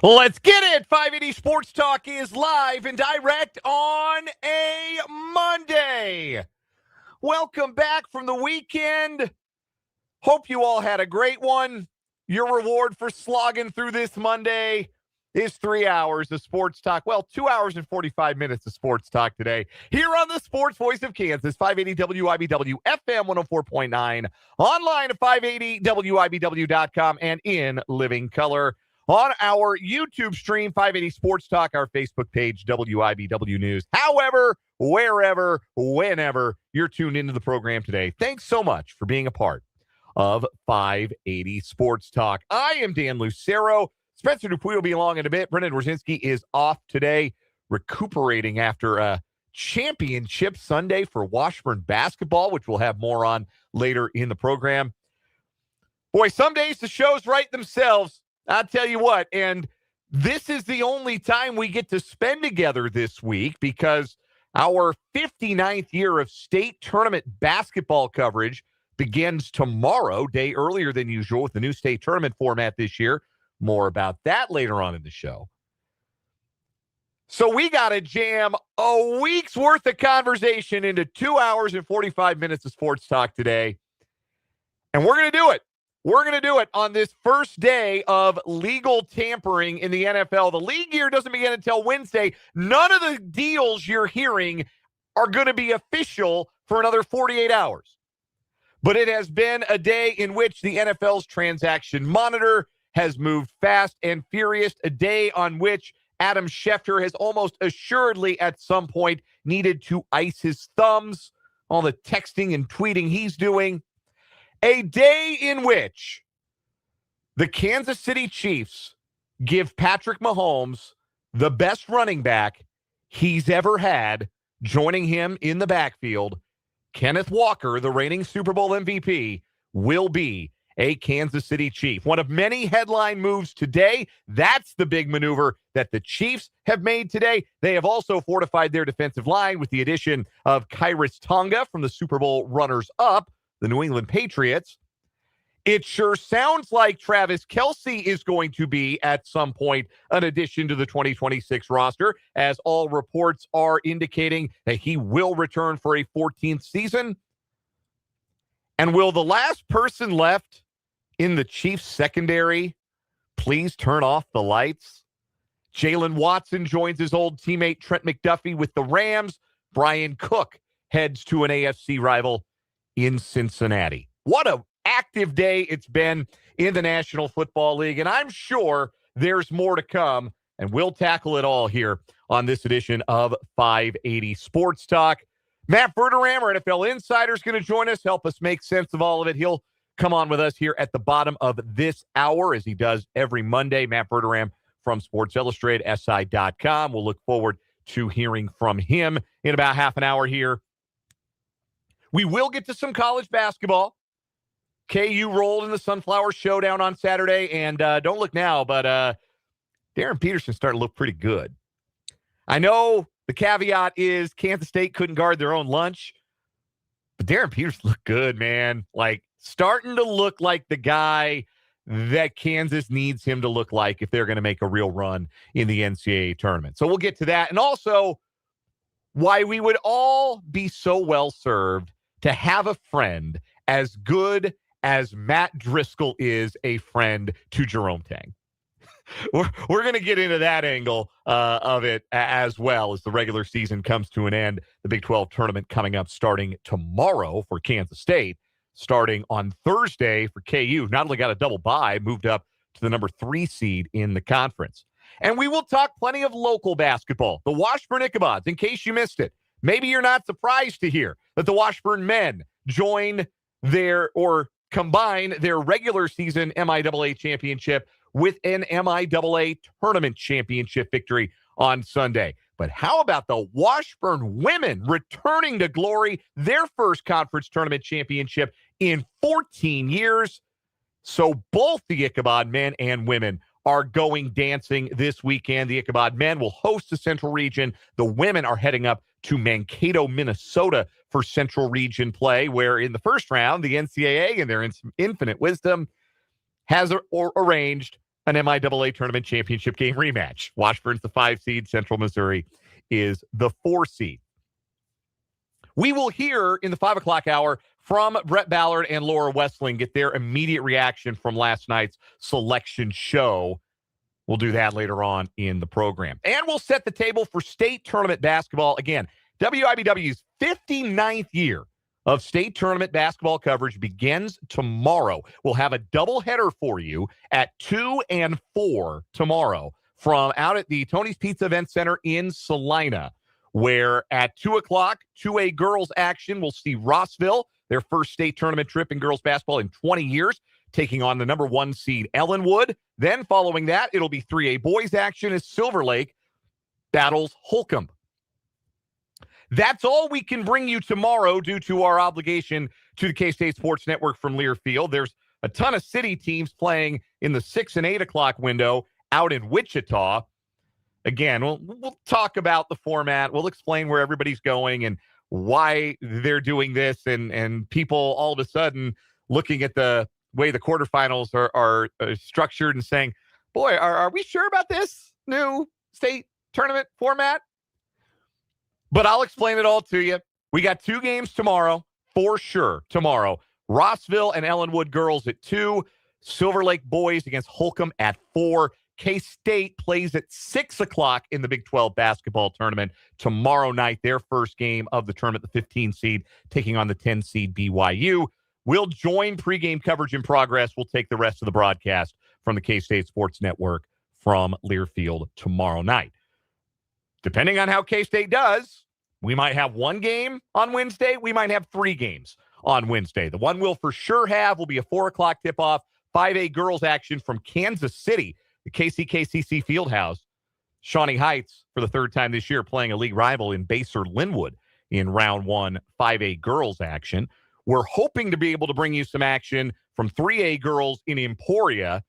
Let's get it. 580 Sports Talk is live and direct on a Monday. Welcome back from the weekend. Hope you all had a great one. Your reward for slogging through this Monday is 3 hours of sports talk. Well, 2 hours and 45 minutes of sports talk today. Here on the Sports Voice of Kansas, 580 WIBW, FM 104.9, online at 580WIBW.com, and in living color on our YouTube stream, 580 Sports Talk, our Facebook page, WIBW News. However, wherever, whenever you're tuned into the program today, thanks so much for being a part of 580 Sports Talk. I am Dan Lucero. Spencer Dupuy will be along in a bit. Brendan Wrzynski is off today, recuperating after a championship Sunday for Washburn basketball, which we'll have more on later in the program. Boy, some days the shows write themselves. I'll tell you what, and this is the only time we get to spend together this week because our 59th year of state tournament basketball coverage begins tomorrow, day earlier than usual with the new state tournament format this year. More about that later on in the show. So we got to jam a week's worth of conversation into 2 hours and 45 minutes of sports talk today. And we're going to do it. We're going to do it on this first day of legal tampering in the NFL. The league year doesn't begin until Wednesday. None of the deals you're hearing are going to be official for another 48 hours. But it has been a day in which the NFL's transaction monitor has moved fast and furious, a day on which Adam Schefter has almost assuredly at some point needed to ice his thumbs, all the texting and tweeting he's doing. A day in which the Kansas City Chiefs give Patrick Mahomes the best running back he's ever had, joining him in the backfield. Kenneth Walker, the reigning Super Bowl MVP, will be a Kansas City Chief. One of many headline moves today. That's the big maneuver that the Chiefs have made today. They have also fortified their defensive line with the addition of Khyiris Tonga from the Super Bowl runners-up, the New England Patriots. It sure sounds like Travis Kelce is going to be, at some point, an addition to the 2026 roster, as all reports are indicating that he will return for a 14th season. And will the last person left in the Chiefs secondary please turn off the lights? Jalen Watson joins his old teammate Trent McDuffie with the Rams. Brian Cook heads to an AFC rival in Cincinnati. What a active day it's been in the National Football League, and I'm sure there's more to come, and we'll tackle it all here on this edition of 580 Sports Talk. Matt Verderame, our NFL insider, is going to join us, help us make sense of all of it. He'll come on with us here at the bottom of this hour, as he does every Monday. Matt Verderame from Sports Illustrated, SI.com. We'll look forward to hearing from him in about half an hour here. We will get to some college basketball. KU rolled in the Sunflower Showdown on Saturday, and don't look now, but Darryn Peterson's starting to look pretty good. I know the caveat is Kansas State couldn't guard their own lunch, but Darryn Peterson looked good, man. Like, starting to look like the guy that Kansas needs him to look like if they're going to make a real run in the NCAA tournament. So we'll get to that. And also, why we would all be so well served to have a friend as good as Matt Driscoll is a friend to Jerome Tang. We're going to get into that angle of it as well as the regular season comes to an end. The Big 12 tournament coming up starting tomorrow for Kansas State, starting on Thursday for KU. Not only got a double bye, moved up to the number 3 seed in the conference. And we will talk plenty of local basketball. The Washburn Ichabods, in case you missed it. Maybe you're not surprised to hear that the Washburn men combine their regular season MIAA championship with an MIAA tournament championship victory on Sunday. But how about the Washburn women returning to glory, their first conference tournament championship in 14 years? So both the Ichabod men and women are going dancing this weekend. The Ichabod men will host the Central Region. The women are heading up to Mankato, Minnesota for Central Region play, where in the first round, the NCAA, in their infinite wisdom, has arranged an MIAA tournament championship game rematch. Washburn's the 5 seed. Central Missouri is the 4 seed. We will hear in the 5 o'clock hour from Brett Ballard and Laura Westling, get their immediate reaction from last night's selection show. We'll do that later on in the program. And we'll set the table for state tournament basketball. Again, WIBW's 59th year of state tournament basketball coverage begins tomorrow. We'll have a doubleheader for you at 2 and 4 tomorrow from out at the Tony's Pizza Event Center in Salina, where at 2 o'clock, 2A girls action, we'll see Rossville, their first state tournament trip in girls basketball in 20 years, taking on the number 1 seed Ellenwood. Then following that, it'll be 3A boys action as Silver Lake battles Holcomb. That's all we can bring you tomorrow due to our obligation to the K-State Sports Network from Learfield. There's a ton of city teams playing in the 6 and 8 o'clock window out in Wichita. Again, we'll talk about the format. We'll explain where everybody's going and why they're doing this, and people all of a sudden looking at the way the quarterfinals are structured and saying, boy, are we sure about this new state tournament format? But I'll explain it all to you. We got 2 games tomorrow, for sure, tomorrow. Rossville and Ellenwood girls at 2. Silver Lake boys against Holcomb at 4. K-State plays at 6 o'clock in the Big 12 basketball tournament tomorrow night. Their first game of the tournament, the 15 seed, taking on the 10 seed BYU. We'll join pregame coverage in progress. We'll take the rest of the broadcast from the K-State Sports Network from Learfield tomorrow night. Depending on how K-State does, we might have 1 game on Wednesday. We might have 3 games on Wednesday. The one we'll for sure have will be a 4 o'clock tip-off, 5A girls action from Kansas City, the KCKCC Fieldhouse. Shawnee Heights, for the 3rd time this year, playing a league rival in Baser-Linwood in round 1 5A girls action. We're hoping to be able to bring you some action from 3A girls in Emporia.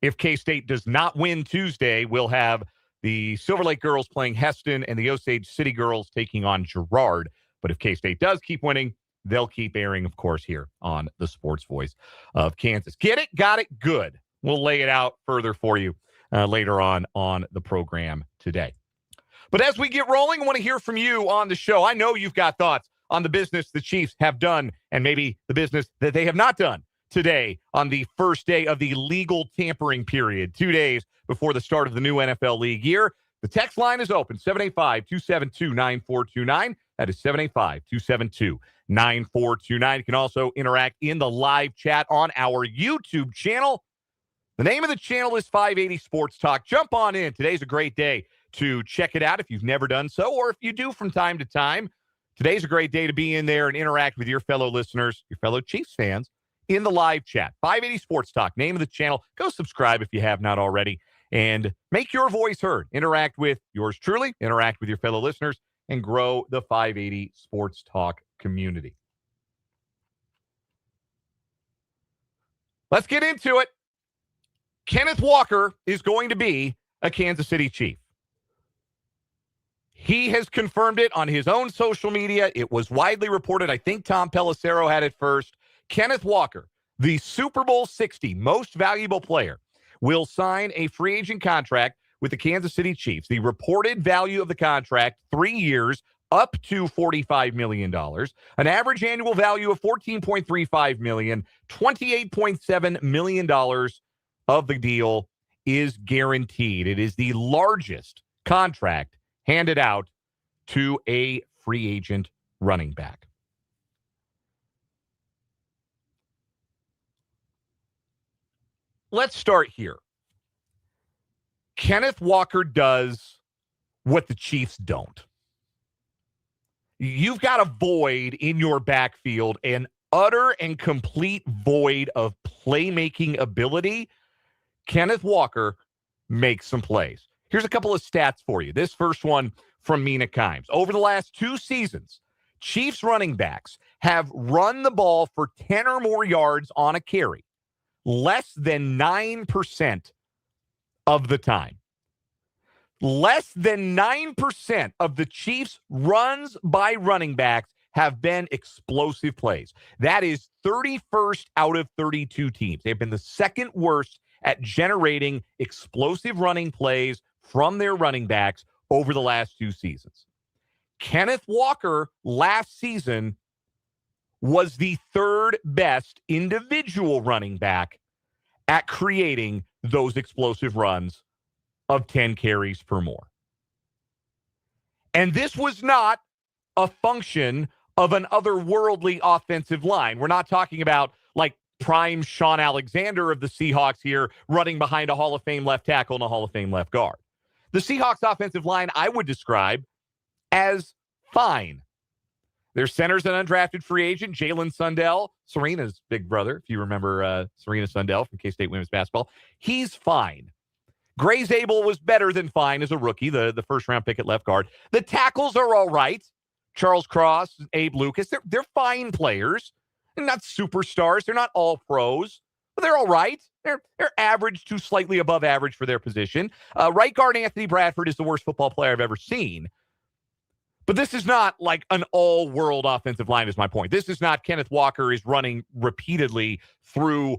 If K-State does not win Tuesday, we'll have the Silver Lake girls playing Heston and the Osage City girls taking on Girard. But if K-State does keep winning, they'll keep airing, of course, here on the Sports Voice of Kansas. Get it? Got it? Good. We'll lay it out further for you later on the program today. But as we get rolling, I want to hear from you on the show. I know you've got thoughts on the business the Chiefs have done and maybe the business that they have not done today on the first day of the legal tampering period, 2 days before the start of the new NFL league year. The text line is open, 785-272-9429. That is 785-272-9429. You can also interact in the live chat on our YouTube channel. The name of the channel is 580 Sports Talk. Jump on in. Today's a great day to check it out if you've never done so, or if you do from time to time. Today's a great day to be in there and interact with your fellow listeners, your fellow Chiefs fans, in the live chat. 580 Sports Talk, name of the channel. Go subscribe if you have not already, and make your voice heard. Interact with yours truly, interact with your fellow listeners, and grow the 580 Sports Talk community. Let's get into it. Kenneth Walker is going to be a Kansas City Chief. He has confirmed it on his own social media. It was widely reported. I think Tom Pelissero had it first. Kenneth Walker, the Super Bowl 60 most valuable player, will sign a free agent contract with the Kansas City Chiefs. The reported value of the contract, 3 years, up to $45 million. An average annual value of $14.35 million. $28.7 million of the deal is guaranteed. It is the largest contract handed out to a free agent running back. Let's start here. Kenneth Walker does what the Chiefs don't. You've got a void in your backfield, an utter and complete void of playmaking ability. Kenneth Walker makes some plays. Here's a couple of stats for you. This first one from Mina Kimes. Over the last 2 seasons, Chiefs running backs have run the ball for 10 or more yards on a carry less than 9% of the time. Less than 9% of the Chiefs' runs by running backs have been explosive plays. That is 31st out of 32 teams. They've been the second worst at generating explosive running plays from their running backs over the last 2 seasons. Kenneth Walker last season was the 3rd best individual running back at creating those explosive runs of 10 carries per more. And this was not a function of an otherworldly offensive line. We're not talking about like prime Sean Alexander of the Seahawks here running behind a Hall of Fame left tackle and a Hall of Fame left guard. The Seahawks offensive line I would describe as fine. Their center's an undrafted free agent, Jalen Sundell, Serena's big brother, if you remember Serena Sundell from K-State women's basketball. He's fine. Gray Zabel was better than fine as a rookie, the first-round pick at left guard. The tackles are all right. Charles Cross, Abe Lucas, they're fine players. They're not superstars. They're not all pros, but they're all right. They're average to slightly above average for their position. Right guard Anthony Bradford is the worst football player I've ever seen. But this is not like an all-world offensive line is my point. This is not Kenneth Walker is running repeatedly through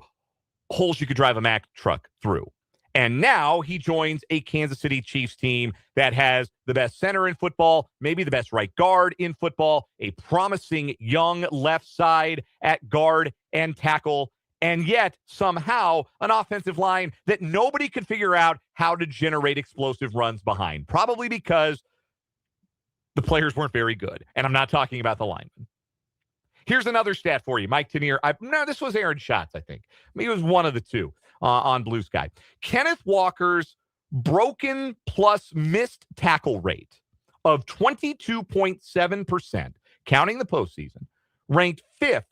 holes you could drive a Mack truck through. And now he joins a Kansas City Chiefs team that has the best center in football, maybe the best right guard in football, a promising young left side at guard and tackle, and yet somehow an offensive line that nobody could figure out how to generate explosive runs behind. Probably because the players weren't very good. And I'm not talking about the linemen. Here's another stat for you. Mike Tanier. This was Aaron Schatz, I think. He was one of the two on Blue Sky. Kenneth Walker's broken plus missed tackle rate of 22.7%, counting the postseason, ranked 5th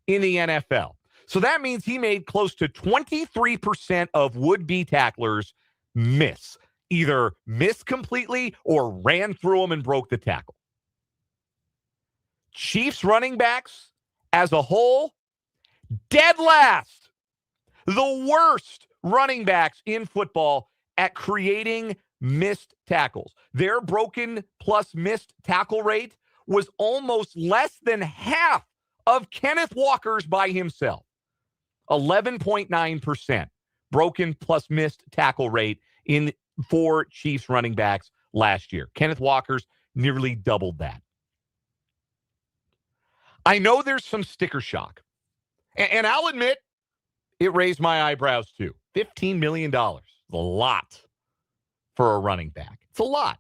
in the NFL. So that means he made close to 23% of would-be tacklers miss. Either missed completely or ran through them and broke the tackle. Chiefs running backs as a whole, dead last. The worst running backs in football at creating missed tackles. Their broken plus missed tackle rate was almost less than half of Kenneth Walker's by himself. 11.9% broken plus missed tackle rate in 4 Chiefs running backs last year. Kenneth Walker's nearly doubled that. I know there's some sticker shock. And I'll admit, it raised my eyebrows too. $15 million. A lot for a running back. It's a lot.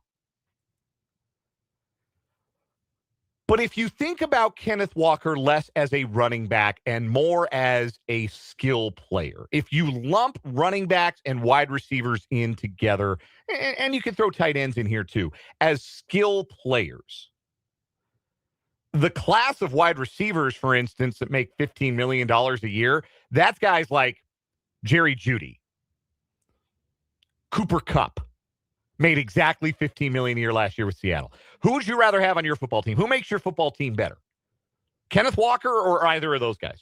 But if you think about Kenneth Walker less as a running back and more as a skill player, if you lump running backs and wide receivers in together, and you can throw tight ends in here too, as skill players, the class of wide receivers, for instance, that make $15 million a year, that's guys like Jerry Jeudy, Cooper Kupp, made exactly $15 million a year last year with Seattle. Who would you rather have on your football team? Who makes your football team better? Kenneth Walker or either of those guys?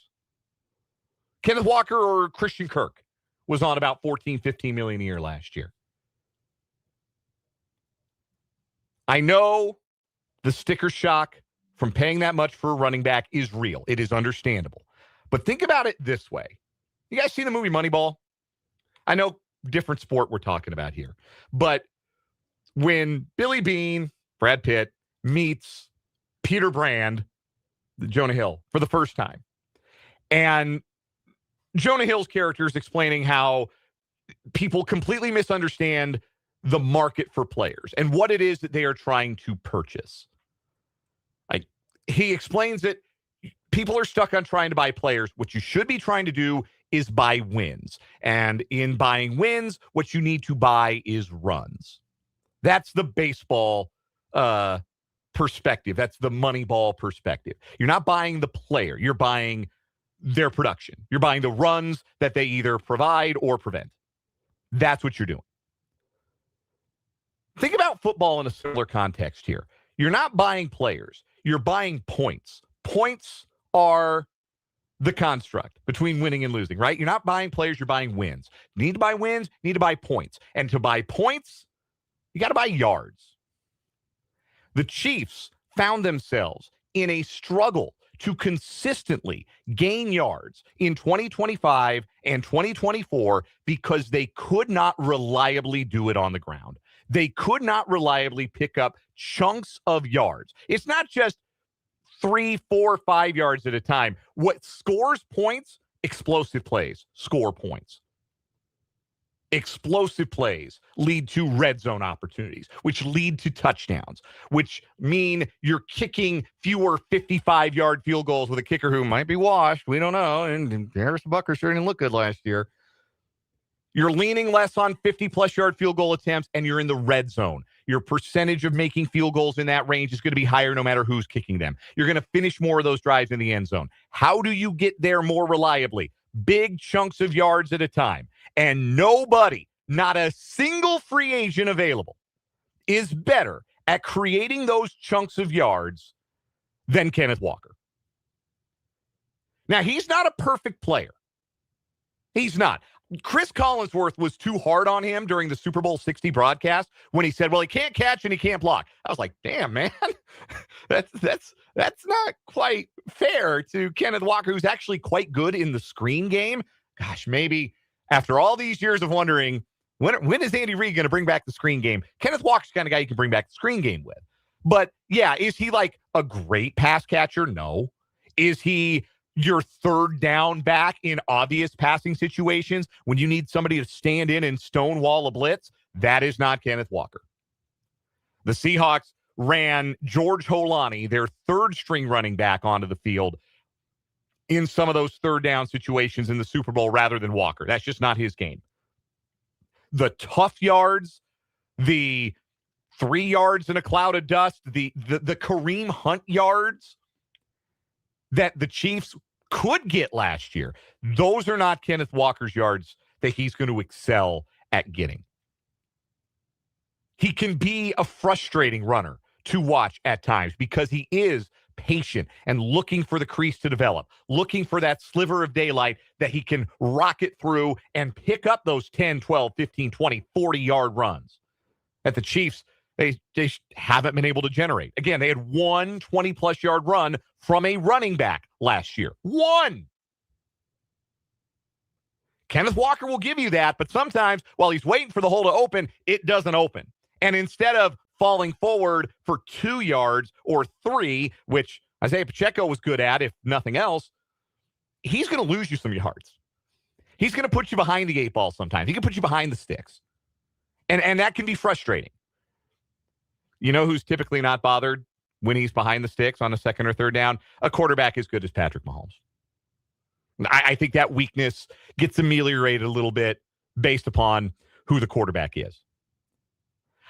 Kenneth Walker or Christian Kirk was on about $14-15 million a year last year. I know the sticker shock from paying that much for a running back is real. It is understandable. But think about it this way. You guys seen the movie Moneyball? I know different sport we're talking about here. But when Billy Beane, Brad Pitt, meets Peter Brand, Jonah Hill, for the first time, and Jonah Hill's character is explaining how people completely misunderstand the market for players and what it is that they are trying to purchase. He explains that people are stuck on trying to buy players. What you should be trying to do is buy wins. And in buying wins, what you need to buy is runs. That's the baseball perspective. That's the Moneyball perspective. You're not buying the player. You're buying their production. You're buying the runs that they either provide or prevent. That's what you're doing. Think about football in a similar context here. You're not buying players. You're buying points. Points are the construct between winning and losing, right? You're not buying players. You're buying wins. You need to buy wins. You need to buy points. And to buy points, you got to buy yards. The Chiefs found themselves in a struggle to consistently gain yards in 2025 and 2024 because they could not reliably do it on the ground. They could not reliably pick up chunks of yards. It's not just 3, 4, 5 yards at a time. What scores points? Explosive plays score points. Explosive plays lead to red zone opportunities, which lead to touchdowns, which mean you're kicking fewer 55-yard field goals with a kicker who might be washed. We don't know. And Harrison Butker sure didn't look good last year. You're leaning less on 50-plus yard field goal attempts, and you're in the red zone. Your percentage of making field goals in that range is going to be higher no matter who's kicking them. You're going to finish more of those drives in the end zone. How do you get there more reliably? Big chunks of yards at a time. And nobody, not a single free agent available, is better at creating those chunks of yards than Kenneth Walker. Now, he's not a perfect player. He's not. Chris Collinsworth was too hard on him during the Super Bowl 60 broadcast when he said, well, he can't catch and he can't block. I was like, damn, man, that's not quite fair to Kenneth Walker, who's actually quite good in the screen game. Gosh, maybe after all these years of wondering, when is Andy Reid going to bring back the screen game? Kenneth Walker's the kind of guy you can bring back the screen game with. But yeah, is he like a great pass catcher? No. Is he your third down back in obvious passing situations when you need somebody to stand in and stonewall a blitz? That is not Kenneth Walker. The Seahawks ran George Holani, their third string running back, onto the field in some of those third down situations in the Super Bowl rather than Walker. That's just not his game. The tough yards, the 3 yards in a cloud of dust, the Kareem Hunt yards that the Chiefs could get last year, those are not Kenneth Walker's yards that he's going to excel at getting. He can be a frustrating runner to watch at times because he is patient and looking for the crease to develop, looking for that sliver of daylight that he can rocket through and pick up those 10, 12, 15, 20, 40-yard runs that the Chiefs, they haven't been able to generate. Again, they had one 20-plus yard run from a running back last year. One. Kenneth Walker will give you that, but sometimes while he's waiting for the hole to open, it doesn't open. And instead of falling forward for 2 yards or 3, which Isaiah Pacheco was good at, if nothing else, he's going to lose you some yards. He's going to put you behind the 8 ball sometimes. He can put you behind the sticks. And that can be frustrating. You know who's typically not bothered when he's behind the sticks on a second or third down? A quarterback as good as Patrick Mahomes. I think that weakness gets ameliorated a little bit based upon who the quarterback is.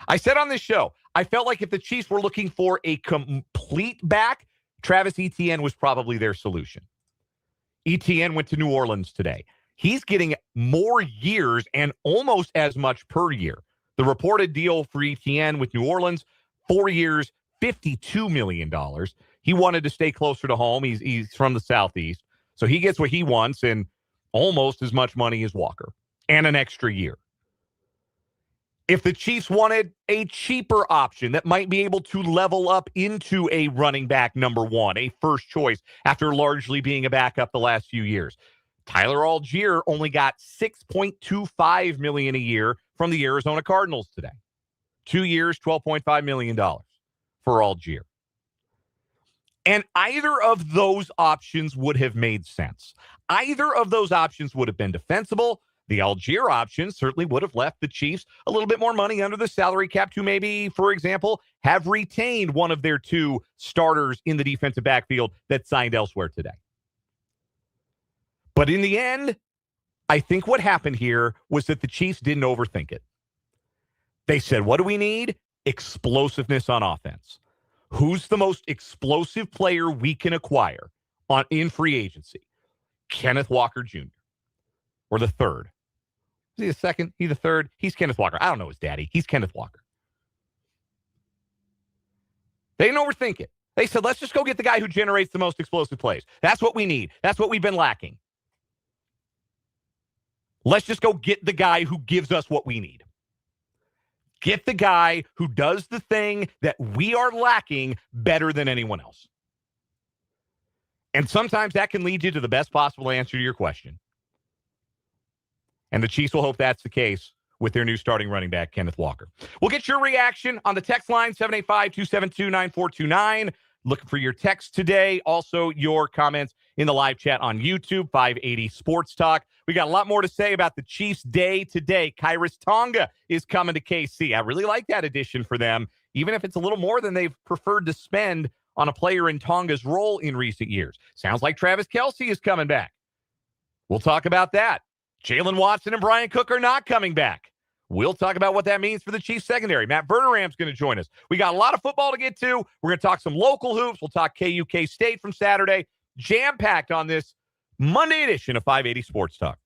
I said on this show, I felt like if the Chiefs were looking for a complete back, Travis Etienne was probably their solution. Etienne went to New Orleans today. He's getting more years and almost as much per year. The reported deal for Etienne with New Orleans, 4 years, $52 million. He wanted to stay closer to home. He's from the Southeast. So he gets what he wants and almost as much money as Walker and an extra year. If the Chiefs wanted a cheaper option that might be able to level up into a running back number 1, a first choice after largely being a backup the last few years, Tyler Algier only got $6.25 million a year from the Arizona Cardinals today. 2 years, $12.5 million for Algier. And either of those options would have made sense. Either of those options would have been defensible. The Algier option certainly would have left the Chiefs a little bit more money under the salary cap to maybe, for example, have retained one of their 2 starters in the defensive backfield that signed elsewhere today. But in the end, I think what happened here was that the Chiefs didn't overthink it. They said, what do we need? Explosiveness on offense. Who's the most explosive player we can acquire in free agency? Kenneth Walker Jr. Or the third. Is he the second? He the third? He's Kenneth Walker. I don't know his daddy. He's Kenneth Walker. They didn't overthink it. They said, let's just go get the guy who generates the most explosive plays. That's what we need. That's what we've been lacking. Let's just go get the guy who gives us what we need. Get the guy who does the thing that we are lacking better than anyone else. And sometimes that can lead you to the best possible answer to your question. And the Chiefs will hope that's the case with their new starting running back, Kenneth Walker. We'll get your reaction on the text line, 785-272-9429. Looking for your text today. Also, your comments in the live chat on YouTube, 580 Sports Talk. We got a lot more to say about the Chiefs' day today. Khyiris Tonga is coming to KC. I really like that addition for them, even if it's a little more than they've preferred to spend on a player in Tonga's role in recent years. Sounds like Travis Kelce is coming back. We'll talk about that. Jalen Watson and Brian Cook are not coming back. We'll talk about what that means for the Chiefs secondary. Matt Verderam's going to join us. We got a lot of football to get to. We're going to talk some local hoops. We'll talk KU K-State from Saturday. Jam-packed on this Monday edition of 580 Sports Talk.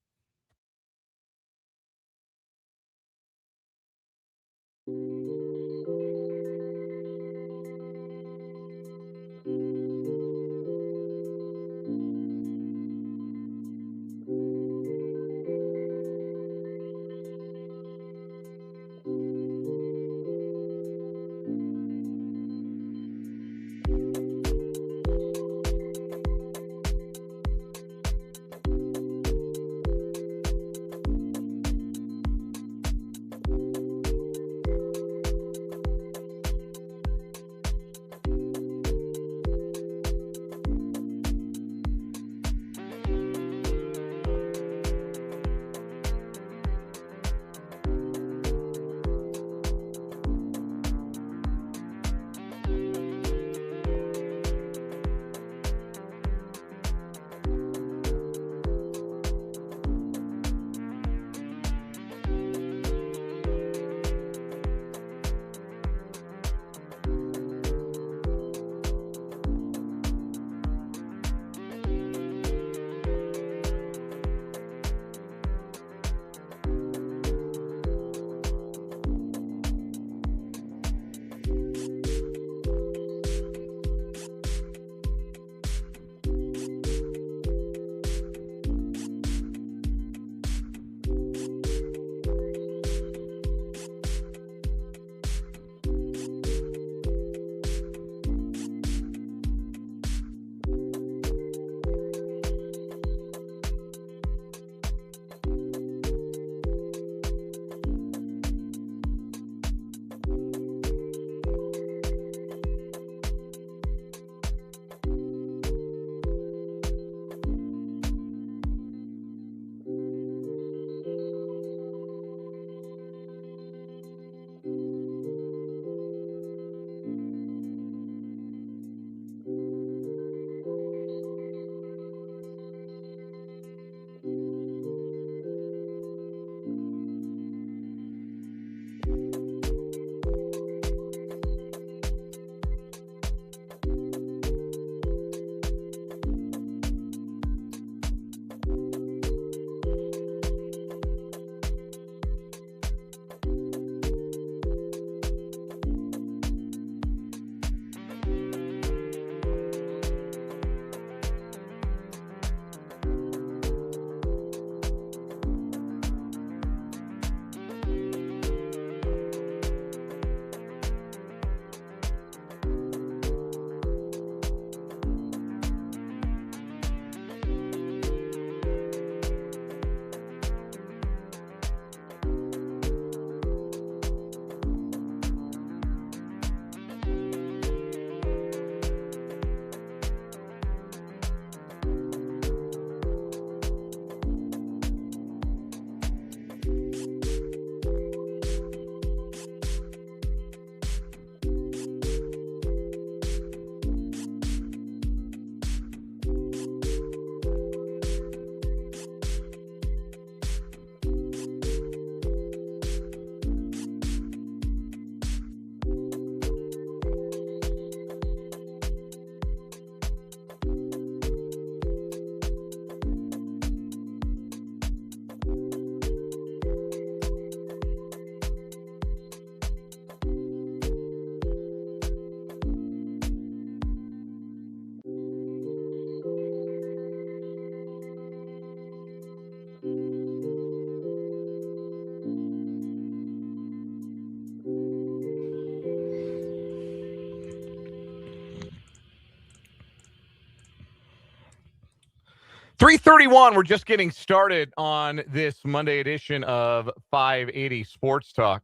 3:31, we're just getting started on this Monday edition of 580 Sports Talk.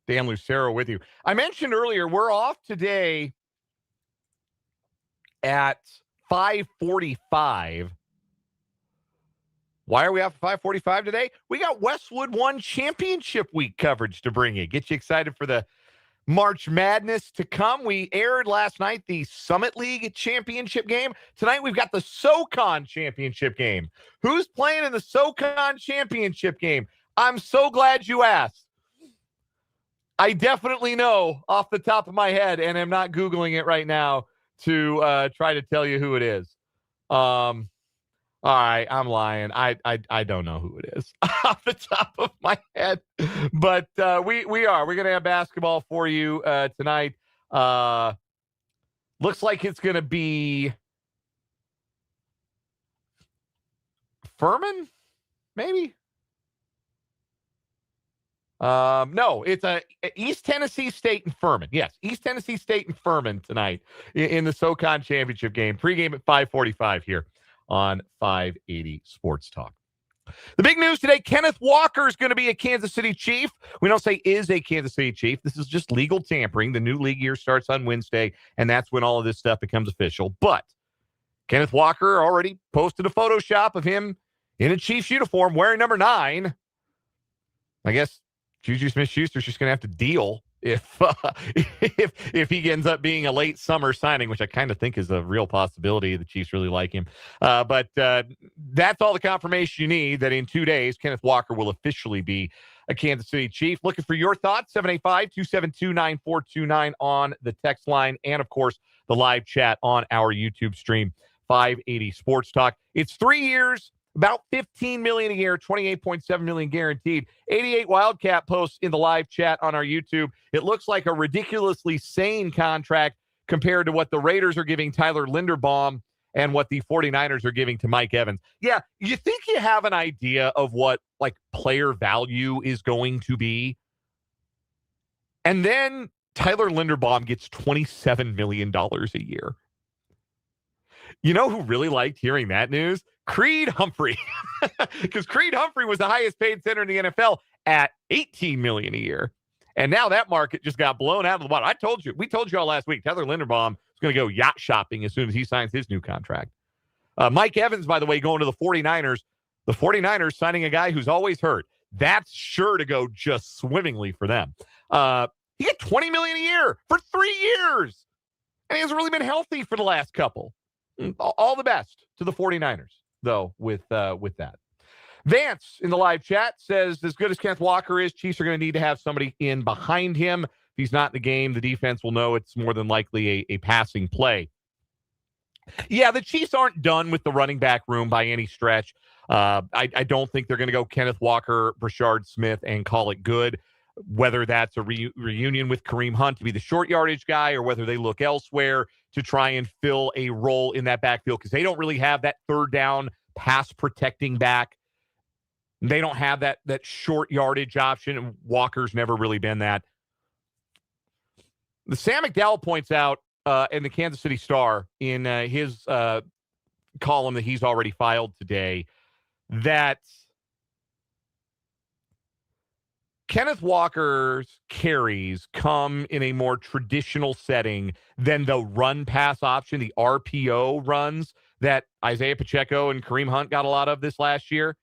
Dan Lucero with you. I mentioned earlier, we're off today at 5:45. Why are we off at 5:45 today? We got Westwood One Championship Week coverage to bring you. Get you excited for the March Madness to come. We aired last night the Summit League Championship game. Tonight we've got the SoCon Championship game. Who's playing in the SoCon Championship game? I'm so glad you asked. I definitely know off the top of my head, and I'm not Googling it right now to try to tell you who it is. All right, I'm lying. I don't know who it is off the top of my head, but we are. We're gonna have basketball for you tonight. Looks like it's gonna be Furman, maybe. No, it's East Tennessee State and Furman. Yes, East Tennessee State and Furman tonight in the SoCon Championship game. Pregame at 5:45 here on 580 Sports Talk. The big news today, Kenneth Walker is going to be a Kansas City Chief. We don't say is a Kansas City Chief. This is just legal tampering. The new league year starts on Wednesday, and that's when all of this stuff becomes official. But Kenneth Walker already posted a Photoshop of him in a Chiefs uniform wearing number 9. I guess Juju Smith-Schuster's just going to have to deal if he ends up being a late summer signing, which I kind of think is a real possibility. The Chiefs really like him. But that's all the confirmation you need that in 2 days, Kenneth Walker will officially be a Kansas City Chief. Looking for your thoughts, 785-272-9429 on the text line, and, of course, the live chat on our YouTube stream, 580 Sports Talk. It's 3 years, about $15 million a year, $28.7 million guaranteed. 88 Wildcat posts in the live chat on our YouTube. It looks like a ridiculously sane contract compared to what the Raiders are giving Tyler Linderbaum and what the 49ers are giving to Mike Evans. Yeah, you think you have an idea of what like player value is going to be. And then Tyler Linderbaum gets $27 million a year. You know who really liked hearing that news? Creed Humphrey. Because Creed Humphrey was the highest paid center in the NFL at $18 million a year. And now that market just got blown out of the water. We told you all last week, Tyler Linderbaum is going to go yacht shopping as soon as he signs his new contract. Mike Evans, by the way, going to the 49ers. The 49ers signing a guy who's always hurt. That's sure to go just swimmingly for them. He got $20 million a year for 3 years. And he hasn't really been healthy for the last couple. All the best to the 49ers, though, with that. Vance in the live chat says, as good as Kenneth Walker is, Chiefs are going to need to have somebody in behind him. If he's not in the game, the defense will know it's more than likely a passing play. Yeah, the Chiefs aren't done with the running back room by any stretch. I don't think they're going to go Kenneth Walker, Brashard Smith, and call it good. Whether that's a reunion with Kareem Hunt to be the short yardage guy or whether they look elsewhere to try and fill a role in that backfield because they don't really have that third down pass protecting back. They don't have that short yardage option, and Walker's never really been that. The Sam McDowell points out in the Kansas City Star in his column that he's already filed today that Kenneth Walker's carries come in a more traditional setting than the run-pass option, the RPO runs that Isaiah Pacheco and Kareem Hunt got a lot of this last year.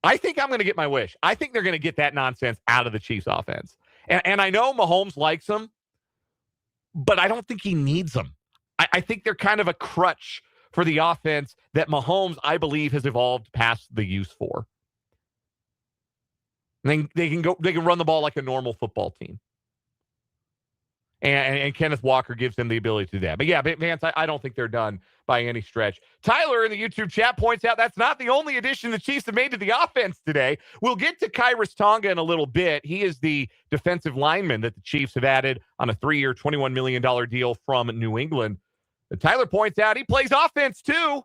I think I'm going to get my wish. I think they're going to get that nonsense out of the Chiefs offense. And I know Mahomes likes them, but I don't think he needs them. I think they're kind of a crutch for the offense that Mahomes, I believe, has evolved past the use for. And they can run the ball like a normal football team. And Kenneth Walker gives them the ability to do that. But yeah, Vance, I don't think they're done by any stretch. Tyler in the YouTube chat points out that's not the only addition the Chiefs have made to the offense today. We'll get to Kyrus Tonga in a little bit. He is the defensive lineman that the Chiefs have added on a 3-year, $21 million deal from New England. But Tyler points out he plays offense too.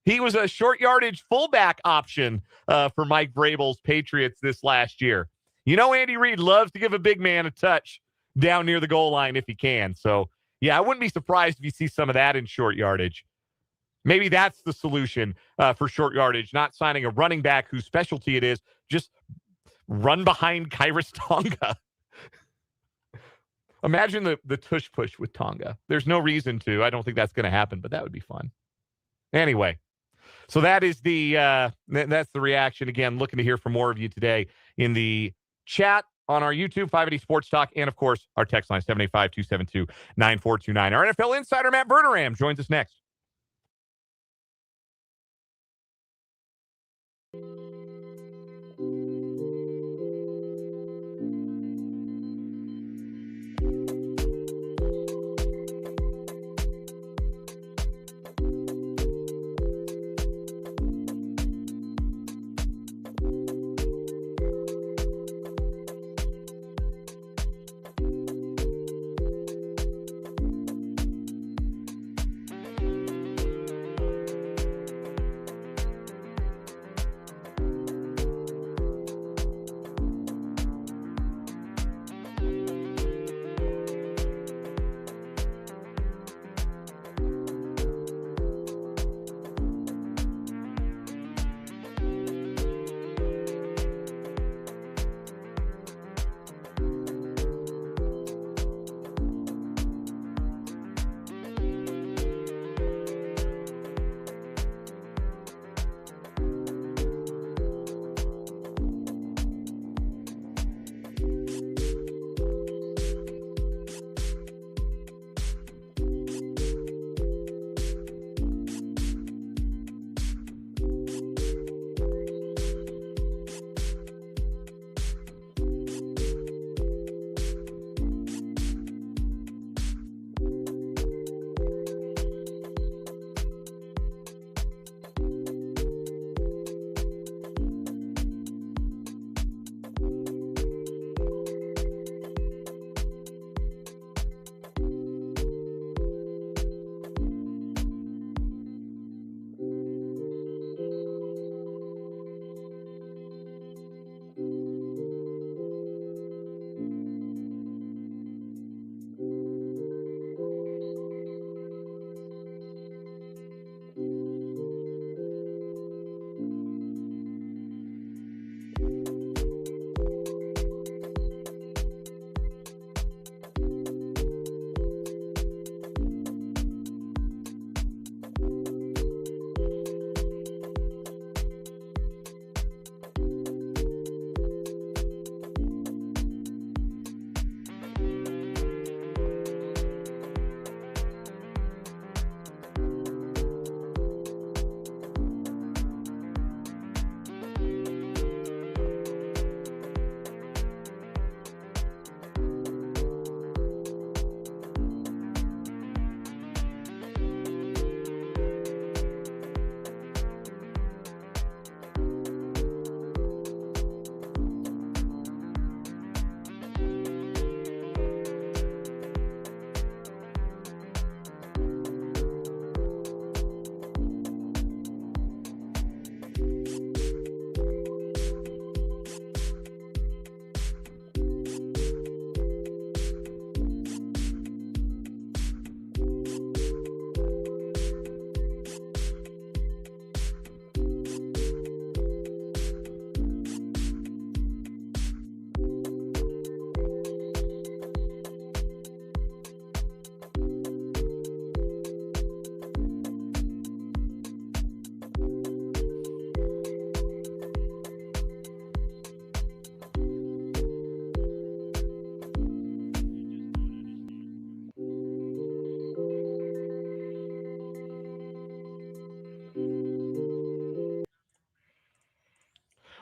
He was a short yardage fullback option for Mike Vrabel's Patriots this last year. You know, Andy Reid loves to give a big man a touch down near the goal line if he can. So, yeah, I wouldn't be surprised if you see some of that in short yardage. Maybe that's the solution for short yardage, not signing a running back whose specialty it is. Just run behind Kyrus Tonga. Imagine the tush push with Tonga. There's no reason to. I don't think that's going to happen, but that would be fun. Anyway, so that is that's the reaction. Again, looking to hear from more of you today in the chat on our YouTube, 580 Sports Talk, and, of course, our text line, 785-272-9429. Our NFL insider, Matt Verderame, joins us next.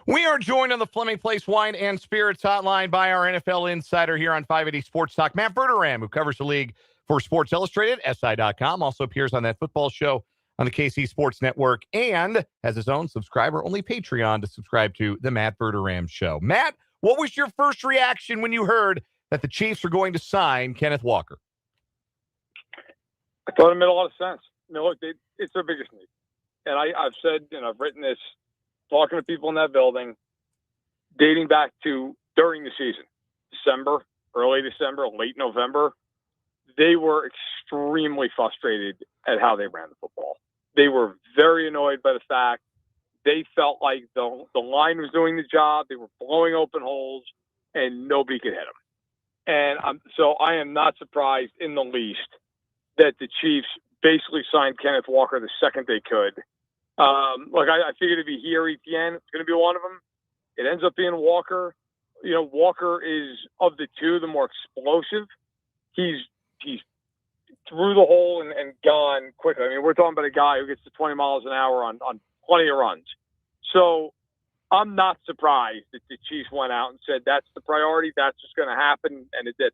We are joined on the Fleming Place Wine and Spirits hotline by our NFL insider here on 580 Sports Talk, Matt Verderame, who covers the league for Sports Illustrated, SI.com, also appears on that football show on the KC Sports Network, and has his own subscriber-only Patreon to subscribe to the Matt Verderame Show. Matt, what was your first reaction when you heard that the Chiefs are going to sign Kenneth Walker? I thought it made a lot of sense. Look, it's their biggest need. And I've said, and I've written this, talking to people in that building, dating back to during the season, December, early December, late November, they were extremely frustrated at how they ran the football. They were very annoyed by the fact they felt like the line was doing the job. They were blowing open holes, and nobody could hit them. And so I am not surprised in the least that the Chiefs basically signed Kenneth Walker the second they could. Look, I figured it'd be here, ETN. It's going to be one of them. It ends up being Walker. You know, Walker is, of the two, the more explosive. He's through the hole and gone quickly. I mean, we're talking about a guy who gets to 20 miles an hour on plenty of runs. So I'm not surprised that the Chiefs went out and said that's the priority, that's just going to happen, and it did.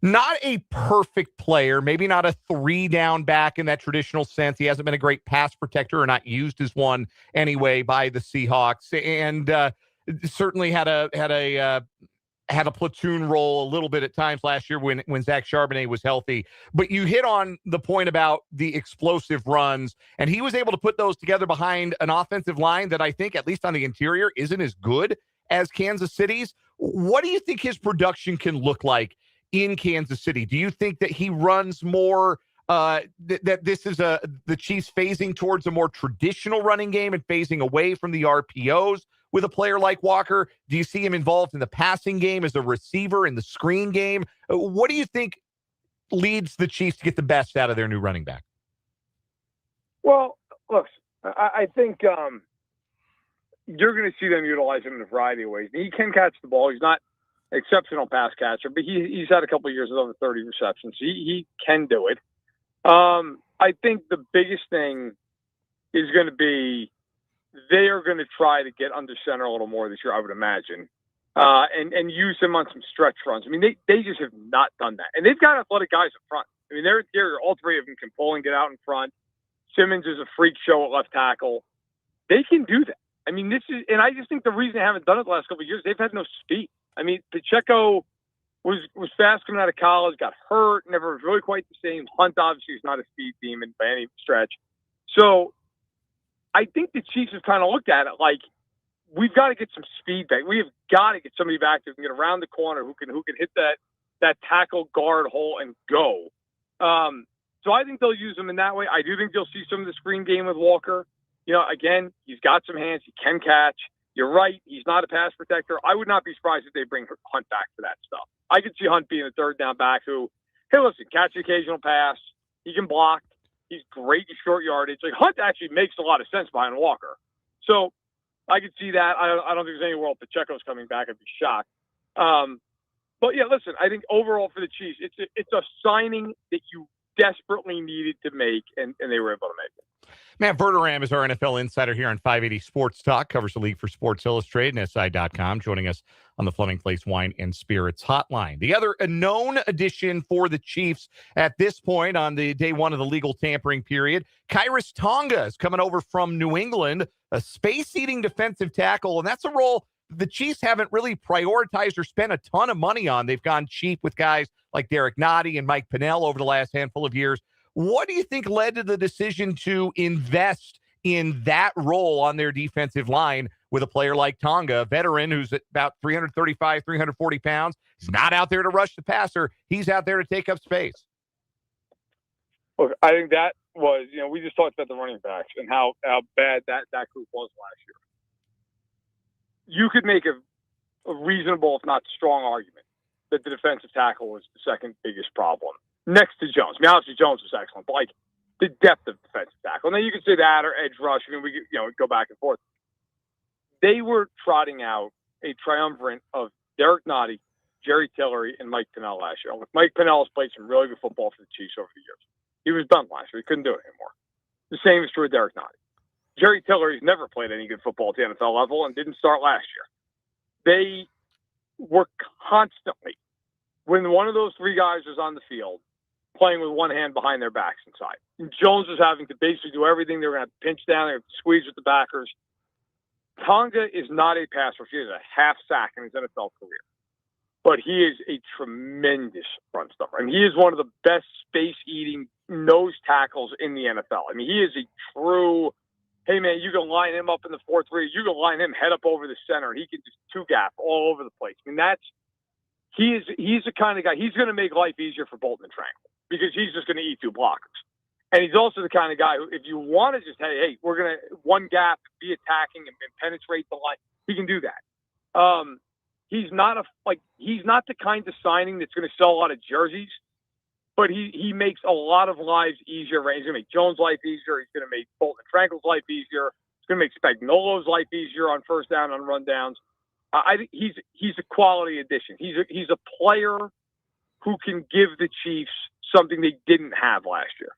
Not a perfect player, maybe not a 3-down back in that traditional sense. He hasn't been a great pass protector or not used as one anyway by the Seahawks, and certainly had a platoon role a little bit at times last year when Zach Charbonnet was healthy. But you hit on the point about the explosive runs, and he was able to put those together behind an offensive line that I think, at least on the interior, isn't as good as Kansas City's. What do you think his production can look like in Kansas City? Do you think that he runs more, that this is the Chiefs phasing towards a more traditional running game and phasing away from the RPOs with a player like Walker? Do you see him involved in the passing game as a receiver in the screen game? What do you think leads the Chiefs to get the best out of their new running back? Well, look, I think you're going to see them utilize him in a variety of ways. He can catch the ball. He's not an exceptional pass catcher, but he's had a couple of years with over 30 receptions. He can do it. I think the biggest thing is going to be they are going to try to get under center a little more this year, I would imagine, and use him on some stretch runs. I mean, they just have not done that. And they've got athletic guys up front. I mean, they're all three of them can pull and get out in front. Simmons is a freak show at left tackle. They can do that. I mean, and I just think the reason they haven't done it the last couple of years, they've had no speed. I mean, Pacheco was fast coming out of college, got hurt, never was really quite the same. Hunt obviously is not a speed demon by any stretch. So I think the Chiefs have kind of looked at it like, we've got to get some speed back. We have got to get somebody back who can get around the corner, who can hit that tackle guard hole and go. So I think they'll use him in that way. I do think you'll see some of the screen game with Walker. You know, again, he's got some hands. He can catch. You're right. He's not a pass protector. I would not be surprised if they bring Hunt back for that stuff. I could see Hunt being a third down back who, hey, listen, catch the occasional pass. He can block. He's great in short yardage. Like, Hunt actually makes a lot of sense behind Walker. So I could see that. I don't think there's any world Pacheco's coming back. I'd be shocked. But yeah, listen, I think overall for the Chiefs, it's a signing that you desperately needed to make, and they were able to make it. Matt Verderame is our NFL insider here on 580 Sports Talk, covers the league for Sports Illustrated and SI.com, joining us on the Fleming Place Wine and Spirits hotline. The other known addition for the Chiefs at this point on the day one of the legal tampering period, Khyiris Tonga is coming over from New England, a space-eating defensive tackle, and that's a role the Chiefs haven't really prioritized or spent a ton of money on. They've gone cheap with guys like Derek Nottie and Mike Pennell over the last handful of years. What do you think led to the decision to invest in that role on their defensive line with a player like Tonga, a veteran who's at about 335, 340 pounds? He's not out there to rush the passer. He's out there to take up space. Look, I think that was, we just talked about the running backs and how bad that group was last year. You could make a reasonable, if not strong, argument that the defensive tackle was the second biggest problem, next to Jones. I mean, obviously Jones was excellent, but like the depth of defensive tackle. Now you could say that or edge rush. I mean, we go back and forth. They were trotting out a triumvirate of Derek Nottie, Jerry Tillery, and Mike Pennell last year. Mike Pennell has played some really good football for the Chiefs over the years. He was done last year. He couldn't do it anymore. The same is true with Derek Nottie. Jerry Tillery's never played any good football at the NFL level and didn't start last year. They were constantly, when one of those three guys was on the field, playing with one hand behind their backs inside. And Jones was having to basically do everything. They were going to have to pinch down. They were going to squeeze with the backers. Tonga is not a pass rusher. He has a half sack in his NFL career. But he is a tremendous run stopper. I mean, he is one of the best space-eating nose tackles in the NFL. I mean, he is a true, hey, man, you can line him up in the 4-3. You can line him head up over the center, and he can just two-gap all over the place. I mean, he's the kind of guy, he's going to make life easier for Bolton and Tranquil because he's just going to eat two blockers. And he's also the kind of guy who, if you want to just, hey, we're going to one gap, be attacking and penetrate the line, he can do that. He's not the kind of signing that's going to sell a lot of jerseys, but he makes a lot of lives easier. Right? He's going to make Jones' life easier. He's going to make Bolton Frankel's life easier. He's going to make Spagnuolo's life easier on first down, on rundowns. I think he's a quality addition. He's a player who can give the Chiefs something they didn't have last year.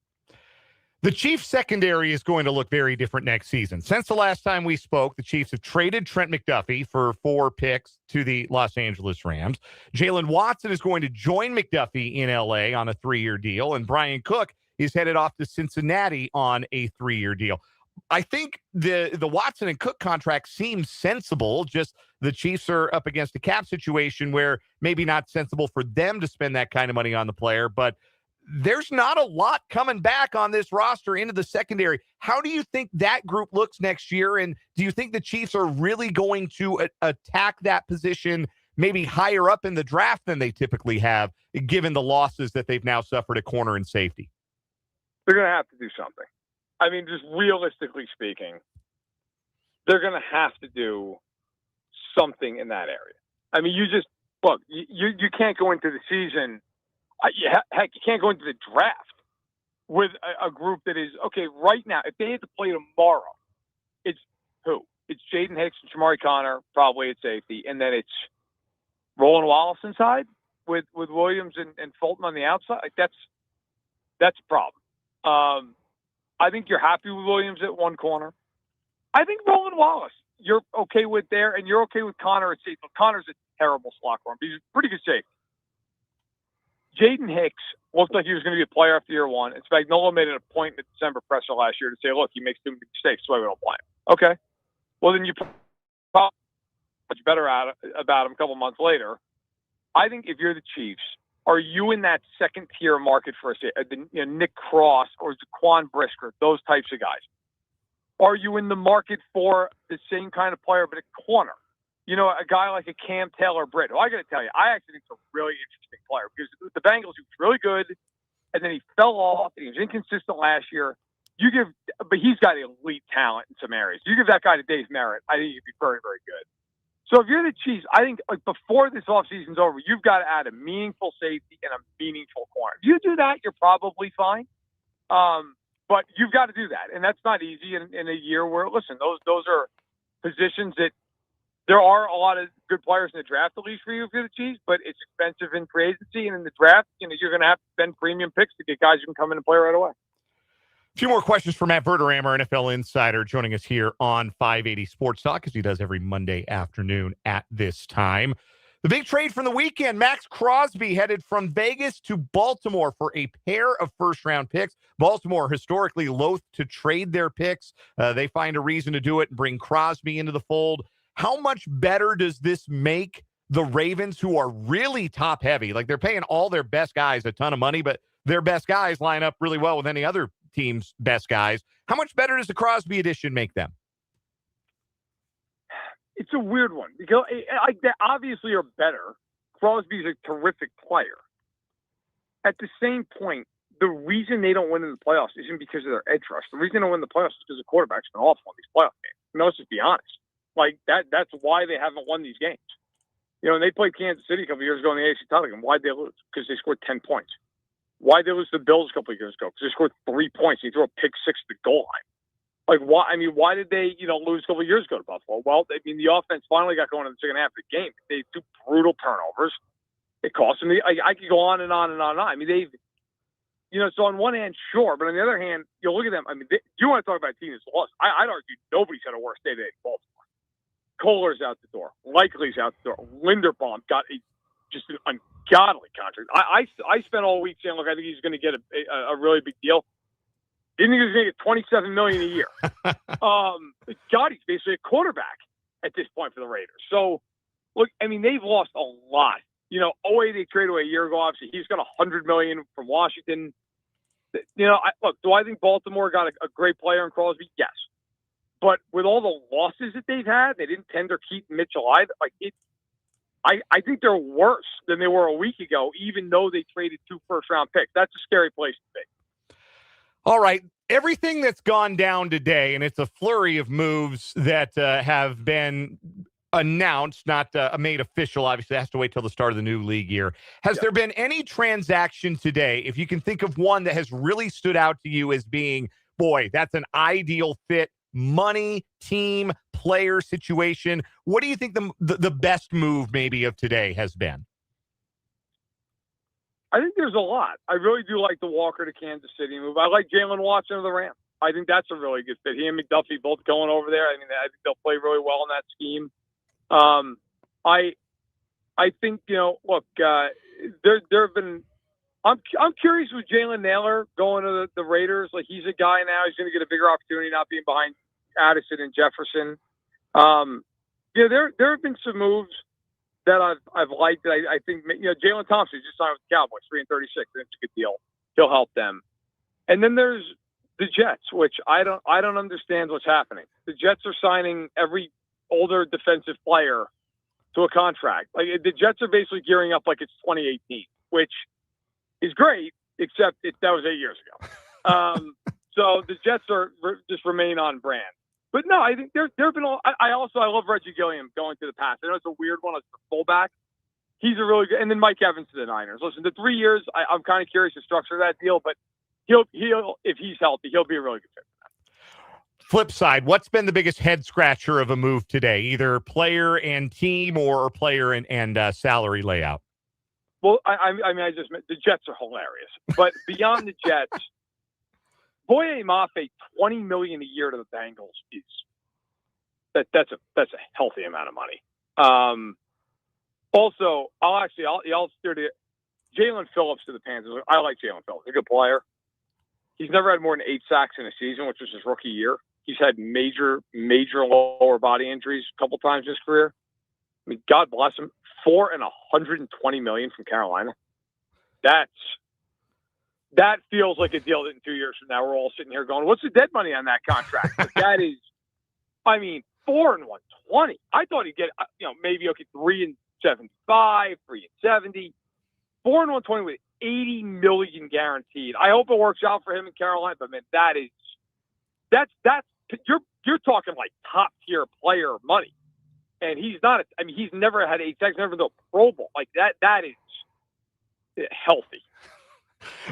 The Chiefs secondary is going to look very different next season. Since the last time we spoke, the Chiefs have traded Trent McDuffie for 4 picks to the Los Angeles Rams. Jalen Watson is going to join McDuffie in L.A. on a 3-year deal, and Brian Cook is headed off to Cincinnati on a 3-year deal. I think the Watson and Cook contract seems sensible. Just the Chiefs are up against a cap situation where maybe not sensible for them to spend that kind of money on the player, but there's not a lot coming back on this roster into the secondary. How do you think that group looks next year? And do you think the Chiefs are really going to attack that position maybe higher up in the draft than they typically have, given the losses that they've now suffered at corner and safety? They're going to have to do something. I mean, just realistically speaking, they're going to have to do something in that area. I mean, you can't go into the season. Heck, you can't go into the draft with a group that is, okay, right now, if they had to play tomorrow, it's who? It's Jaden Hicks and Shamari Connor, probably at safety, and then it's Roland Wallace inside with Williams and Fulton on the outside. Like that's a problem. I think you're happy with Williams at one corner. I think Roland Wallace, you're okay with there, and you're okay with Connor at safety. Connor's a terrible slot corner, but he's a pretty good safety. Jaden Hicks looked like he was going to be a player after year one, and Spagnuolo made it a point in the December presser last year to say, look, he makes too many mistakes, so we don't play him. Okay. Well, then you probably much better about him a couple months later. I think if you're the Chiefs, are you in that second-tier market for Nick Cross or Zaquan Brisker, those types of guys? Are you in the market for the same kind of player but at corner? You know, a guy like a Cam Taylor-Britt, who I got to tell you, I actually think is a really interesting player because the Bengals, he was really good, and then he fell off, and he was inconsistent last year. But he's got elite talent in some areas. You give that guy to Dave Merritt, I think he'd be very, very good. So if you're the Chiefs, I think before this offseason's over, you've got to add a meaningful safety and a meaningful corner. If you do that, you're probably fine. But you've got to do that, and that's not easy in a year where, listen, those are positions that there are a lot of good players in the draft, at least for you, if you're the Chiefs, but it's expensive in free agency, and in the draft, you're going to have to spend premium picks to get guys who can come in and play right away. A few more questions for Matt Verderame, our NFL insider, joining us here on 580 Sports Talk, as he does every Monday afternoon at this time. The big trade from the weekend, Max Crosby headed from Vegas to Baltimore for a pair of first-round picks. Baltimore historically loath to trade their picks. They find a reason to do it and bring Crosby into the fold. How much better does this make the Ravens, who are really top-heavy? Like, they're paying all their best guys a ton of money, but their best guys line up really well with any other team's best guys. How much better does the Crosby addition make them? It's a weird one because they obviously are better. Crosby's a terrific player. At the same point, the reason they don't win in the playoffs isn't because of their edge rush. The reason they don't win the playoffs is because the quarterback's been awful in these playoff games. I mean, let's just be honest. Like, that's why they haven't won these games. You know, and they played Kansas City a couple of years ago in the AFC title game. Why'd they lose? Because they scored 10 points. Why'd they lose to the Bills a couple of years ago? Because they scored 3 points. He threw a pick six at the goal line. Like, why? I mean, why did they, lose a couple of years ago to Buffalo? Well, I mean, the offense finally got going in the second half of the game. They had 2 brutal turnovers. It cost them. I could go on and on and on and on. I mean, they've, so on one hand, sure, but on the other hand, you look at them. I mean, you want to talk about a team that's lost. I'd argue nobody's had a worse day today in Baltimore. Kohler's out the door. Likely's out the door. Linderbaum got just an ungodly contract. I spent all week saying, look, I think he's going to get a really big deal. Didn't think he was going to get $27 million a year. God, he's basically a quarterback at this point for the Raiders. So, look, I mean, they've lost a lot. 08 they traded away a year ago. Obviously, he's got $100 million from Washington. Look, do I think Baltimore got a great player in Crosby? Yes. But with all the losses that they've had, they didn't tend to keep Mitchell either. I think they're worse than they were a week ago, even though they traded 2 first-round picks. That's a scary place to be. All right. Everything that's gone down today, and it's a flurry of moves that have been announced, not made official. Obviously, it has to wait till the start of the new league year. Has there been any transaction today, if you can think of one that has really stood out to you as being, boy, that's an ideal fit, money, team, player situation? What do you think the best move maybe of today has been? I think there's a lot. I really do like the Walker to Kansas City move. I like Jalen Watson of the Rams. I think that's a really good fit. He and McDuffie both going over there. I mean, I think they'll play really well in that scheme. I think, look, there have been. I'm curious with Jalen Naylor going to the Raiders. Like, he's a guy now. He's going to get a bigger opportunity not being behind Addison and Jefferson. There have been some moves that I've liked. I think Jalen Thompson just signed with the Cowboys, 3-36. That's a good deal. He'll help them. And then there's the Jets, which I don't understand what's happening. The Jets are signing every older defensive player to a contract. Like, the Jets are basically gearing up like it's 2018, which is great, except that was 8 years ago. So the Jets just remain on brand. But no, I think there have been. I love Reggie Gilliam going to the pass. I know it's a weird one as a fullback. He's a really good. And then Mike Evans to the Niners. Listen, the 3 years, I'm kind of curious to structure that deal, but he'll if he's healthy, he'll be a really good fit for that. Flip side, what's been the biggest head scratcher of a move today? Either player and team or player and salary layout? Well, I mean, I just meant the Jets are hilarious, but beyond the Jets, Boye Mafe, $20 million a year to the Bengals is that's a healthy amount of money. Also, I'll steer to Jalen Phillips to the Panthers. I like Jalen Phillips; he's a good player. He's never had more than 8 sacks in a season, which was his rookie year. He's had major lower body injuries a couple times in his career. I mean, God bless him. $4 and $120 million from Carolina. That feels like a deal that in 2 years from now we're all sitting here going, "What's the dead money on that contract?" But that is, I mean, $4 and $120. I thought he'd get, maybe 3 and 75, 3 and 70, $4 and $120 with $80 million guaranteed. I hope it works out for him in Carolina. But man, that's you're talking like top tier player money. And he's not. He's never had 8 sacks, never been to a Pro Bowl. Like that is healthy.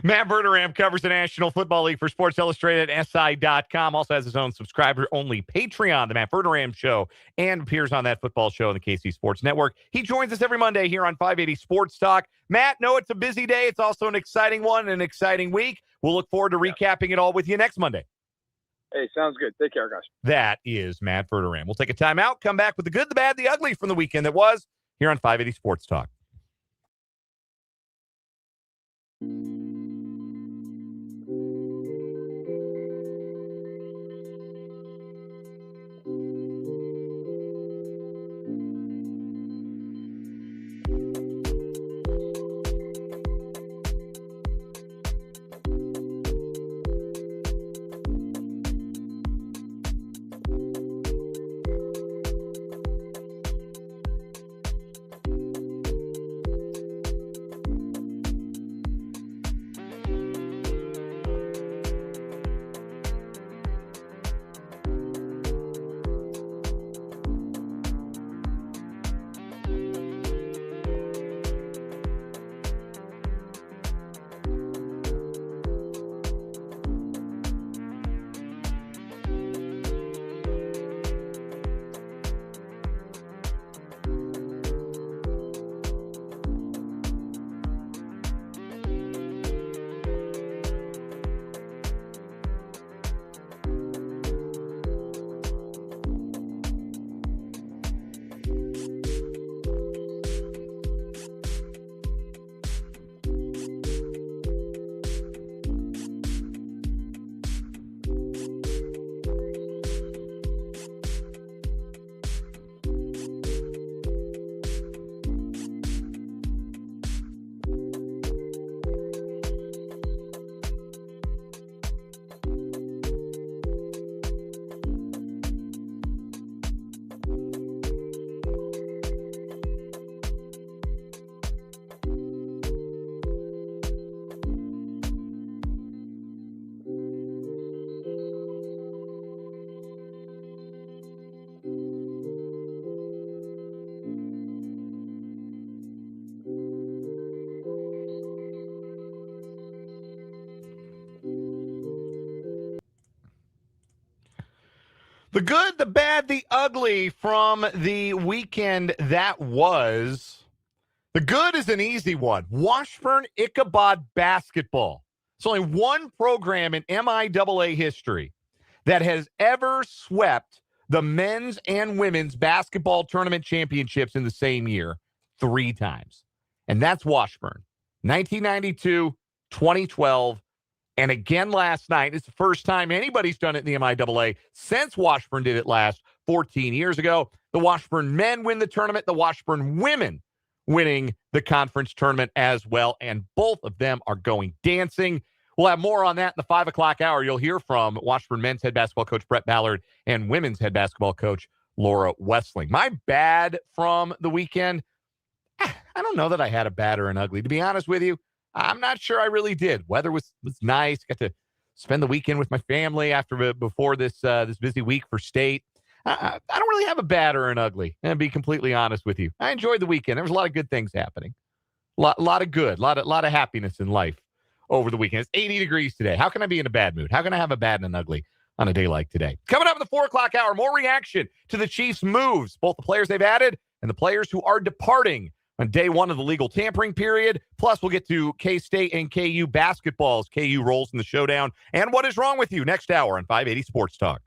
Matt Verderame covers the National Football League for Sports Illustrated at SI.com. Also has his own subscriber-only Patreon, The Matt Verderame Show, and appears on that football show on the KC Sports Network. He joins us every Monday here on 580 Sports Talk. Matt, no, it's a busy day. It's also an exciting one, an exciting week. We'll look forward to recapping it all with you next Monday. Hey, sounds good. Take care, guys. That is Matt Verderame. We'll take a timeout, come back with the good, the bad, the ugly from the weekend that was here on 580 Sports Talk. The good, the bad, the ugly from the weekend that was. The good is an easy one. Washburn Ichabod basketball. It's only one program in MIAA history that has ever swept the men's and women's basketball tournament championships in the same year 3 times. And that's Washburn. 1992, 2012, and again last night. It's the first time anybody's done it in the MIAA since Washburn did it last 14 years ago. The Washburn men win the tournament. The Washburn women winning the conference tournament as well. And both of them are going dancing. We'll have more on that in the 5 o'clock hour. You'll hear from Washburn men's head basketball coach Brett Ballard and women's head basketball coach Laura Westling. My bad from the weekend, I don't know that I had a bad or an ugly. To be honest with you, I'm not sure I really did. Weather was nice. Got to spend the weekend with my family before this busy week for state. I don't really have a bad or an ugly, and to be completely honest with you. I enjoyed the weekend. There was a lot of good things happening. Lot of good, lot of happiness in life over the weekend. It's 80 degrees today. How can I be in a bad mood? How can I have a bad and an ugly on a day like today? Coming up in the 4 o'clock hour, more reaction to the Chiefs' moves, both the players they've added and the players who are departing on day 1 of the legal tampering period. Plus, we'll get to K-State and KU basketballs. KU rolls in the showdown. And what is wrong with you next hour on 580 Sports Talk.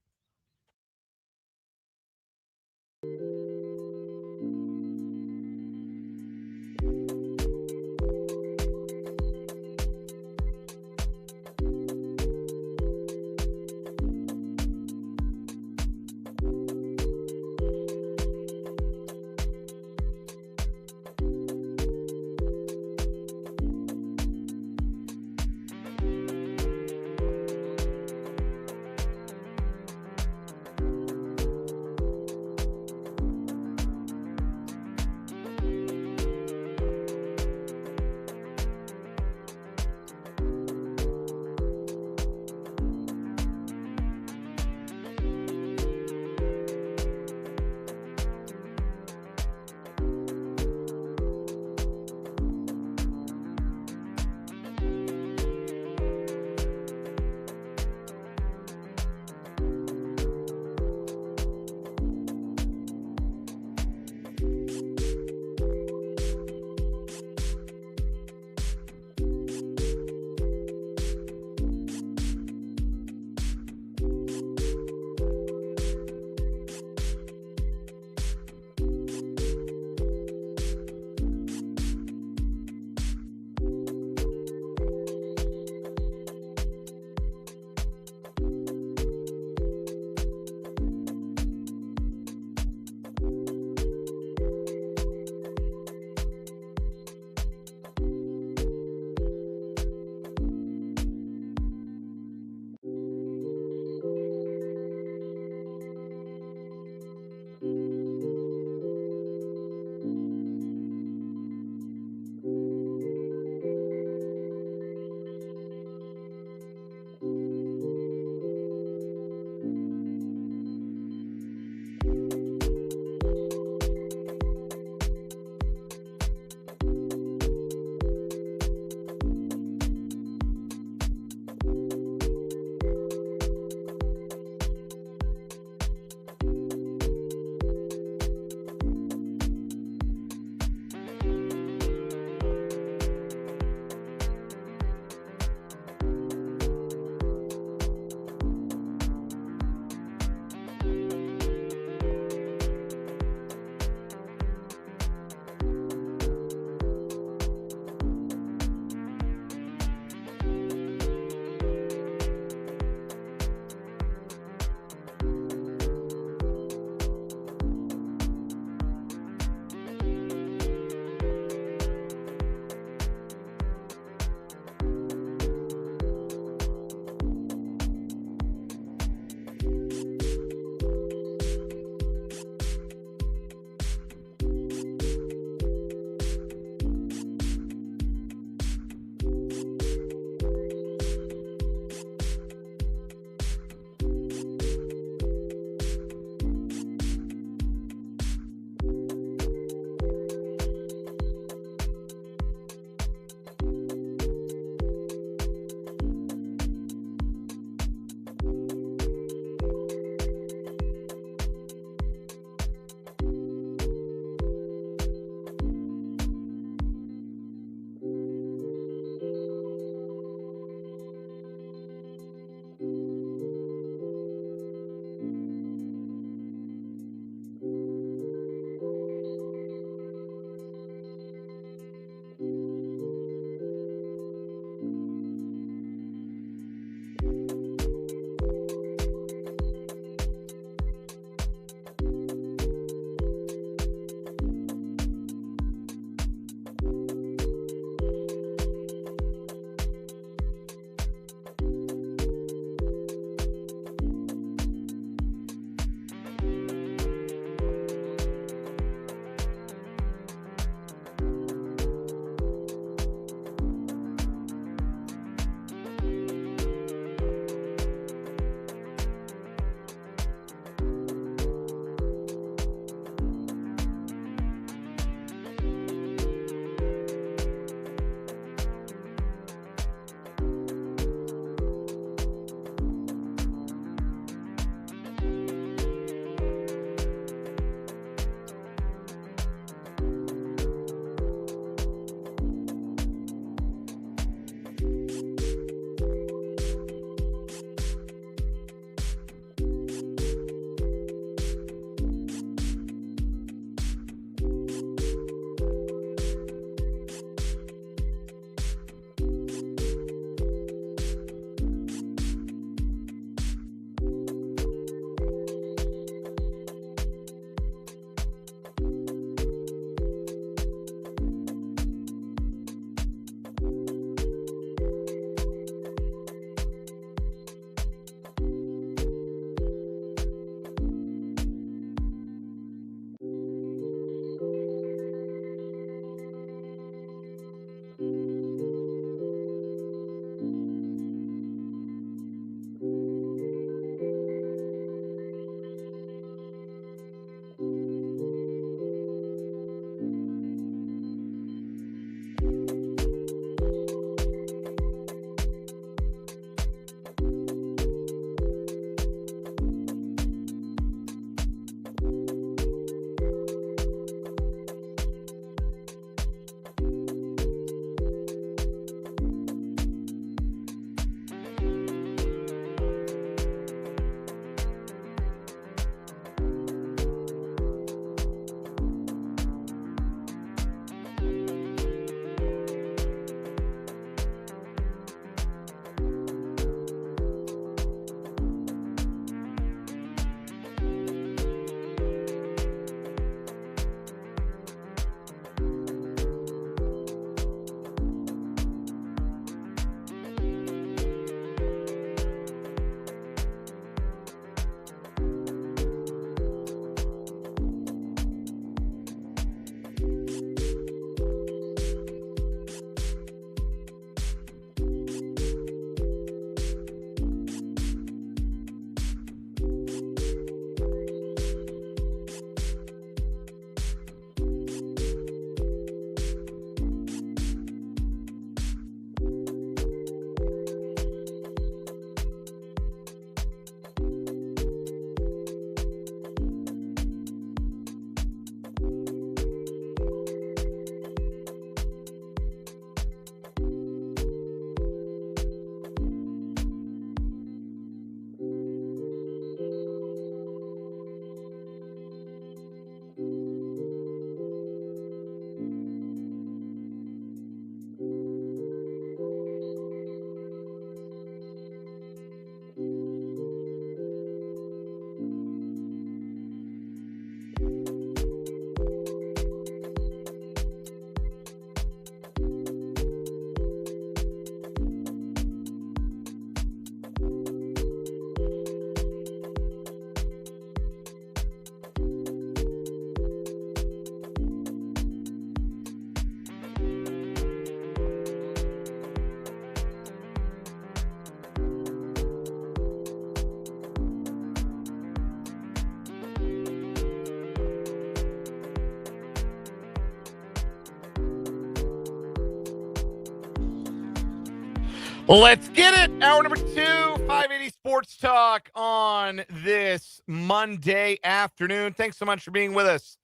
Let's get it. Hour number 2, 580 Sports Talk on this Monday afternoon. Thanks so much for being with us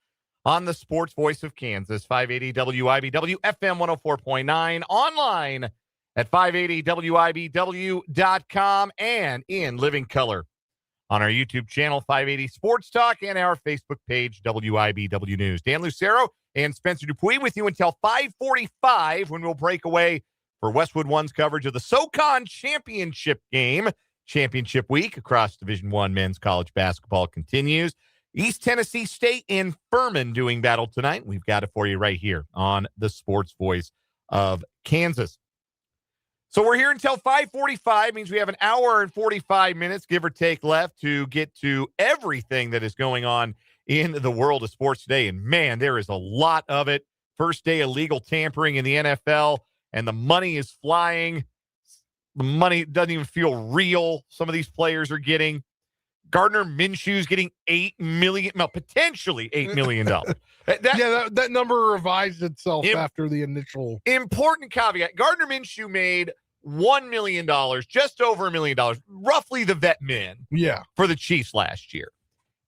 on the Sports Voice of Kansas, 580 WIBW, FM 104.9, online at 580WIBW.com, and in living color on our YouTube channel, 580 Sports Talk, and our Facebook page, WIBW News. Dan Lucero and Spencer Dupuis with you until 5:45 when we'll break away for Westwood One's coverage of the SoCon Championship game. Championship week across Division I men's college basketball continues. East Tennessee State and Furman doing battle tonight. We've got it for you right here on the Sports Voice of Kansas. So we're here until 5:45, means we have an hour and 45 minutes, give or take, left to get to everything that is going on in the world of sports today. And man, there is a lot of it. First day of legal tampering in the NFL. And the money is flying. The money doesn't even feel real. Some of these players are getting. Gardner Minshew's getting potentially $8 million. that number revised itself after the initial. Important caveat. Gardner Minshew made $1 million, just over $1 million, roughly the vet min for the Chiefs last year,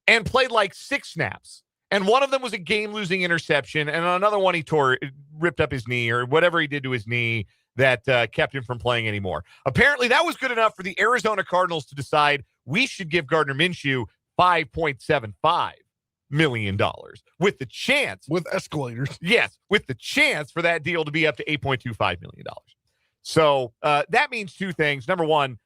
and played like 6 snaps. And one of them was a game-losing interception, and another one he ripped up his knee or whatever he did to his knee that kept him from playing anymore. Apparently, that was good enough for the Arizona Cardinals to decide we should give Gardner Minshew $5.75 million with the chance. With escalators. Yes, with the chance for that deal to be up to $8.25 million. So that means 2 things. Number one,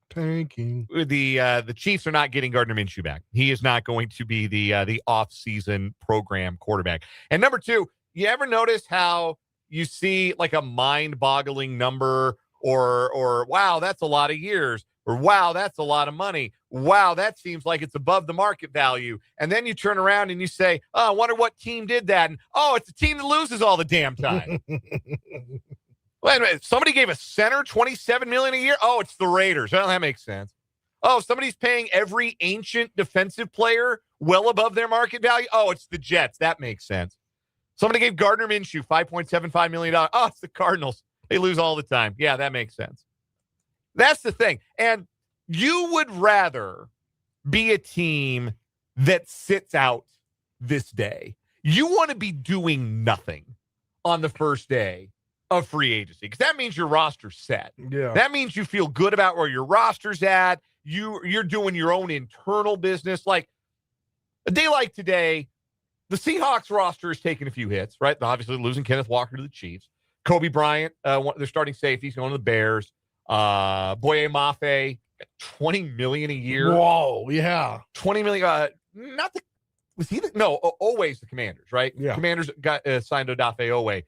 tanking. The Chiefs are not getting Gardner Minshew back. He is not going to be the off-season program quarterback. And number 2, you ever notice how you see like a mind-boggling number or wow, that's a lot of years, or wow, that's a lot of money. Wow, that seems like it's above the market value. And then you turn around and you say, oh, I wonder what team did that. And oh, it's a team that loses all the damn time. Wait a minute. Somebody gave a center $27 million a year. Oh, it's the Raiders. Well, that makes sense. Oh, somebody's paying every ancient defensive player well above their market value. Oh, it's the Jets. That makes sense. Somebody gave Gardner Minshew $5.75 million. Oh, it's the Cardinals. They lose all the time. Yeah, that makes sense. That's the thing. And you would rather be a team that sits out this day. You want to be doing nothing on the first day of free agency, because that means your roster's set. Yeah. That means you feel good about where your roster's at. You're doing your own internal business. Like a day like today, the Seahawks roster is taking a few hits, right? Obviously losing Kenneth Walker to the Chiefs. Kobe Bryant, their starting safeties, going to the Bears. Boye Mafe, $20 million a year. Whoa, yeah. $20 million. Always the Commanders, right? Yeah. Commanders got signed Odafe Owe,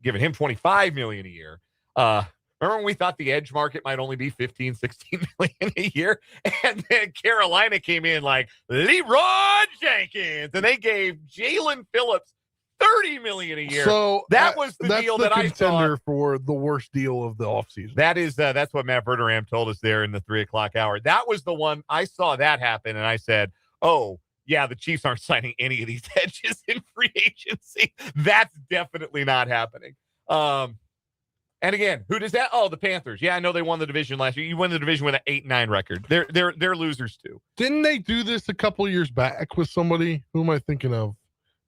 giving him $25 million a year. Remember when we thought the edge market might only be $15, $16 million a year? And then Carolina came in like Leroy Jenkins, and they gave Jalen Phillips $30 million a year. So that was the deal that I contender for the worst deal of the offseason. That's what Matt Verderame told us there in the 3:00 hour. That was the one I saw that happen, and I said, "Oh, yeah, the Chiefs aren't signing any of these edges in free agency. That's definitely not happening." And again, who does that? Oh, the Panthers. Yeah, I know they won the division last year. You win the division with an 8-9 record. They're losers too. Didn't they do this a couple years back with somebody? Who am I thinking of?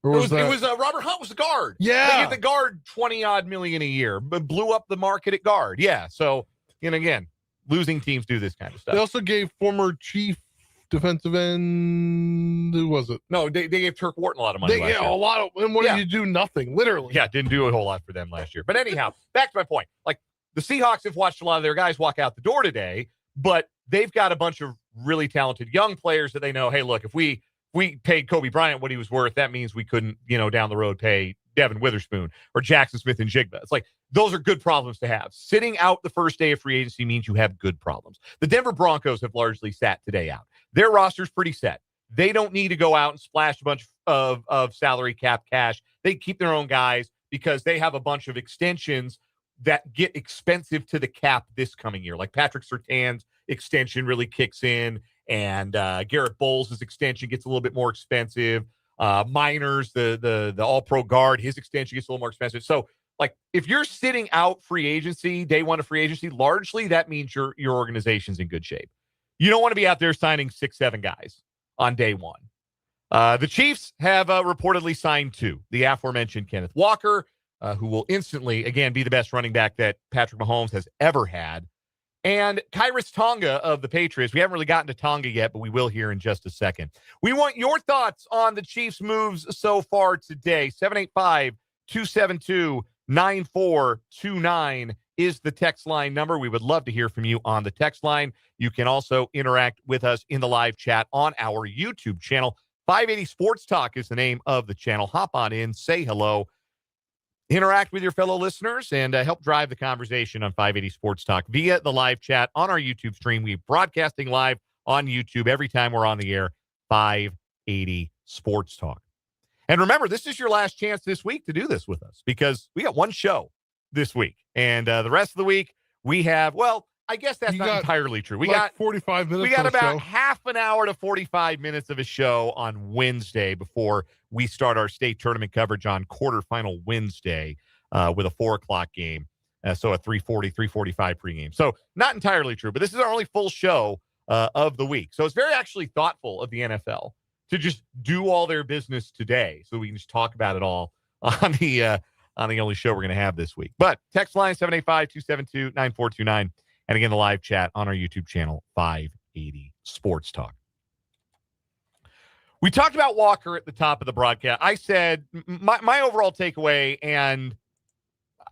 It was Robert Hunt was the guard. Yeah. They get the guard $20-odd million a year, but blew up the market at guard. Yeah. So, and again, losing teams do this kind of stuff. They also gave former chief defensive end. Who was it? No, they gave Turk Wharton a lot of money. A lot of. And what did you do? Nothing, literally. Yeah, didn't do a whole lot for them last year. But anyhow, back to my point. Like the Seahawks have watched a lot of their guys walk out the door today, but they've got a bunch of really talented young players that they know, hey, look, if we paid Kobe Bryant what he was worth, that means we couldn't, down the road pay Devin Witherspoon or Jackson Smith and Jigba. It's like, those are good problems to have. Sitting out the first day of free agency means you have good problems. The Denver Broncos have largely sat today out. Their roster's pretty set. They don't need to go out and splash a bunch of salary cap cash. They keep their own guys because they have a bunch of extensions that get expensive to the cap this coming year. Like Patrick Surtain's extension really kicks in, and Garrett Bowles' extension gets a little bit more expensive. Miners, the all-pro guard, his extension gets a little more expensive. So Like, if you're sitting out free agency, day one of free agency, largely that means your organization's in good shape. You don't want to be out there signing 6-7 guys on day one. The Chiefs have reportedly signed 2. The aforementioned Kenneth Walker, who will instantly, again, be the best running back that Patrick Mahomes has ever had. And Khyiris Tonga of the Patriots. We haven't really gotten to Tonga yet, but we will here in just a second. We want your thoughts on the Chiefs' moves so far today. 785-272-9429 is the text line number. We would love to hear from you on the text line. You can also interact with us in the live chat on our YouTube channel. 580 Sports Talk is the name of the channel. Hop on in, say hello. Interact with your fellow listeners and help drive the conversation on 580 Sports Talk via the live chat on our YouTube stream. We're broadcasting live on YouTube every time we're on the air, 580 Sports Talk. And remember, this is your last chance this week to do this with us because we got one show this week. And the rest of the week, we have, well, I guess that's not entirely true. We got 45 minutes. We got about half an hour to 45 minutes of a show on Wednesday before we start our state tournament coverage on quarterfinal Wednesday with a 4:00 game. So a 3:40, 3:45 pregame. So not entirely true, but this is our only full show of the week. So it's very actually thoughtful of the NFL to just do all their business today so we can just talk about it all on the only show we're going to have this week. But text line 785-272-9429. And again, the live chat on our YouTube channel, 580 Sports Talk. We talked about Walker at the top of the broadcast. I said my overall takeaway, and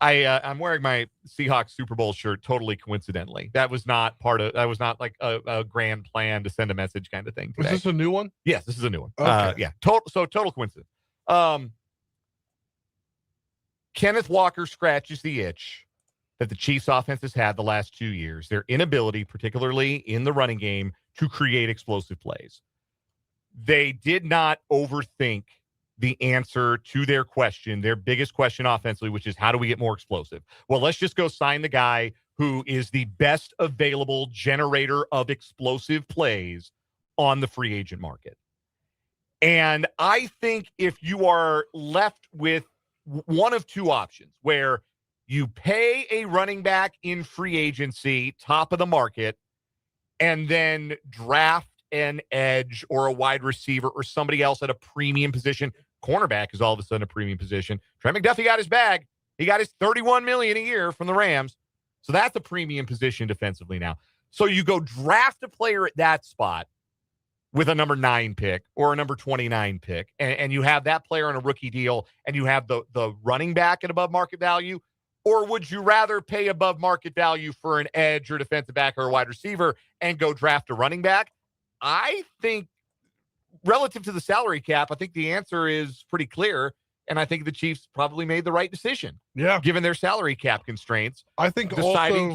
I'm wearing my Seahawks Super Bowl shirt totally coincidentally. That was not like a grand plan to send a message kind of thing today. Is this a new one? Yes, this is a new one. Okay. Total coincidence. Kenneth Walker scratches the itch that the Chiefs offense has had the last 2 years, their inability, particularly in the running game, to create explosive plays. They did not overthink the answer to their question, their biggest question offensively, which is how do we get more explosive? Well, let's just go sign the guy who is the best available generator of explosive plays on the free agent market. And I think if you are left with one of two options where you pay a running back in free agency, top of the market, and then draft an edge or a wide receiver or somebody else at a premium position. Cornerback is all of a sudden a premium position. Trent McDuffie got his bag. He got his $31 million a year from the Rams. So that's a premium position defensively now. So you go draft a player at that spot with a number 9 pick or a number 29 pick, and you have that player on a rookie deal, and you have the running back at above market value. Or would you rather pay above market value for an edge or defensive back or a wide receiver and go draft a running back? I think relative to the salary cap, I think the answer is pretty clear. And I think the Chiefs probably made the right decision. Yeah. Given their salary cap constraints. I think deciding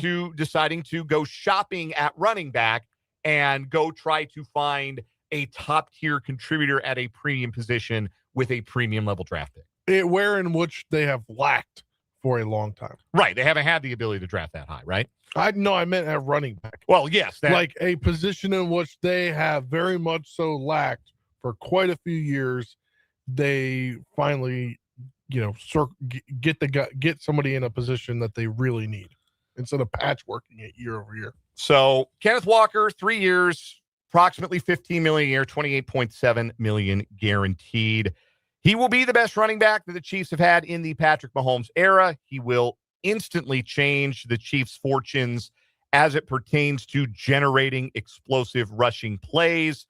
to go shopping at running back and go try to find a top tier contributor at a premium position with a premium level draft pick. Where in which they have lacked for a long time. Right. They haven't had the ability to draft that high, right? I meant at running back. Well, yes. Like a position in which they have very much so lacked for quite a few years. They finally, get somebody in a position that they really need instead of patchworking it year over year. So Kenneth Walker, 3 years, approximately $15 million a year, $28.7 million guaranteed. He will be the best running back that the Chiefs have had in the Patrick Mahomes era. He will instantly change the Chiefs' fortunes as it pertains to generating explosive rushing plays.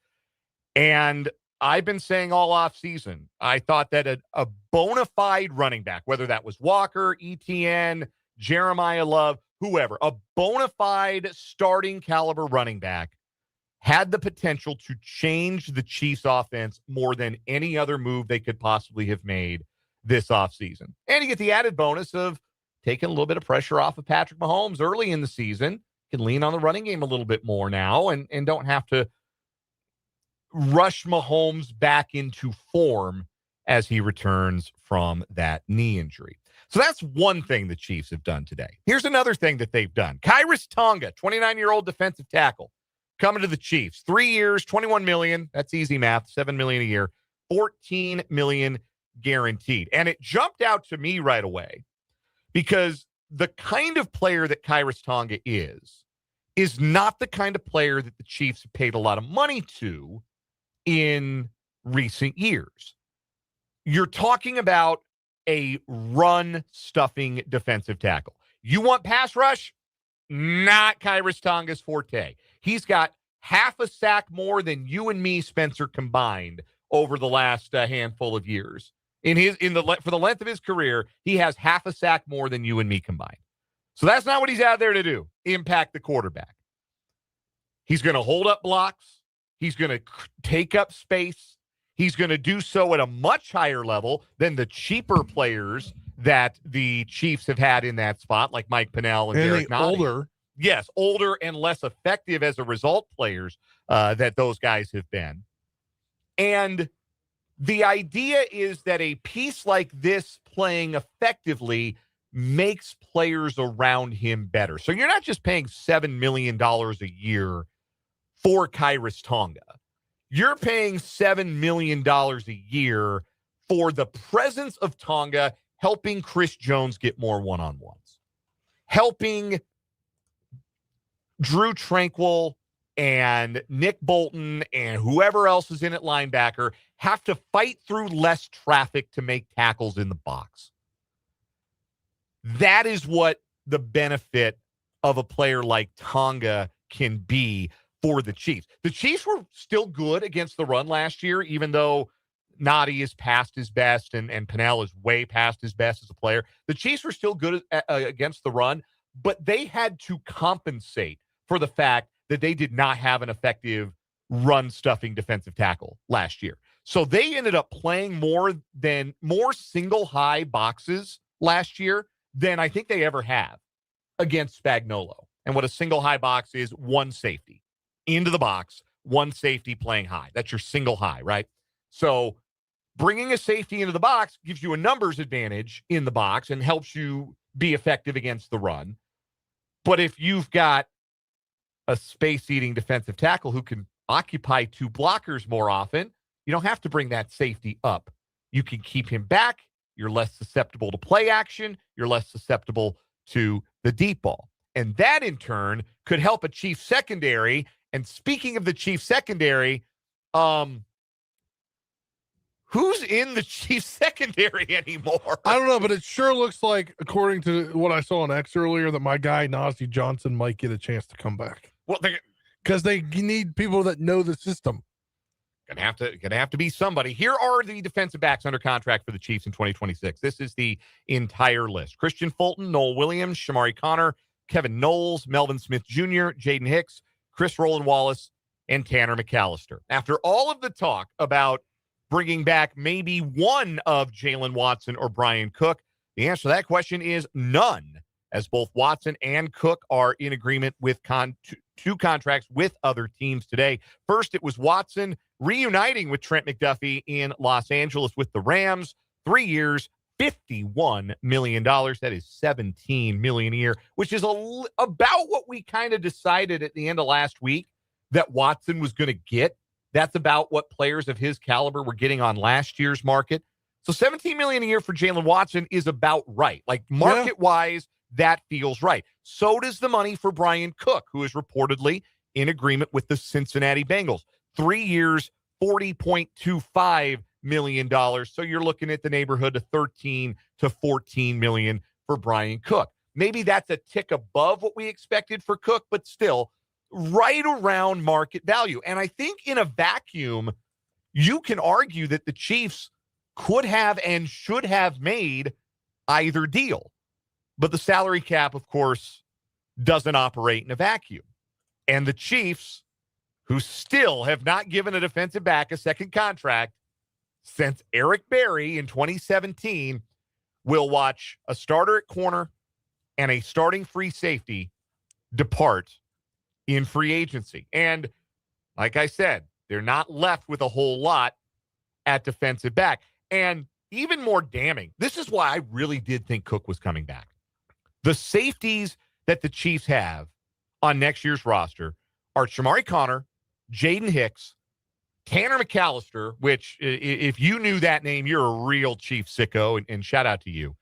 And I've been saying all offseason, I thought that a bona fide running back, whether that was Walker, ETN, Jeremiah Love, whoever, a bona fide starting caliber running back had the potential to change the Chiefs offense more than any other move they could possibly have made this offseason. And you get the added bonus of taking a little bit of pressure off of Patrick Mahomes early in the season. Can lean on the running game a little bit more now and don't have to rush Mahomes back into form as he returns from that knee injury. So that's one thing the Chiefs have done today. Here's another thing that they've done. Khyiris Tonga, 29-year-old defensive tackle, coming to the Chiefs. 3 years, $21 million. That's easy math. $7 million a year. $14 million guaranteed. And it jumped out to me right away because the kind of player that Khyiris Tonga is not the kind of player that the Chiefs have paid a lot of money to in recent years. You're talking about a run-stuffing defensive tackle. You want pass rush? Not Khyiris Tonga's forte. He's got half a sack more than you and me, Spencer, combined over the last handful of years. For the length of his career, he has half a sack more than you and me combined. So that's not what he's out there to do, impact the quarterback. He's going to hold up blocks. He's going to take up space. He's going to do so at a much higher level than the cheaper players that the Chiefs have had in that spot, like Mike Pennell and Derek Nottie. Older. Yes, older and less effective as a result players that those guys have been. And the idea is that a piece like this playing effectively makes players around him better. So you're not just paying $7 million a year for Khyiris Tonga. You're paying $7 million a year for the presence of Tonga helping Chris Jones get more one-on-ones, helping Drew Tranquill and Nick Bolton and whoever else is in at linebacker have to fight through less traffic to make tackles in the box. That is what the benefit of a player like Tonga can be for the Chiefs. The Chiefs were still good against the run last year, even though Nottie is past his best and Pennell is way past his best as a player. The Chiefs were still good against the run, but they had to compensate for the fact that they did not have an effective run-stuffing defensive tackle last year. So they ended up playing more single high boxes last year than I think they ever have against Spagnuolo. And what a single high box is, one safety into the box, one safety playing high. That's your single high, right? So bringing a safety into the box gives you a numbers advantage in the box and helps you be effective against the run. But if you've got a space-eating defensive tackle who can occupy two blockers more often, you don't have to bring that safety up. You can keep him back. You're less susceptible to play action. You're less susceptible to the deep ball. And that, in turn, could help a Chiefs secondary. And speaking of the Chiefs secondary, who's in the Chiefs secondary anymore? I don't know, but it sure looks like, according to what I saw on X earlier, that my guy Najee Johnson might get a chance to come back. Well, because they need people that know the system. Gonna have to be somebody. Here are the defensive backs under contract for the Chiefs in 2026. This is the entire list: Christian Fulton, Noel Williams, Shamari Connor, Kevin Knowles, Melvin Smith Jr., Jaden Hicks, Chris Roland Wallace, and Tanner McAllister. After all of the talk about bringing back maybe one of Jalen Watson or Brian Cook, the answer to that question is none, as both Watson and Cook are in agreement with two contracts with other teams today. First, it was Watson reuniting with Trent McDuffie in Los Angeles with the Rams. 3 years, $51 million. That is $17 million a year, which is about what we kind of decided at the end of last week that Watson was going to get. That's about what players of his caliber were getting on last year's market. So $17 million a year for Jalen Watson is about right. Like market-wise, that feels right. So does the money for Brian Cook, who is reportedly in agreement with the Cincinnati Bengals. 3 years, $40.25 million. So you're looking at the neighborhood of $13 to $14 million for Brian Cook. Maybe that's a tick above what we expected for Cook, but still right around market value. And I think in a vacuum, you can argue that the Chiefs could have and should have made either deal. But the salary cap, of course, doesn't operate in a vacuum. And the Chiefs, who still have not given a defensive back a second contract since Eric Berry in 2017, will watch a starter at corner and a starting free safety depart in free agency. And like I said, they're not left with a whole lot at defensive back. And even more damning, this is why I really did think Cook was coming back. The safeties that the Chiefs have on next year's roster are Shamari Connor, Jaden Hicks, Tanner McAllister, which if you knew that name, you're a real Chief sicko, and shout out to you.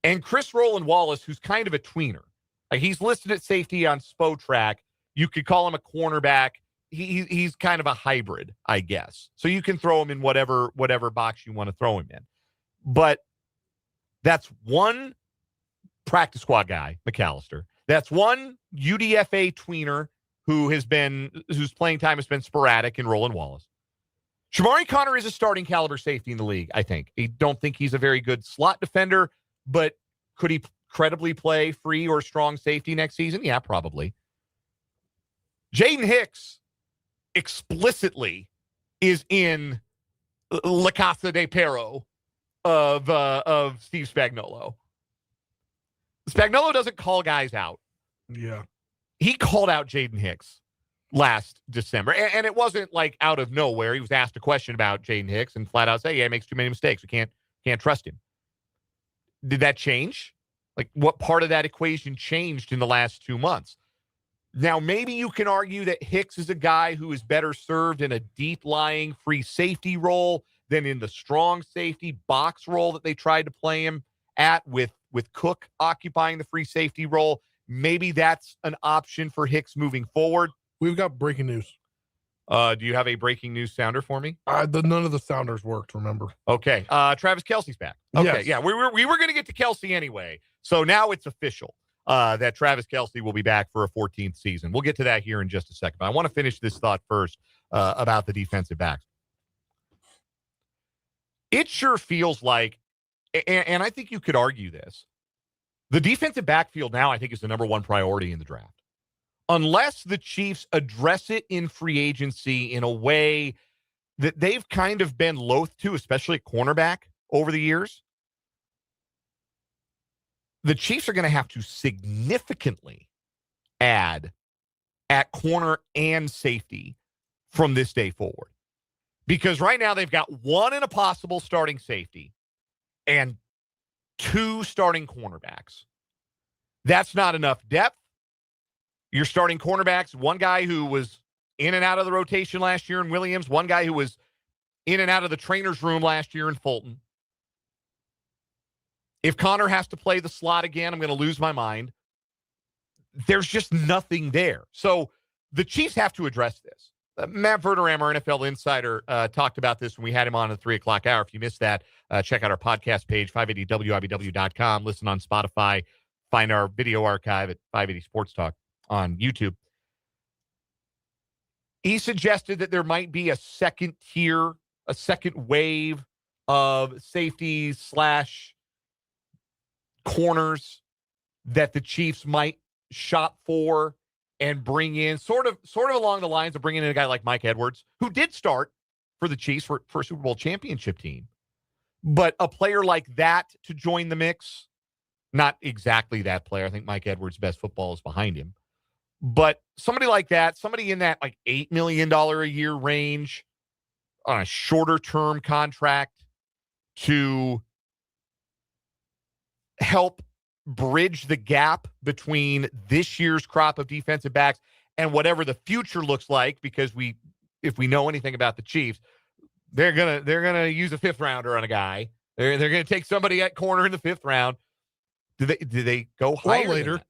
and Chris Roland Wallace, who's kind of a tweener. Like, he's listed at safety on Spotrac. You could call him a cornerback. He's kind of a hybrid, I guess. So you can throw him in whatever box you want to throw him in. But that's one practice squad guy, McAllister. That's one UDFA tweener whose playing time has been sporadic in Roland Wallace. Shamari Connor is a starting caliber safety in the league, I think. I don't think he's a very good slot defender, but could he credibly play free or strong safety next season? Yeah, probably. Jaden Hicks explicitly is in La Casa de Perro of Steve Spagnuolo. Spagnuolo doesn't call guys out. Yeah. He called out Jaden Hicks last December, and it wasn't like out of nowhere. He was asked a question about Jaden Hicks and flat out say, yeah, he makes too many mistakes. We can't trust him. Did that change? Like, what part of that equation changed in the last 2 months? Now, maybe you can argue that Hicks is a guy who is better served in a deep-lying free safety role than in the strong safety box role that they tried to play him at with Cook occupying the free safety role. Maybe that's an option for Hicks moving forward. We've got breaking news. Do you have a breaking news sounder for me? None of the sounders worked, remember. Okay. Travis Kelce's back. Okay. Yes. Yeah, we were going to get to Kelce anyway. So now it's official that Travis Kelce will be back for a 14th season. We'll get to that here in just a second. But I want to finish this thought first about the defensive backs. It sure feels like, and I think you could argue this, the defensive backfield now, I think, is the number one priority in the draft. Unless the Chiefs address it in free agency in a way that they've kind of been loath to, especially at cornerback over the years, the Chiefs are going to have to significantly add at corner and safety from this day forward. Because right now they've got one in a possible starting safety and two starting cornerbacks. That's not enough depth. You're starting cornerbacks, one guy who was in and out of the rotation last year in Williams, one guy who was in and out of the trainer's room last year in Fulton. If Connor has to play the slot again, I'm going to lose my mind. There's just nothing there. So the Chiefs have to address this. Matt Verderame, our NFL insider, talked about this when we had him on the 3 o'clock hour. If you missed that, check out our podcast page, 580WIBW.com. Listen on Spotify. Find our video archive at 580 Sports Talk on YouTube. He suggested that there might be a second tier, a second wave of safeties / corners that the Chiefs might shop for and bring in, sort of along the lines of bringing in a guy like Mike Edwards, who did start for the Chiefs for a Super Bowl championship team. But a player like that to join the mix, not exactly that player. I think Mike Edwards' best football is behind him. But somebody like that, somebody in that like $8 million a year range on a shorter term contract to help bridge the gap between this year's crop of defensive backs and whatever the future looks like, because if we know anything about the Chiefs, they're gonna use a 5th rounder on a guy. They're gonna take somebody at corner in the 5th round. Do they go higher later?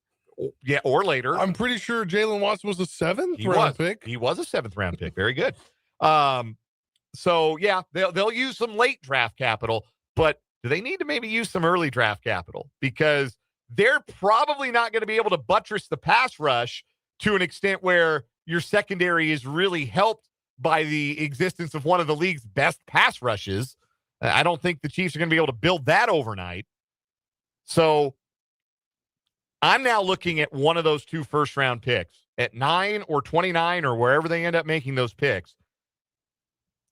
Yeah, or later. I'm pretty sure Jalen Watson was a 7th round pick. He was a 7th round pick. Very good. So yeah, they'll use some late draft capital, but do they need to maybe use some early draft capital? Because they're probably not going to be able to buttress the pass rush to an extent where your secondary is really helped by the existence of one of the league's best pass rushes. I don't think the Chiefs are going to be able to build that overnight. So I'm now looking at one of those 2 first-round picks at 9 or 29 or wherever they end up making those picks.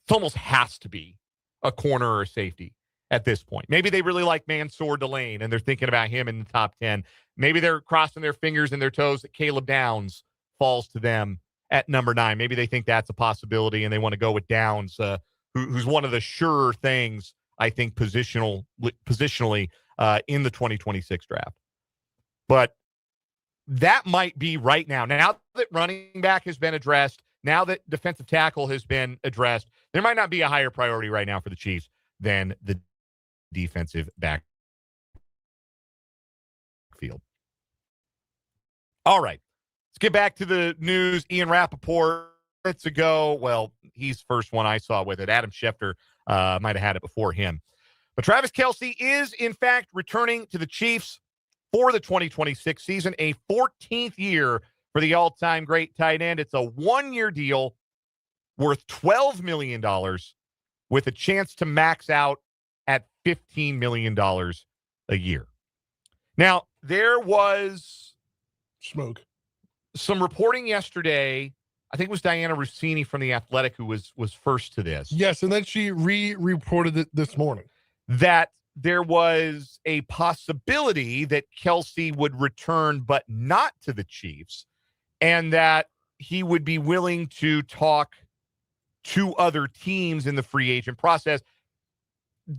It almost has to be a corner or a safety at this point. Maybe they really like Mansour Delane and they're thinking about him in the top 10. Maybe they're crossing their fingers and their toes that Caleb Downs falls to them at number 9. Maybe they think that's a possibility and they want to go with Downs, who's one of the surer things, I think, positionally in the 2026 draft. But that might be right now. Now that running back has been addressed, now that defensive tackle has been addressed, there might not be a higher priority right now for the Chiefs than the defensive back field. All right. Let's get back to the news. Ian Rappaport minutes ago. Well, he's the first one I saw with it. Adam Schefter might have had it before him. But Travis Kelce is, in fact, returning to the Chiefs for the 2026 season, a 14th year for the all-time great tight end. It's a one-year deal worth $12 million with a chance to max out at $15 million a year. Now, there was some reporting yesterday. I think it was Diana Rossini from The Athletic who was first to this. Yes, and then she reported it this morning. That there was a possibility that Kelce would return, but not to the Chiefs, and that he would be willing to talk to other teams in the free agent process.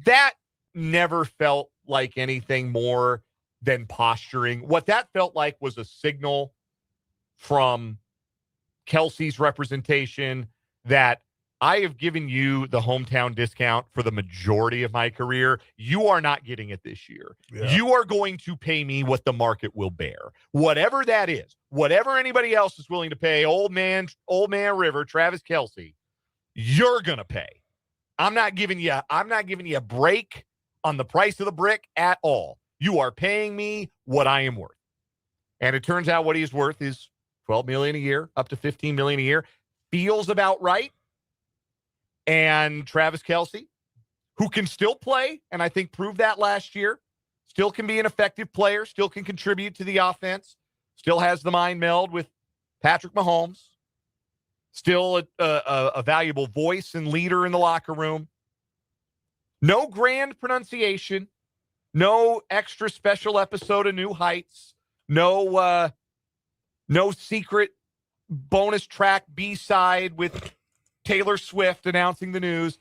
That never felt like anything more than posturing. What that felt like was a signal from Kelce's representation that I have given you the hometown discount for the majority of my career. You are not getting it this year. Yeah. You are going to pay me what the market will bear. Whatever that is, whatever anybody else is willing to pay, old man River, Travis Kelce, you're going to pay. I'm not giving you a break on the price of the brick at all. You are paying me what I am worth. And it turns out what he is worth is $12 million a year, up to $15 million a year. Feels about right. And Travis Kelce, who can still play, and I think proved that last year, still can be an effective player, still can contribute to the offense, still has the mind meld with Patrick Mahomes, still a valuable voice and leader in the locker room. No grand pronunciation, no extra special episode of New Heights, no secret bonus track B-side with Taylor Swift announcing the news.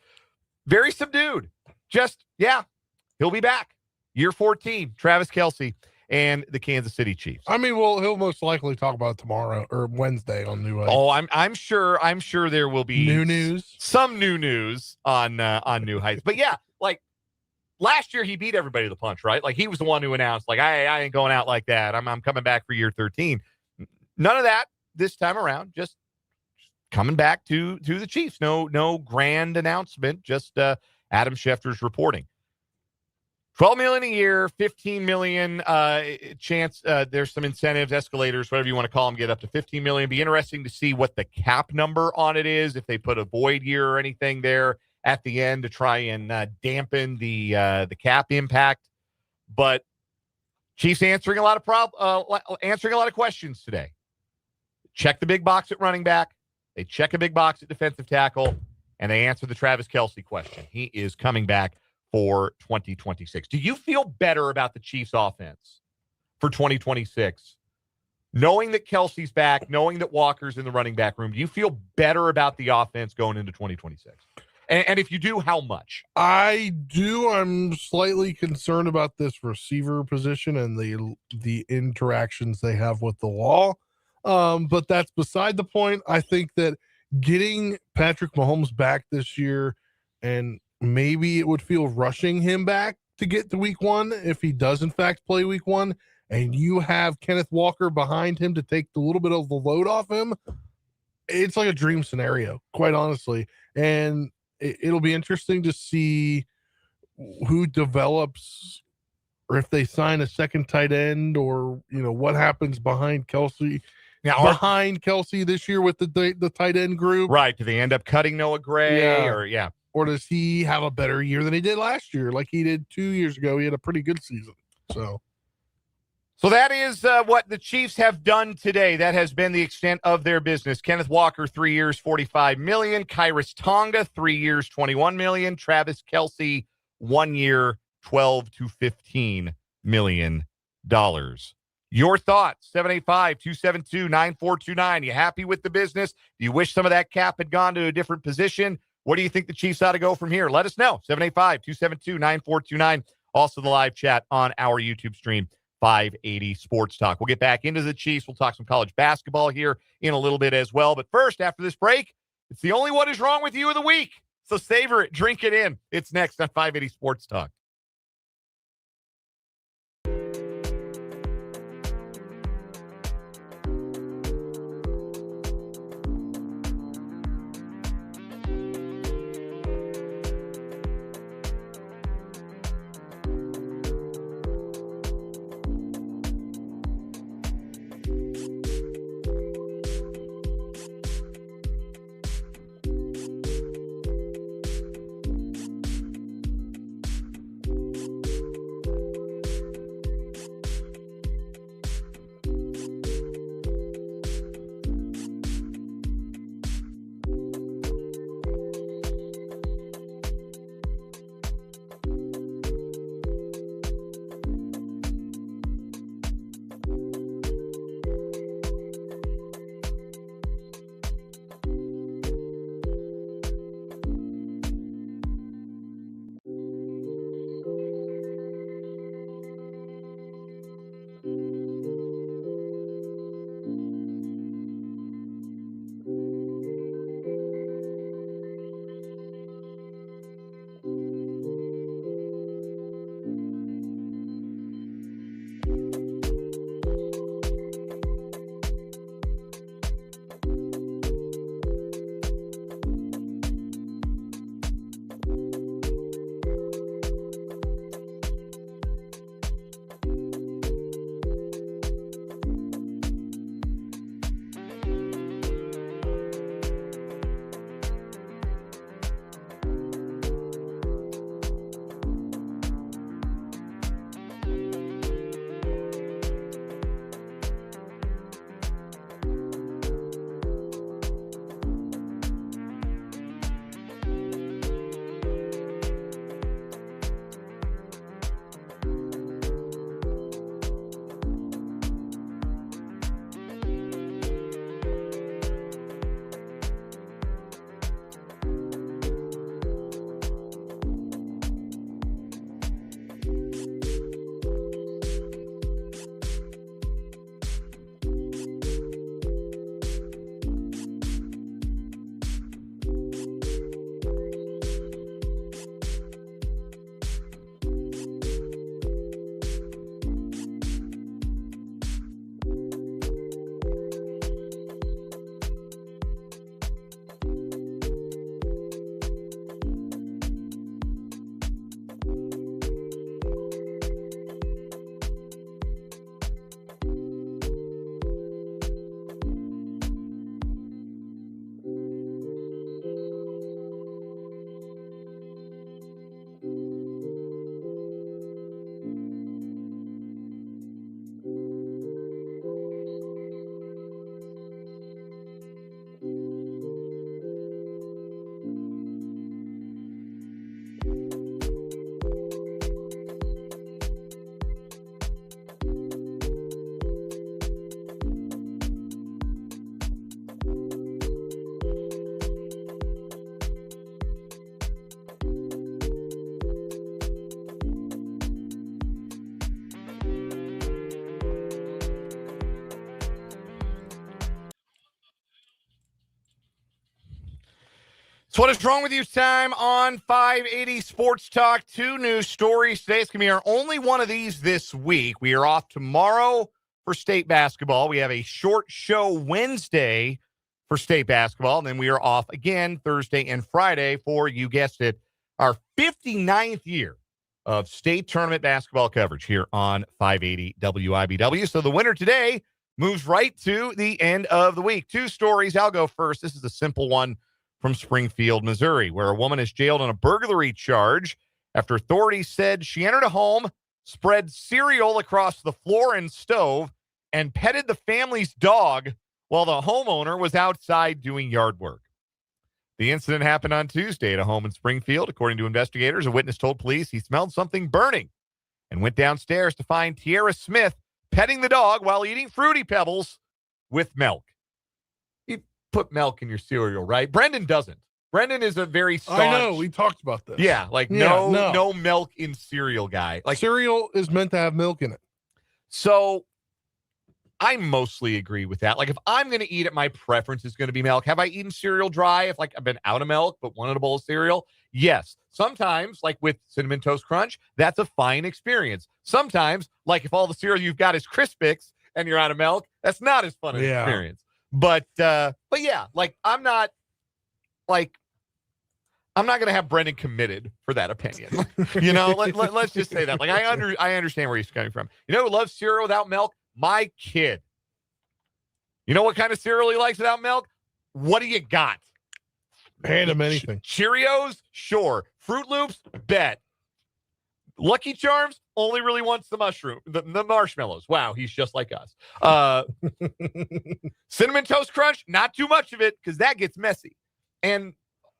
Very subdued. Just, he'll be back. Year 14, Travis Kelce and the Kansas City Chiefs. I mean, well, he'll most likely talk about it tomorrow or Wednesday on New Heights. Oh, I'm sure there will be new news. Some new news on New Heights. But yeah, like last year he beat everybody to the punch, right? Like he was the one who announced, like, I ain't going out like that. I'm coming back for year 13. None of that this time around. Just coming back to the Chiefs. No grand announcement, just Adam Schefter's reporting. $12 million a year, $15 million chance. There's some incentives, escalators, whatever you want to call them, get up to $15 million. Be interesting to see what the cap number on it is, if they put a void year or anything there at the end to try and dampen the cap impact. But Chiefs answering a lot of questions today. Check the big box at running back. They check a big box at defensive tackle, and they answer the Travis Kelce question. He is coming back for 2026. Do you feel better about the Chiefs offense for 2026? Knowing that Kelce's back, knowing that Walker's in the running back room, do you feel better about the offense going into 2026? And if you do, how much? I do. I'm slightly concerned about this receiver position and the interactions they have with the law. But that's beside the point. I think that getting Patrick Mahomes back this year, and maybe it would feel rushing him back to get to week one if he does in fact play week one, and you have Kenneth Walker behind him to take a little bit of the load off him. It's like a dream scenario, quite honestly. And it'll be interesting to see who develops, or if they sign a second tight end, or what happens behind Kelce. Behind Kelce this year with the tight end group. Right. Do they end up cutting Noah Gray? Or does he have a better year than he did last year, like he did 2 years ago? He had a pretty good season. So that is what the Chiefs have done today. That has been the extent of their business. Kenneth Walker, 3 years, $45 million. Khyiris Tonga, 3 years, $21 million. Travis Kelce, 1 year, $12 to $15 million. Your thoughts, 785-272-9429. You happy with the business? Do you wish some of that cap had gone to a different position? What do you think the Chiefs ought to go from here? Let us know. 785-272-9429. Also the live chat on our YouTube stream, 580 Sports Talk. We'll get back into the Chiefs. We'll talk some college basketball here in a little bit as well. But first, after this break, it's the only What Is Wrong With You of the week. So savor it. Drink it in. It's next on 580 Sports Talk. So what is wrong with you time on 580 Sports Talk? 2 news stories today. It's going to be our only one of these this week. We are off tomorrow for state basketball. We have a short show Wednesday for state basketball. And then we are off again Thursday and Friday for, you guessed it, our 59th year of state tournament basketball coverage here on 580 WIBW. So the winner today moves right to the end of the week. 2 stories. I'll go first. This is a simple one from Springfield, Missouri, where a woman is jailed on a burglary charge after authorities said she entered a home, spread cereal across the floor and stove, and petted the family's dog while the homeowner was outside doing yard work. The incident happened on Tuesday at a home in Springfield. According to investigators, a witness told police he smelled something burning and went downstairs to find Tiara Smith petting the dog while eating Fruity Pebbles with milk. Put milk in your cereal, right? Brendan doesn't. Brendan is a very staunch, I know, we talked about this. Yeah, like no milk in cereal guy. Like cereal is meant to have milk in it. So I mostly agree with that. Like if I'm going to eat it, my preference is going to be milk. Have I eaten cereal dry if like I've been out of milk but wanted a bowl of cereal? Yes. Sometimes, like with Cinnamon Toast Crunch, that's a fine experience. Sometimes, like if all the cereal you've got is Crispix and you're out of milk, that's not as fun an experience. But yeah, like I'm not going to have Brendan committed for that opinion. Let's just say that. Like I understand where he's coming from. You know who loves cereal without milk? My kid. You know what kind of cereal he likes without milk? What do you got? Hand him anything. Cheerios? Sure. Fruit Loops? Bet. Lucky Charms only really wants the the marshmallows. Wow, he's just like us. Cinnamon Toast Crunch, not too much of it because that gets messy and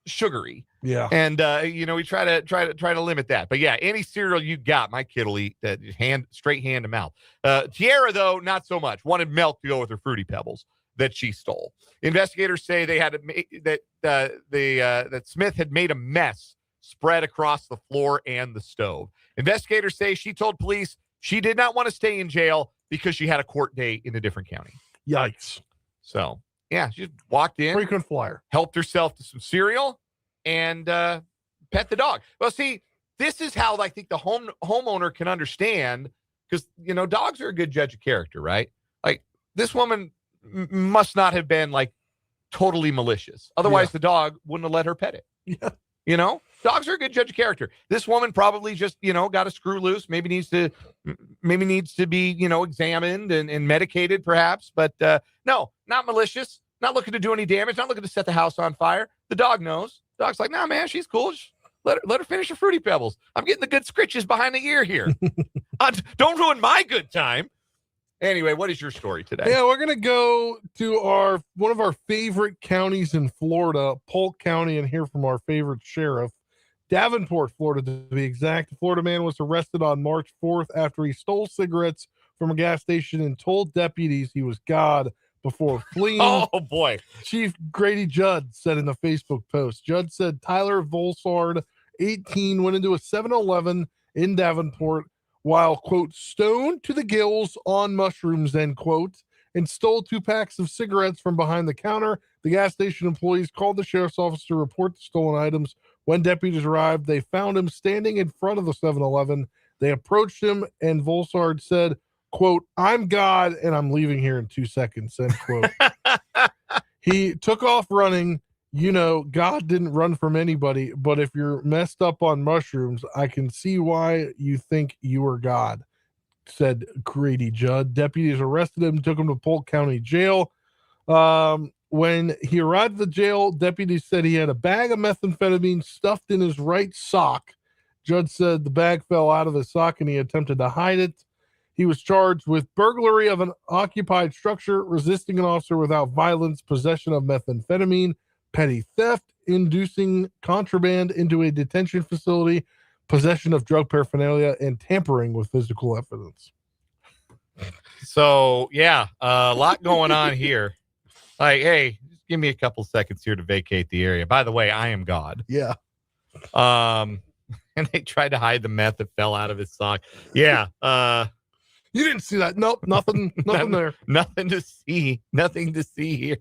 sugary. Yeah, and we try to limit that. But yeah, any cereal you got, my kid will eat straight hand to mouth. Tiara though, not so much. Wanted milk to go with her Fruity Pebbles that she stole. Investigators say they had that Smith had made a mess spread across the floor and the stove. Investigators say she told police she did not want to stay in jail because she had a court date in a different county. Yikes. So, yeah, she just walked in. Frequent flyer. Helped herself to some cereal and pet the dog. Well, see, this is how I think the homeowner can understand because, dogs are a good judge of character, right? Like, this woman must not have been, like, totally malicious. Otherwise, the dog wouldn't have let her pet it. Yeah. Dogs are a good judge of character. This woman probably just, got a screw loose. Maybe needs to be, examined and medicated perhaps. But no, not malicious. Not looking to do any damage. Not looking to set the house on fire. The dog knows. Dog's like, nah, man, she's cool. Just let her finish her Fruity Pebbles. I'm getting the good scritches behind the ear here. Don't ruin my good time. Anyway, what is your story today? Yeah, we're gonna go to one of our favorite counties in Florida, Polk County, and hear from our favorite sheriff, Davenport, Florida, to be exact. The Florida man was arrested on March 4th after he stole cigarettes from a gas station and told deputies he was God before fleeing. Oh boy! Chief Grady Judd said in the Facebook post. Judd said Tyler Volsard, 18, went into a 7-Eleven in Davenport while, quote, stoned to the gills on mushrooms, end quote, and stole 2 packs of cigarettes from behind the counter. The gas station employees called the sheriff's office to report the stolen items. When deputies arrived, they found him standing in front of the 7-Eleven. They approached him, and Volsard said, quote, I'm God, and I'm leaving here in 2 seconds, end quote. He took off running. God didn't run from anybody, but if you're messed up on mushrooms, I can see why you think you are God, said Grady Judd. Deputies arrested him, took him to Polk County Jail. When he arrived at the jail, deputies said he had a bag of methamphetamine stuffed in his right sock. Judd said the bag fell out of his sock and he attempted to hide it. He was charged with burglary of an occupied structure, resisting an officer without violence, possession of methamphetamine, petty theft, inducing contraband into a detention facility, possession of drug paraphernalia, and tampering with physical evidence. So, yeah, a lot going on here. Like, hey, just give me a couple seconds here to vacate the area. By the way, I am God. Yeah. And they tried to hide the meth that fell out of his sock. Yeah. You didn't see that. Nope. Nothing there. Nothing to see. Nothing to see here.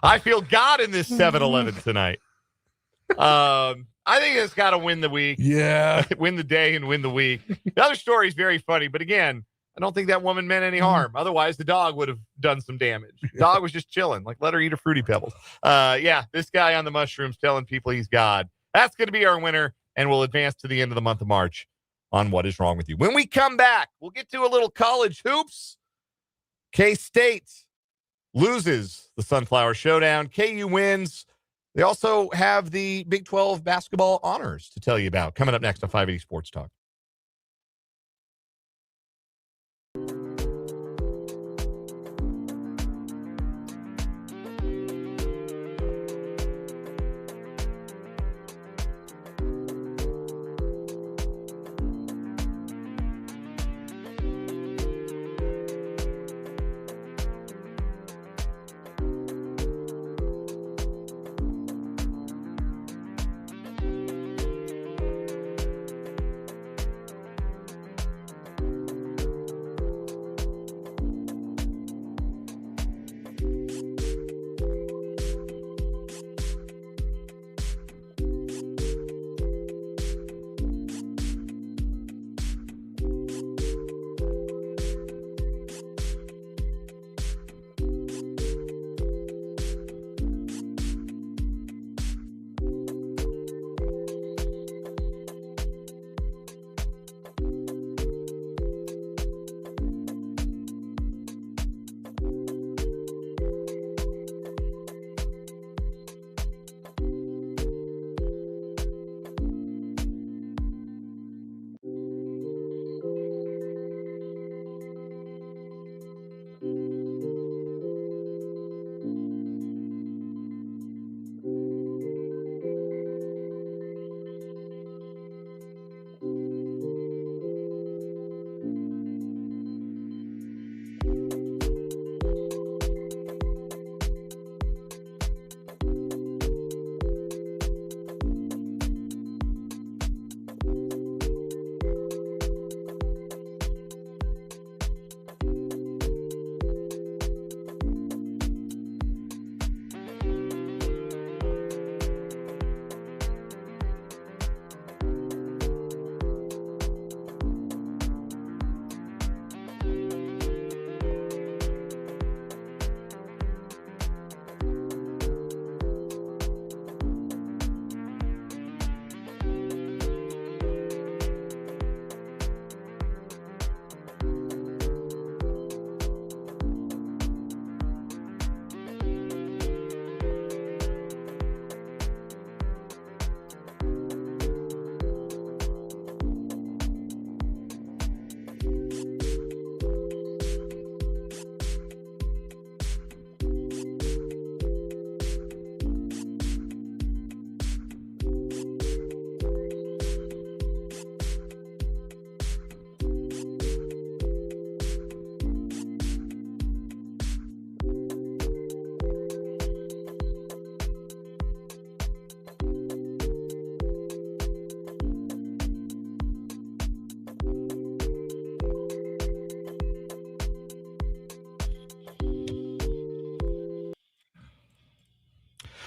I feel God in this 7-Eleven tonight. I think it's got to win the week. Yeah. Win the day and win the week. The other story is very funny, but again, I don't think that woman meant any harm. Otherwise, the dog would have done some damage. The dog was just chilling. Like, let her eat her Fruity Pebbles. Yeah, this guy on the mushrooms telling people he's God. That's going to be our winner, and we'll advance to the end of the month of March on What Is Wrong With You. When we come back, we'll get to a little college hoops. K-State loses the Sunflower Showdown. KU wins. They also have the Big 12 basketball honors to tell you about. Coming up next on 580 Sports Talk.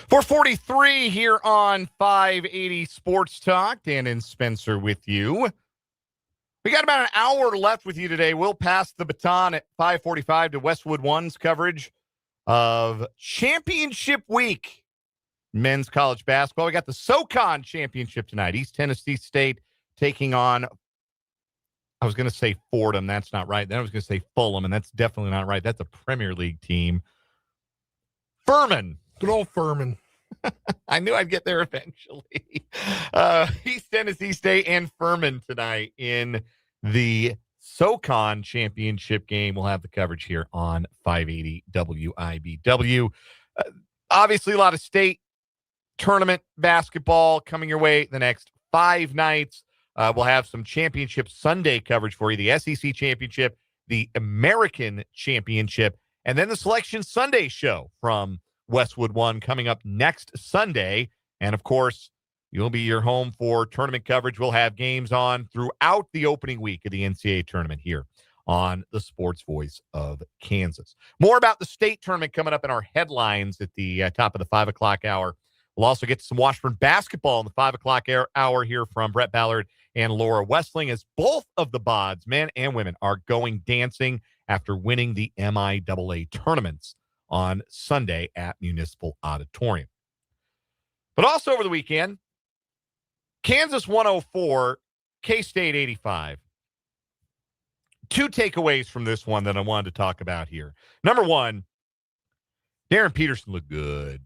For 43 here on 580 Sports Talk, Dan and Spencer with you. We got about an hour left with you today. We'll pass the baton at 5:45 to Westwood One's coverage of Championship Week, men's college basketball. We got the SoCon Championship tonight. East Tennessee State taking on, I was going to say Fordham. That's not right. Then I was going to say Fulham, and that's definitely not right. That's a Premier League team. Furman. Good old Furman. I knew I'd get there eventually. East Tennessee State and Furman tonight in the SoCon Championship game. We'll have the coverage here on 580 WIBW. Obviously, a lot of state tournament basketball coming your way the next 5 nights. We'll have some championship Sunday coverage for you. The SEC Championship, the American Championship, and then the Selection Sunday show from Westwood One coming up next Sunday. And, of course, you'll be your home for tournament coverage. We'll have games on throughout the opening week of the NCAA tournament here on the sports voice of Kansas. More about the state tournament coming up in our headlines at the top of the 5 o'clock hour. We'll also get to some Washburn basketball in the 5 o'clock hour here from Brett Ballard and Laura Westling, as both of the Bods, men and women, are going dancing after winning the MIAA tournaments on Sunday at Municipal Auditorium. But also over the weekend, Kansas 104, K-State 85. Two takeaways from this one that I wanted to talk about here. Number one, Darryn Peterson looked good.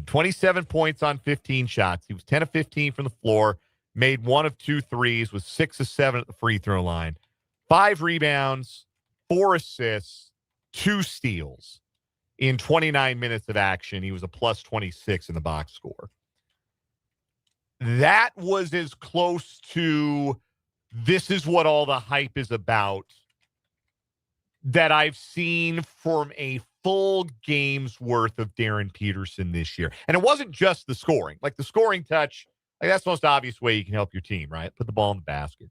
27 points on 15 shots. He was 10 of 15 from the floor, made 1 of 2 threes, was 6 of 7 at the free throw line, 5 rebounds, 4 assists, 2 steals. In 29 minutes of action, he was a plus 26 in the box score. That was as close to this is what all the hype is about that I've seen from a full game's worth of Darryn Peterson this year. And it wasn't just the scoring. Like the scoring touch, like that's the most obvious way you can help your team, right? Put the ball in the basket.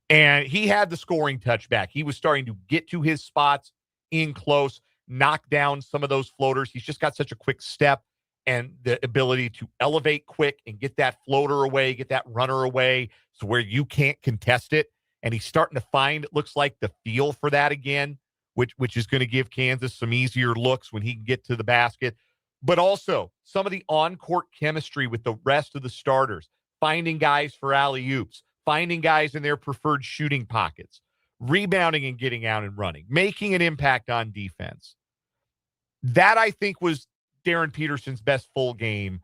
And he had the scoring touch back. He was starting to get to his spots in close, knock down some of those floaters. He's just got such a quick step and the ability to elevate quick and get that floater away, get that runner away, so where you can't contest it. And he's starting to find, it looks like, the feel for that again, which is going to give Kansas some easier looks when he can get to the basket. But also some of the on-court chemistry with the rest of the starters, finding guys for alley-oops, finding guys in their preferred shooting pockets, rebounding and getting out and running, making an impact on defense. That, I think, was Darryn Peterson's best full game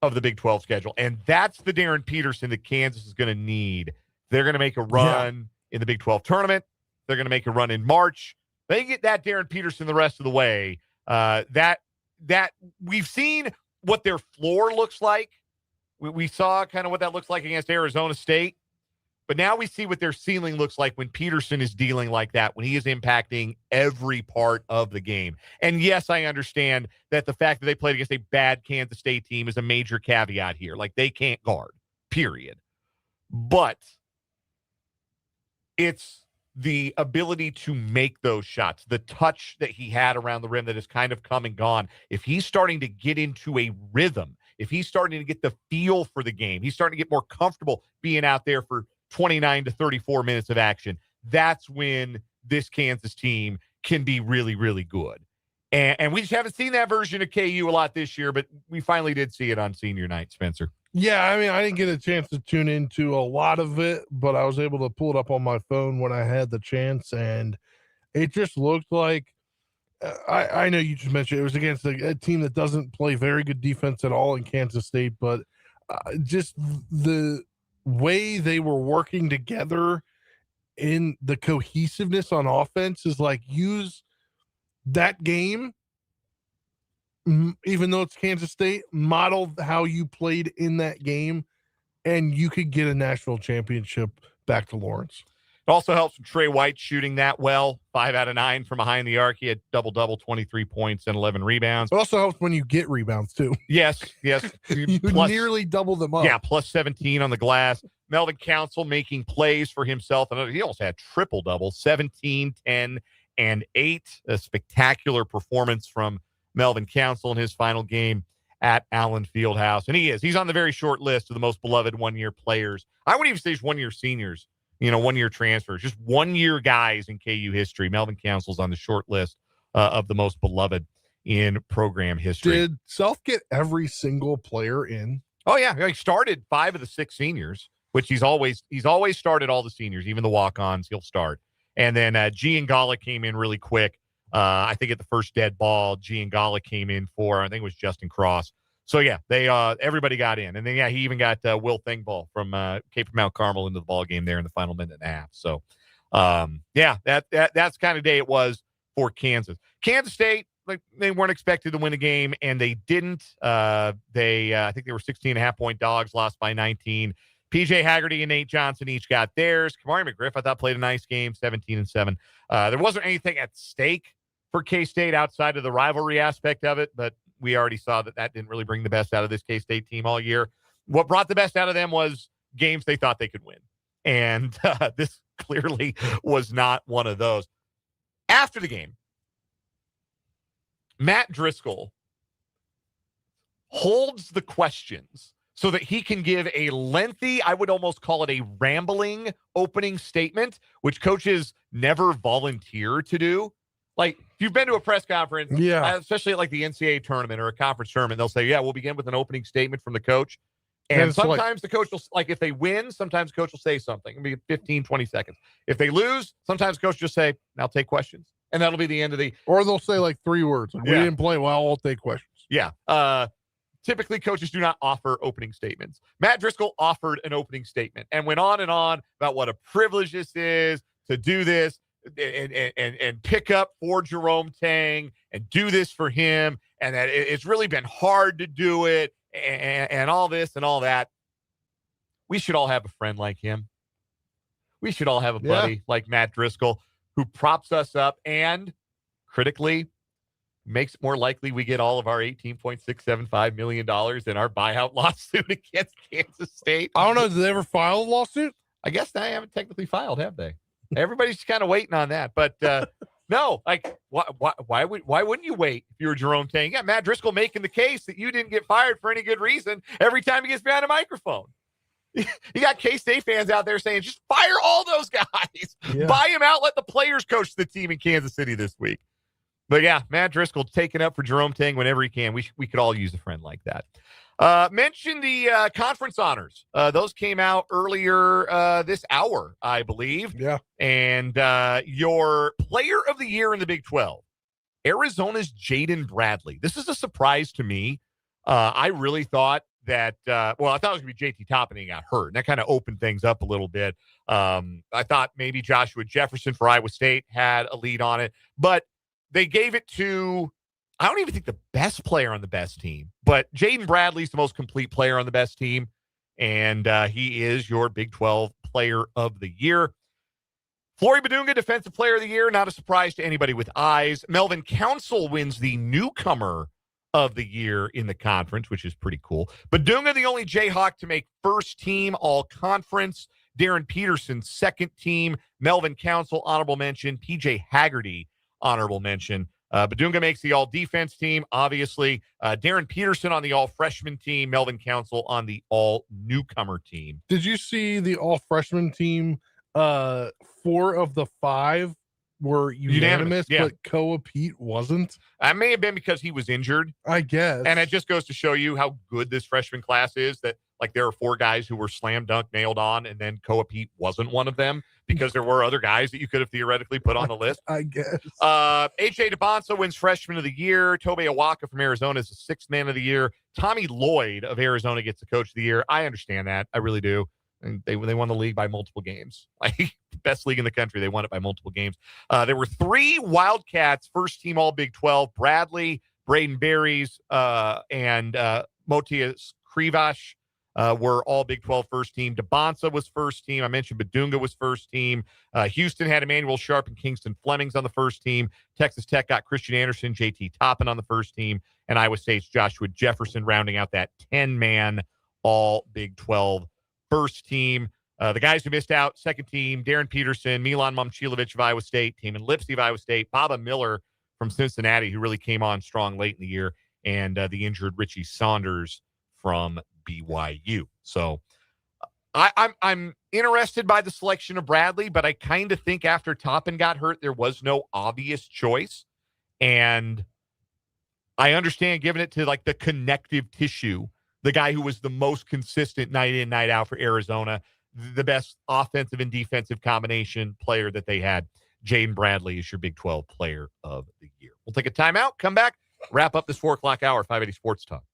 of the Big 12 schedule. And that's the Darryn Peterson that Kansas is going to need. They're going to make a run in the Big 12 tournament. They're going to make a run in March. They get that Darryn Peterson the rest of the way. That we've seen what their floor looks like. We saw kind of what that looks like against Arizona State. But now we see what their ceiling looks like when Peterson is dealing like that, when he is impacting every part of the game. And yes, I understand that the fact that they played against a bad Kansas State team is a major caveat here. Like, they can't guard, period. But it's the ability to make those shots, the touch that he had around the rim that has kind of come and gone. If he's starting to get into a rhythm, if he's starting to get the feel for the game, he's starting to get more comfortable being out there for 29 to 34 minutes of action, that's when this Kansas team can be really, really good. And we just haven't seen that version of KU a lot this year, but we finally did see it on senior night, Spencer. Yeah, I mean, I didn't get a chance to tune into a lot of it, but I was able to pull it up on my phone when I had the chance, and it just looked like I know you just mentioned it was against a team that doesn't play very good defense at all in Kansas State, but just the way they were working together in the cohesiveness on offense is like, use that game, even though it's Kansas State, model how you played in that game, and you could get a national championship back to Lawrence. It also helps with Trey White shooting that well, 5 out of 9 from behind the arc. He had double-double, 23 points and 11 rebounds. It also helps when you get rebounds, too. Yes. You nearly double them up. Yeah, plus 17 on the glass. Melvin Council making plays for himself. And he also had triple-double, 17, 10, and 8. A spectacular performance from Melvin Council in his final game at Allen Fieldhouse. And he's on the very short list of the most beloved one-year players. I wouldn't even say he's one-year seniors, one-year transfers, just one-year guys in KU history. Melvin Council's on the short list of the most beloved in program history. Did Self get every single player in? Oh, yeah. He started 5 of the 6 seniors, which he's always started all the seniors, even the walk-ons, he'll start. And then Giangalli came in really quick. I think at the first dead ball, Giangalli came in for, I think it was Justin Cross. So, yeah, they everybody got in. And then, yeah, he even got Will Thingbull from Cape Mount Carmel into the ball game there in the final minute and a half. So, yeah, that's kind of day it was for Kansas. Kansas State, like, they weren't expected to win the game, and they didn't. I think they were 16.5-point dogs, lost by 19. PJ Haggerty and Nate Johnson each got theirs. Kamari McGriff, I thought, played a nice game, 17-7. There wasn't anything at stake for K-State outside of the rivalry aspect of it, but we already saw that didn't really bring the best out of this K-State team all year. What brought the best out of them was games they thought they could win. And this clearly was not one of those. After the game, Matt Driscoll holds the questions so that he can give a lengthy, I would almost call it a rambling opening statement, which coaches never volunteer to do. Like, if you've been to a press conference, especially at like the NCAA tournament or a conference tournament, they'll say, yeah, we'll begin with an opening statement from the coach. And sometimes the coach will, like, if they win, sometimes the coach will say something. It'll be 15, 20 seconds. If they lose, sometimes coach just say, now take questions. And that'll be the end of the... Or they'll say like 3 words. Like, we didn't play well, I'll take questions. Yeah. Typically, coaches do not offer opening statements. Matt Driscoll offered an opening statement and went on and on about what a privilege this is to do this and pick up for Jerome Tang and do this for him, and that it's really been hard to do it, and all this and all that. We should all have a friend like him. We should all have a buddy like Matt Driscoll who props us up and critically makes it more likely we get all of our $18.675 million in our buyout lawsuit against Kansas State. I don't know. Did they ever file a lawsuit? I guess they haven't technically filed, have they? Everybody's kind of waiting on that. But no, like, why wouldn't you wait if you were Jerome Tang? Yeah, Matt Driscoll making the case that you didn't get fired for any good reason every time he gets behind a microphone. You got K-State fans out there saying, just fire all those guys. Yeah. Buy him out. Let the players coach the team in Kansas City this week. But yeah, Matt Driscoll taking up for Jerome Tang whenever he can. We could all use a friend like that. Mention the conference honors. Those came out earlier this hour, I believe. Yeah. And your player of the year in the Big 12, Arizona's Jaden Bradley. This is a surprise to me. I really thought that, I thought it was going to be JT Toppin and he got hurt. And that kind of opened things up a little bit. I thought maybe Joshua Jefferson for Iowa State had a lead on it. But they gave it to, I don't even think the best player on the best team, but Jaden Bradley's the most complete player on the best team, and he is your Big 12 player of the year. Flory Badunga, defensive player of the year, not a surprise to anybody with eyes. Melvin Council wins the newcomer of the year in the conference, which is pretty cool. Badunga, the only Jayhawk to make first team all conference. Darryn Peterson, second team. Melvin Council, honorable mention. PJ Haggerty, honorable mention. Badunga makes the all-defense team, obviously. Darryn Peterson on the all-freshman team. Melvin Council on the all-newcomer team. Did you see the all-freshman team? 4 of the 5 were unanimous, yeah. But Koa Pete wasn't. That may have been because he was injured, I guess. And it just goes to show you how good this freshman class is, that like there are 4 guys who were slam dunk nailed on, and then Koa Pete wasn't one of them because there were other guys that you could have theoretically put on the list. I guess. AJ DeBonsa wins freshman of the year. Tobey Awaka from Arizona is the 6th man of the year. Tommy Lloyd of Arizona gets the coach of the year. I understand that. I really do. And they won the league by multiple games. Like, best league in the country. They won it by multiple games. There were 3 Wildcats, first team all Big 12. Bradley, Braden Berries, and Motias Krivash were all Big 12 first team. DeBonsa was first team. I mentioned Badunga was first team. Houston had Emmanuel Sharp and Kingston Flemings on the first team. Texas Tech got Christian Anderson, JT Toppin on the first team. And Iowa State's Joshua Jefferson rounding out that 10-man all Big 12 first team. The guys who missed out, second team, Darryn Peterson, Milan Momcilovic of Iowa State, Taman Lipsey of Iowa State, Baba Miller from Cincinnati, who really came on strong late in the year, and the injured Richie Saunders from BYU. So I'm interested by the selection of Bradley, but I kind of think after Toppin got hurt, there was no obvious choice. And I understand giving it to like the connective tissue, the guy who was the most consistent night in, night out for Arizona, the best offensive and defensive combination player that they had. Jaden Bradley is your Big 12 player of the year. We'll take a timeout, come back, wrap up this 4 o'clock hour, 580 Sports Talk.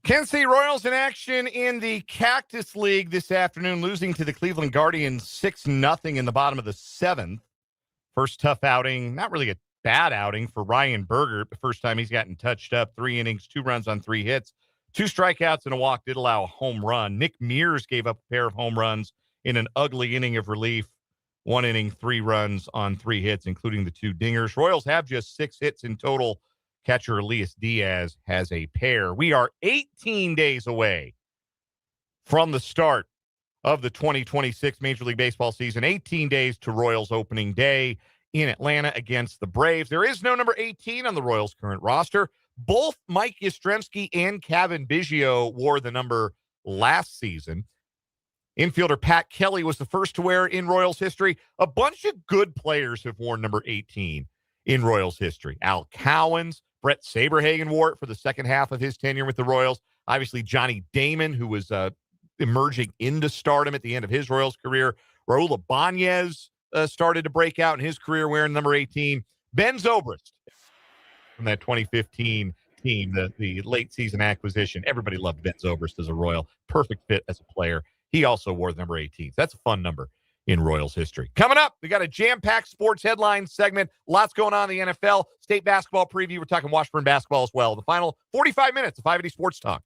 Kansas City Royals in action in the Cactus League this afternoon, losing to the Cleveland Guardians 6-0 in the bottom of the seventh. First tough outing, not really a bad outing for Ryan Berger. The first time he's gotten touched up, 3 innings, 2 runs on 3 hits, 2 strikeouts and a walk, did allow a home run. Nick Mears gave up a pair of home runs in an ugly inning of relief. 1 inning, 3 runs on 3 hits, including the 2 dingers. Royals have just 6 hits in total. Catcher Elias Diaz has a pair. We are 18 days away from the start of the 2026 Major League Baseball season. 18 days to Royals opening day in Atlanta against the Braves. There is no number 18 on the Royals' current roster. Both Mike Yastrzemski and Kevin Biggio wore the number last season. Infielder Pat Kelly was the first to wear it in Royals history. A bunch of good players have worn number 18 in Royals history. Al Cowens, Brett Saberhagen wore it for the second half of his tenure with the Royals. Obviously, Johnny Damon, who was emerging into stardom at the end of his Royals career. Raul Ibanez started to break out in his career wearing number 18. Ben Zobrist from that 2015 team, the late season acquisition. Everybody loved Ben Zobrist as a Royal. Perfect fit as a player. He also wore the number 18. That's a fun number in Royals history. Coming up, we got a jam-packed sports headlines segment. Lots going on in the NFL. State basketball preview. We're talking Washburn basketball as well. The final 45 minutes of 580 Sports Talk.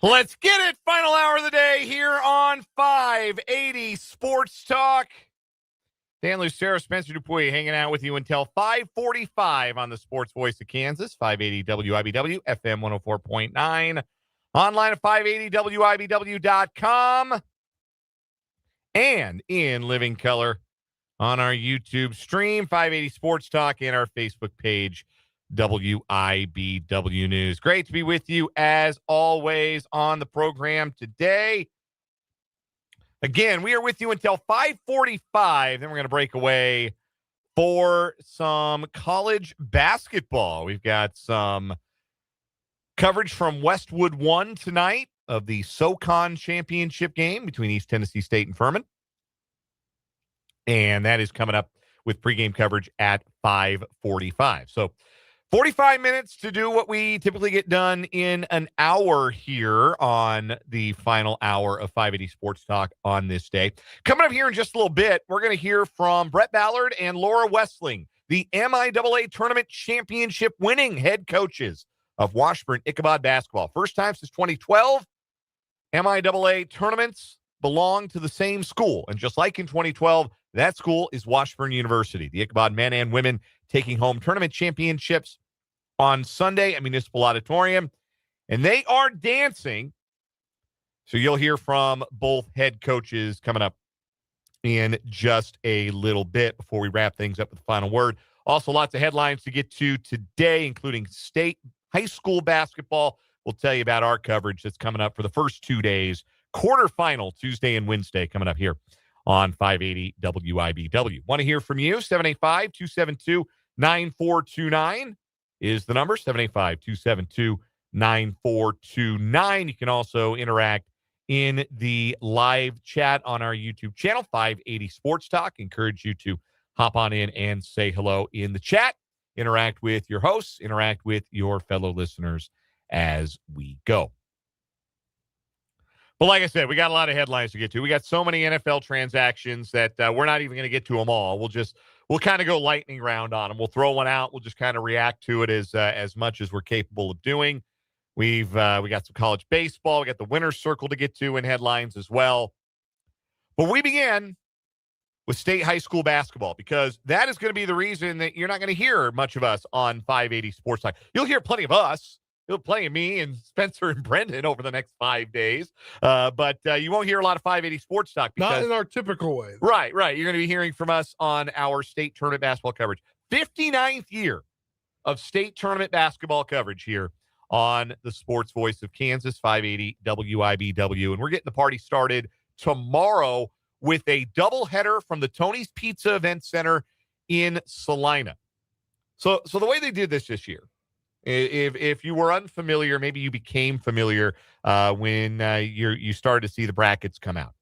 Let's get it. Final hour of the day here on 580 Sports Talk. Dan Lucero, Spencer Dupuy hanging out with you until 5:45 on the Sports Voice of Kansas, 580 WIBW, FM 104.9, online at 580WIBW.com, and in living color on our YouTube stream, 580 Sports Talk, and our Facebook page, WIBW News. Great to be with you as always on the program today. Again, we are with you until 5:45. Then we're going to break away for some college basketball. We've got some coverage from Westwood 1 tonight of the SoCon championship game between East Tennessee State and Furman. And that is coming up with pregame coverage at 5:45. So 45 minutes to do what we typically get done in an hour here on the final hour of 580 Sports Talk on this day. Coming up here in just a little bit, we're going to hear from Brett Ballard and Laura Westling, the MIAA Tournament Championship winning head coaches of Washburn Ichabod basketball. First time since 2012, MIAA tournaments belong to the same school. And just like in 2012, that school is Washburn University. The Ichabod men and women taking home tournament championships on Sunday at Municipal Auditorium, and they are dancing. So you'll hear from both head coaches coming up in just a little bit before we wrap things up with the final word. Also, lots of headlines to get to today, including state high school basketball. We'll tell you about our coverage that's coming up for the first 2 days. Quarterfinal Tuesday and Wednesday coming up here on 580 WIBW. Want to hear from you? 785-272-9429 is the number, 785-272-9429. You can also interact in the live chat on our YouTube channel, 580 Sports Talk. Encourage you to hop on in and say hello in the chat. Interact with your hosts, interact with your fellow listeners as we go. But like I said, we got a lot of headlines to get to. We got so many NFL transactions that we're not even going to get to them all. We'll kind of go lightning round on them. We'll throw one out. We'll just kind of react to it as much as we're capable of doing. We got some college baseball. We got the winner's circle to get to in headlines as well. But we began with state high school basketball because that is going to be the reason that you're not going to hear much of us on 580 Sports Talk. You'll hear plenty of us. You'll play me and Spencer and Brendan over the next 5 days. But you won't hear a lot of 580 Sports Talk. Because, not in our typical way. Right. You're going to be hearing from us on our state tournament basketball coverage. 59th year of state tournament basketball coverage here on the Sports Voice of Kansas, 580 WIBW. And we're getting the party started tomorrow with a doubleheader from the Tony's Pizza Event Center in Salina. So the way they did this year, if you were unfamiliar, maybe you became familiar when you started to see the brackets come out.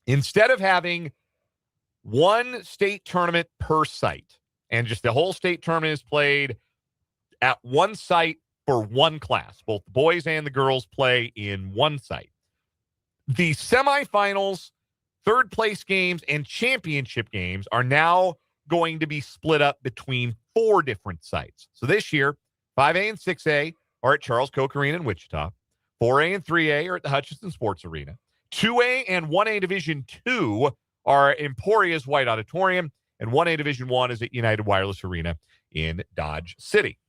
Instead of having one state tournament per site, and just the whole state tournament is played at one site for one class, both the boys and the girls play in one site. The semifinals, third place games, and championship games are now going to be split up between 4 different sites. So this year, 5A and 6A are at Charles Koch Arena in Wichita. 4A and 3A are at the Hutchinson Sports Arena. 2A and 1A Division 2 are at Emporia's White Auditorium. And 1A Division 1 is at United Wireless Arena in Dodge City.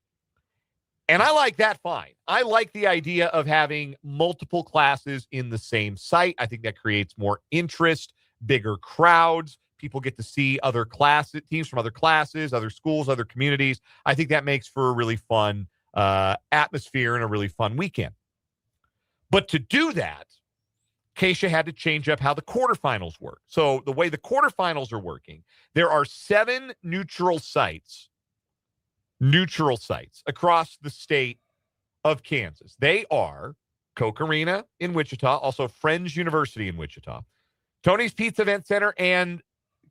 And I like that fine. I like the idea of having multiple classes in the same site. I think that creates more interest, bigger crowds. People get to see other classes, teams from other classes, other schools, other communities. I think that makes for a really fun atmosphere and a really fun weekend. But to do that, Keisha had to change up how the quarterfinals work. So the way the quarterfinals are working, there are 7 neutral sites across the state of Kansas. They are Koch Arena in Wichita, also Friends University in Wichita, Tony's Pizza Event Center, and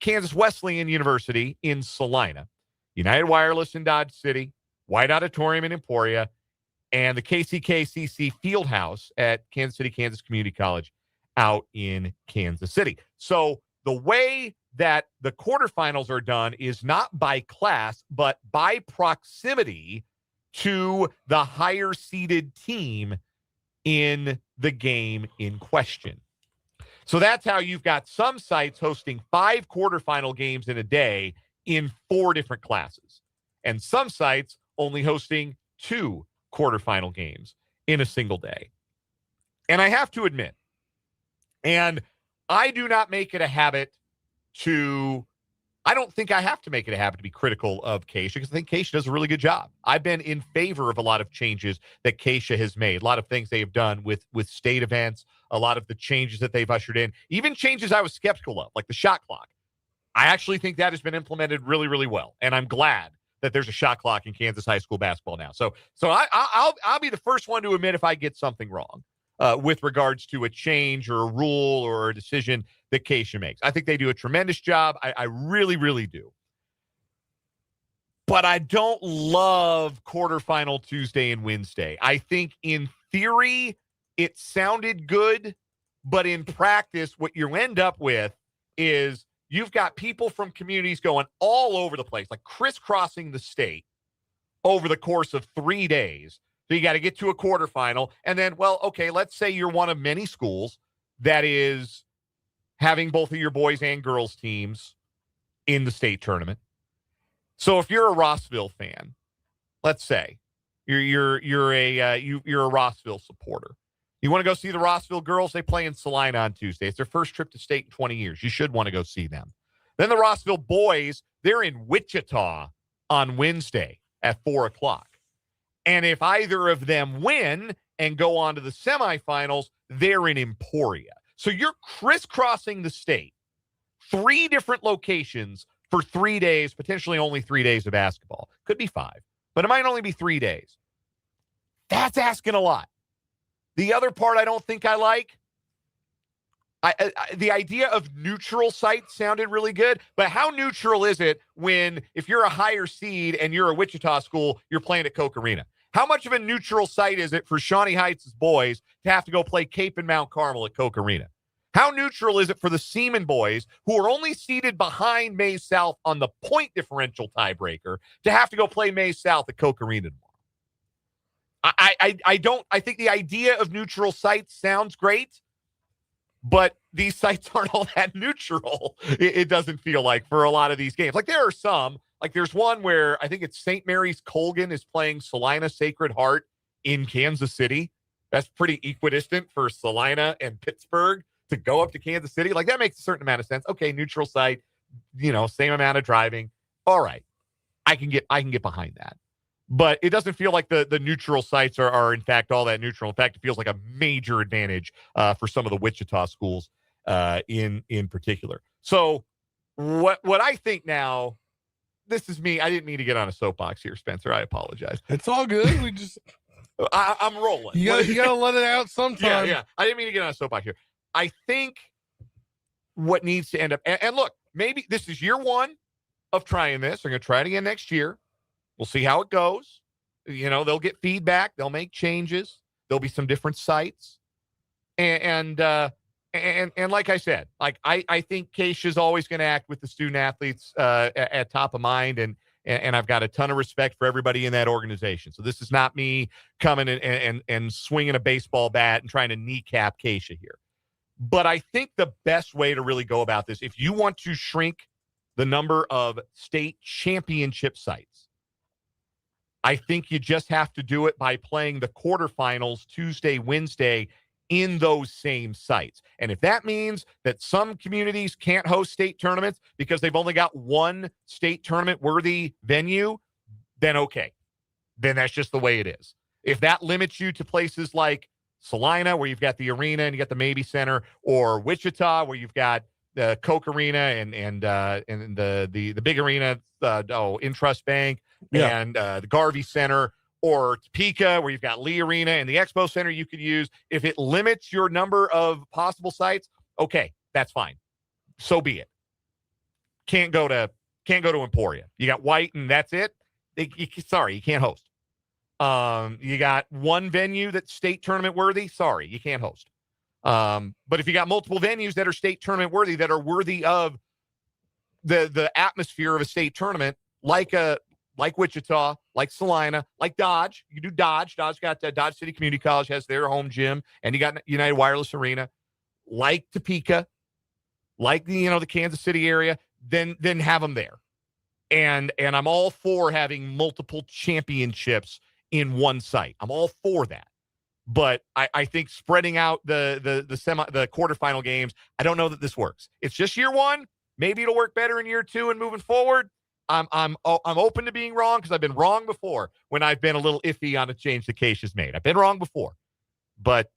Kansas Wesleyan University in Salina, United Wireless in Dodge City, White Auditorium in Emporia, and the KCKCC Fieldhouse at Kansas City, Kansas Community College out in Kansas City. So the way that the quarterfinals are done is not by class, but by proximity to the higher seeded team in the game in question. So that's how you've got some sites hosting 5 quarterfinal games in a day in 4 different classes, and some sites only hosting 2 quarterfinal games in a single day. And I have to admit, and I do not make it a habit I don't think I have to make it a habit to be critical of Keisha, because I think Keisha does a really good job. I've been in favor of a lot of changes that Keisha has made, a lot of things they have done with state events, a lot of the changes that they've ushered in, even changes I was skeptical of, like the shot clock. I actually think that has been implemented really, really well, and I'm glad that there's a shot clock in Kansas high school basketball now. So I'll be the first one to admit if I get something wrong with regards to a change or a rule or a decision that Keisha makes. I think they do a tremendous job. I really, really do. But I don't love quarterfinal Tuesday and Wednesday. I think in theory it sounded good, but in practice what you end up with is you've got people from communities going all over the place, like crisscrossing the state over the course of 3 days. So you got to get to a quarterfinal. And then, well, okay, let's say you're one of many schools that is having both of your boys and girls teams in the state tournament. So if you're a Rossville fan, let's say you're a Rossville supporter. You want to go see the Rossville girls? They play in Salina on Tuesday. It's their first trip to state in 20 years. You should want to go see them. Then the Rossville boys, they're in Wichita on Wednesday at 4:00. And if either of them win and go on to the semifinals, they're in Emporia. So you're crisscrossing the state, 3 different locations for 3 days, potentially only 3 days of basketball. Could be 5, but it might only be 3 days. That's asking a lot. The other part I don't think I like, the idea of neutral sites sounded really good, but how neutral is it when, if you're a higher seed and you're a Wichita school, you're playing at Koch Arena? How much of a neutral site is it for Shawnee Heights' boys to have to go play Cape and Mount Carmel at Koch Arena? How neutral is it for the Seaman boys, who are only seated behind Maize South on the point differential tiebreaker, to have to go play Maize South at Koch Arena tomorrow? I think the idea of neutral sites sounds great, but these sites aren't all that neutral. It doesn't feel like, for a lot of these games. Like, there are some, like there's one where I think it's St. Mary's Colgan is playing Salina Sacred Heart in Kansas City. That's pretty equidistant for Salina and Pittsburgh to go up to Kansas City. Like, that makes a certain amount of sense. Okay, neutral site, same amount of driving. All right. I can get behind that. But it doesn't feel like the neutral sites are in fact all that neutral. In fact, it feels like a major advantage for some of the Wichita schools in particular. So what I think now, this is me. I didn't mean to get on a soapbox here, Spencer. I apologize. It's all good. We just I'm rolling. You gotta let it out sometime. Yeah. I didn't mean to get on a soapbox here. I think what needs to end up, and look, maybe this is year 1 of trying this. They're going to try it again next year. We'll see how it goes. They'll get feedback. They'll make changes. There'll be some different sites. And like I said, like I think Keisha is always going to act with the student athletes at top of mind. And I've got a ton of respect for everybody in that organization. So this is not me coming and swinging a baseball bat and trying to kneecap Keisha here. But I think the best way to really go about this, if you want to shrink the number of state championship sites, I think you just have to do it by playing the quarterfinals Tuesday, Wednesday in those same sites. And if that means that some communities can't host state tournaments because they've only got one state tournament worthy venue, then okay. Then that's just the way it is. If that limits you to places like Salina, where you've got the arena and you got the Mabee Center, or Wichita, where you've got the Koch Arena and the big arena, Intrust Bank, and the Garvey Center, or Topeka, where you've got Lee Arena and the Expo Center you could use. If it limits your number of possible sites, okay, that's fine. So be it. Can't go to Emporia. You got White and that's it. Sorry, you can't host. You got one venue that's state tournament worthy. Sorry, you can't host. But if you got multiple venues that are state tournament worthy, that are worthy of the atmosphere of a state tournament, like like Wichita, like Salina, like Dodge. You do Dodge. Dodge got Dodge City Community College has their home gym, and you got United Wireless Arena. Like Topeka, like the Kansas City area, then have them there. And I'm all for having multiple championships in one site. I'm all for that. But I think spreading out the quarterfinal games, I don't know that this works. It's just year one. Maybe it'll work better in year two and moving forward. I'm open to being wrong because I've been wrong before when I've been a little iffy on a change the case is made. I've been wrong before. But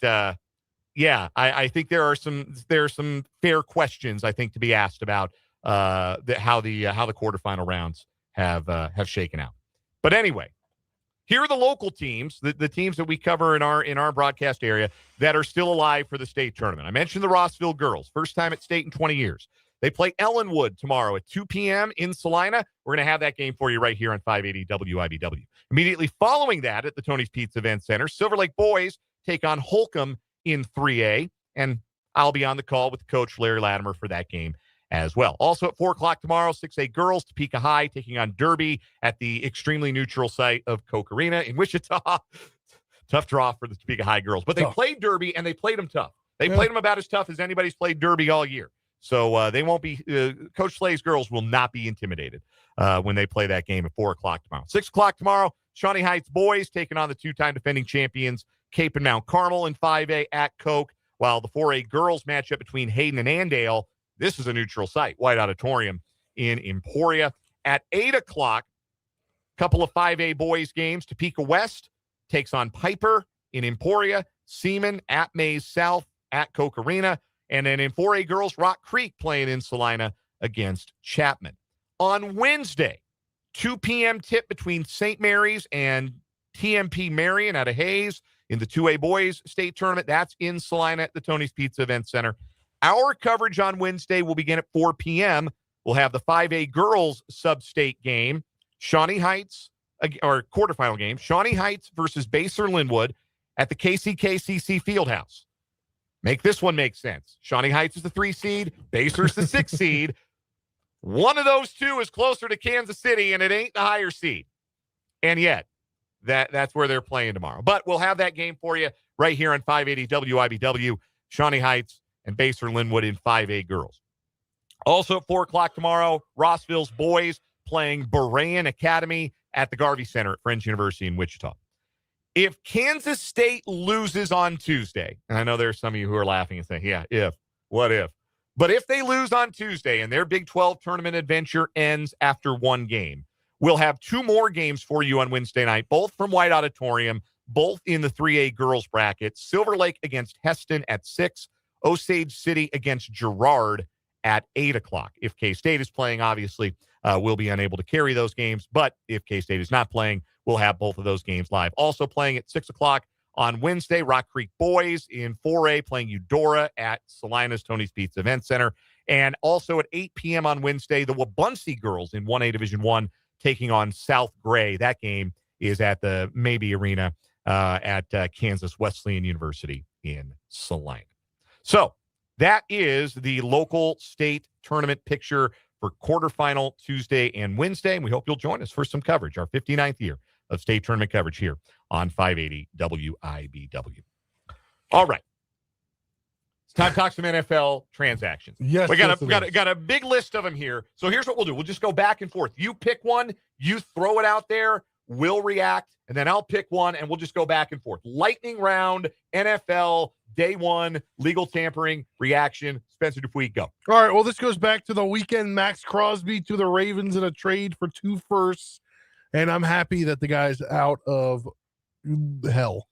yeah, I think there are some fair questions I think to be asked about how the quarterfinal rounds have shaken out. But anyway, here are the local teams, the teams that we cover in our broadcast area that are still alive for the state tournament. I mentioned the Rossville girls, first time at state in 20 years. They play Ellenwood tomorrow at 2 p.m. in Salina. We're going to have that game for you right here on 580 WIBW. Immediately following that at the Tony's Pizza Event Center, Silver Lake boys take on Holcomb in 3A, and I'll be on the call with Coach Larry Latimer for that game as well. Also at 4 o'clock tomorrow, 6A girls, Topeka High taking on Derby at the extremely neutral site of Koch Arena in Wichita. Tough draw for the Topeka High girls, but they played Derby and they played them tough. They played them about as tough as anybody's played Derby all year. So they won't be Coach Slay's girls will not be intimidated when they play that game at 4 o'clock tomorrow. 6 o'clock tomorrow, Shawnee Heights boys taking on the two-time defending champions Cape and Mount Carmel in 5A at Koch, while the 4A girls matchup between Hayden and Andale. This is a neutral site, White Auditorium in Emporia. At 8 o'clock, couple of 5A boys games. Topeka West takes on Piper in Emporia. Seaman at Mays South at Koch Arena. And then in 4A girls, Rock Creek playing in Salina against Chapman. On Wednesday, 2 p.m. tip between St. Mary's and TMP Marion out of Hayes in the 2A boys state tournament. That's in Salina at the Tony's Pizza Event Center. Our coverage on Wednesday will begin at 4 p.m. We'll have the 5A girls sub-state game, Shawnee Heights, or quarterfinal game, Shawnee Heights versus Baser Linwood at the KCKCC Fieldhouse. Make this one make sense. Shawnee Heights is the 3 seed, Baser's the 6 seed. One of those two is closer to Kansas City, and it ain't the higher seed. And yet, that's where they're playing tomorrow. But we'll have that game for you right here on 580 WIBW, Shawnee Heights and Baser Linwood in 5A girls. Also at 4 o'clock tomorrow, Rossville's boys playing Berean Academy at the Garvey Center at Friends University in Wichita. If Kansas State loses on Tuesday, and I know there's some of you who are laughing and saying, yeah, what if? But if they lose on Tuesday and their Big 12 tournament adventure ends after one game, we'll have 2 more games for you on Wednesday night, both from White Auditorium, both in the 3A girls bracket. Silver Lake against Heston at 6, Osage City against Girard at 8 o'clock. If K-State is playing, obviously, we'll be unable to carry those games. But if K-State is not playing, we'll have both of those games live. Also playing at 6 o'clock on Wednesday, Rock Creek boys in 4A playing Eudora at Salina's Tony's Pizza Event Center. And also at 8 p.m. on Wednesday, the Wabaunsee girls in 1A Division I taking on South Gray. That game is at the Maybe Arena at Kansas Wesleyan University in Salina. So that is the local state tournament picture for quarterfinal Tuesday and Wednesday. And we hope you'll join us for some coverage, our 59th year of state tournament coverage here on 580 WIBW. All right. It's time to talk some NFL transactions. Yes, we got a big list of them here. So here's what we'll do. We'll just go back and forth. You pick one, you throw it out there, we'll react, and then I'll pick one, and we'll just go back and forth. Lightning round, NFL, day one, legal tampering, reaction. Spencer Dupuis, go. All right, well, this goes back to the weekend. Max Crosby to the Ravens in a trade for 2 firsts, and I'm happy that the guy's out of hell.